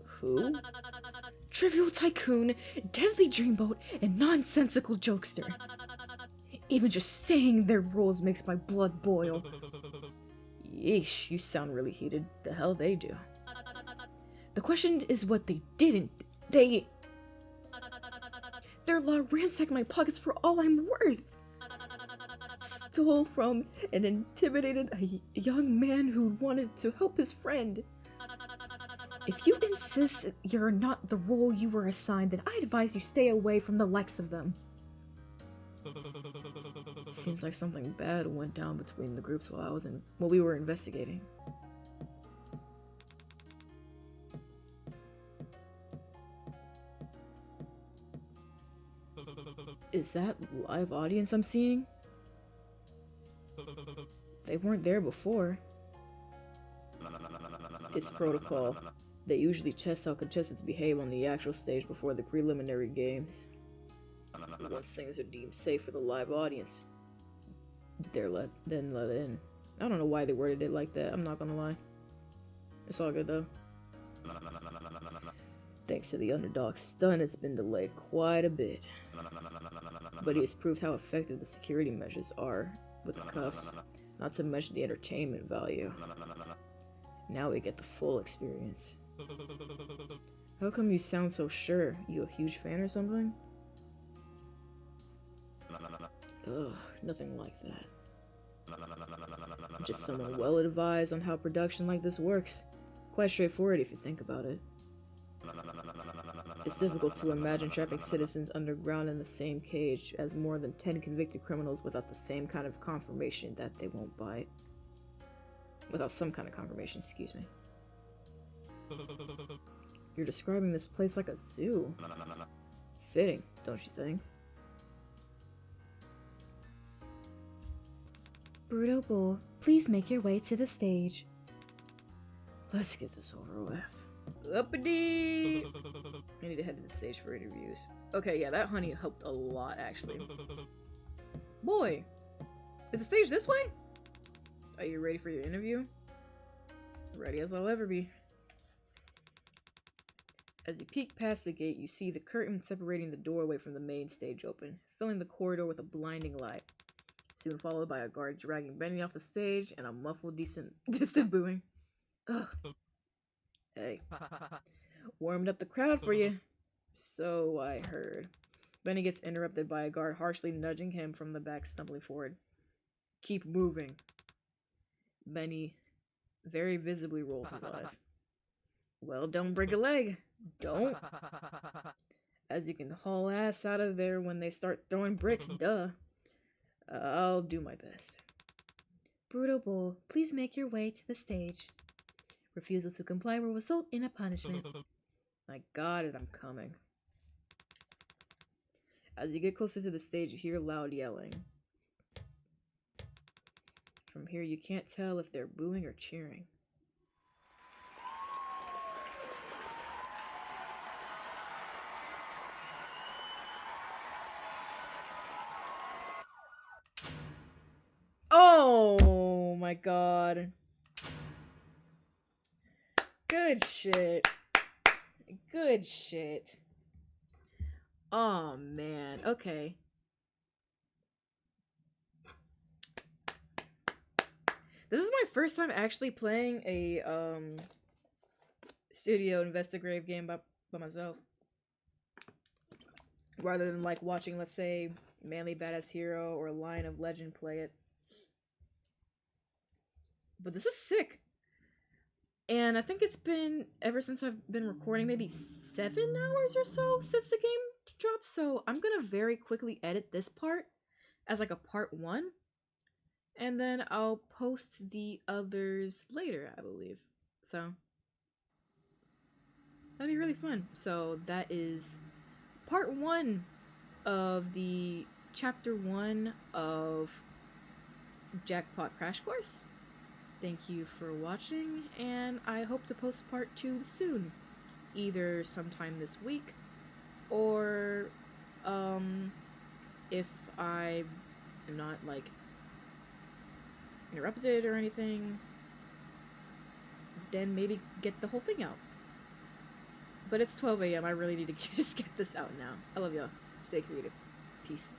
Who? Trivial tycoon, deadly dreamboat, and nonsensical jokester. Even just saying their rules makes my blood boil. Yeesh, you sound really heated. The hell they do. The question is what they didn't. Their law ransacked my pockets for all I'm worth. Stole from and intimidated a young man who wanted to help his friend. If you insist you're not the role you were assigned, then I advise you stay away from the likes of them. Seems like something bad went down between the groups while we were investigating. Is that live audience I'm seeing? They weren't there before. It's protocol. They usually test how contestants behave on the actual stage before the preliminary games. Once things are deemed safe for the live audience, they're let in. I don't know why they worded it like that, I'm not gonna lie. It's all good though. Thanks to the underdog's stunt, it's been delayed quite a bit. But he has proved how effective the security measures are with the cuffs, not to mention the entertainment value. Now we get the full experience. How come you sound so sure? You a huge fan or something? Ugh, nothing like that. Just someone well advised on how production like this works. Quite straightforward if you think about it. It's difficult to imagine trapping citizens underground in the same cage as more than 10 convicted criminals without the same kind of confirmation that they won't bite. Without some kind of confirmation, excuse me. You're describing this place like a zoo. Fitting, don't you think? Bruto Bull, please make your way to the stage. Let's get this over with. Uppity! I need to head to the stage for interviews. Okay, yeah, that honey helped a lot, actually. Boy! Is the stage this way? Are you ready for your interview? Ready as I'll ever be. As you peek past the gate, you see the curtain separating the doorway from the main stage open, filling the corridor with a blinding light. Soon followed by a guard dragging Benny off the stage and a muffled, distant booing. Ugh. Hey. Warmed up the crowd for you. So I heard. Benny gets interrupted by a guard harshly nudging him from the back, stumbling forward. Keep moving. Benny very visibly rolls his eyes. Well, don't break a leg. Don't. As you can haul ass out of there when they start throwing bricks, duh. I'll do my best. Bruto Bull, please make your way to the stage. Refusal to comply will result in a punishment. I got it, I'm coming. As you get closer to the stage, you hear loud yelling. From here, you can't tell if they're booing or cheering. Oh my god. Good shit. Good shit. Oh man, okay. This is my first time actually playing a Studio Investigrave game by myself. Rather than like watching, let's say, Manly Badass Hero or Lion of Legend play it. But this is sick. And I think it's been, ever since I've been recording, maybe 7 hours or so since the game dropped. So I'm gonna very quickly edit this part as like a part 1. And then I'll post the others later, I believe. So that'd be really fun. So that is part 1 of the chapter 1 of Jackpot Crash Course. Thank you for watching, and I hope to post part 2 soon. Either sometime this week, or if I am not like interrupted or anything, then maybe get the whole thing out. But it's 12 a.m. I really need to just get this out now. I love y'all. Stay creative. Peace.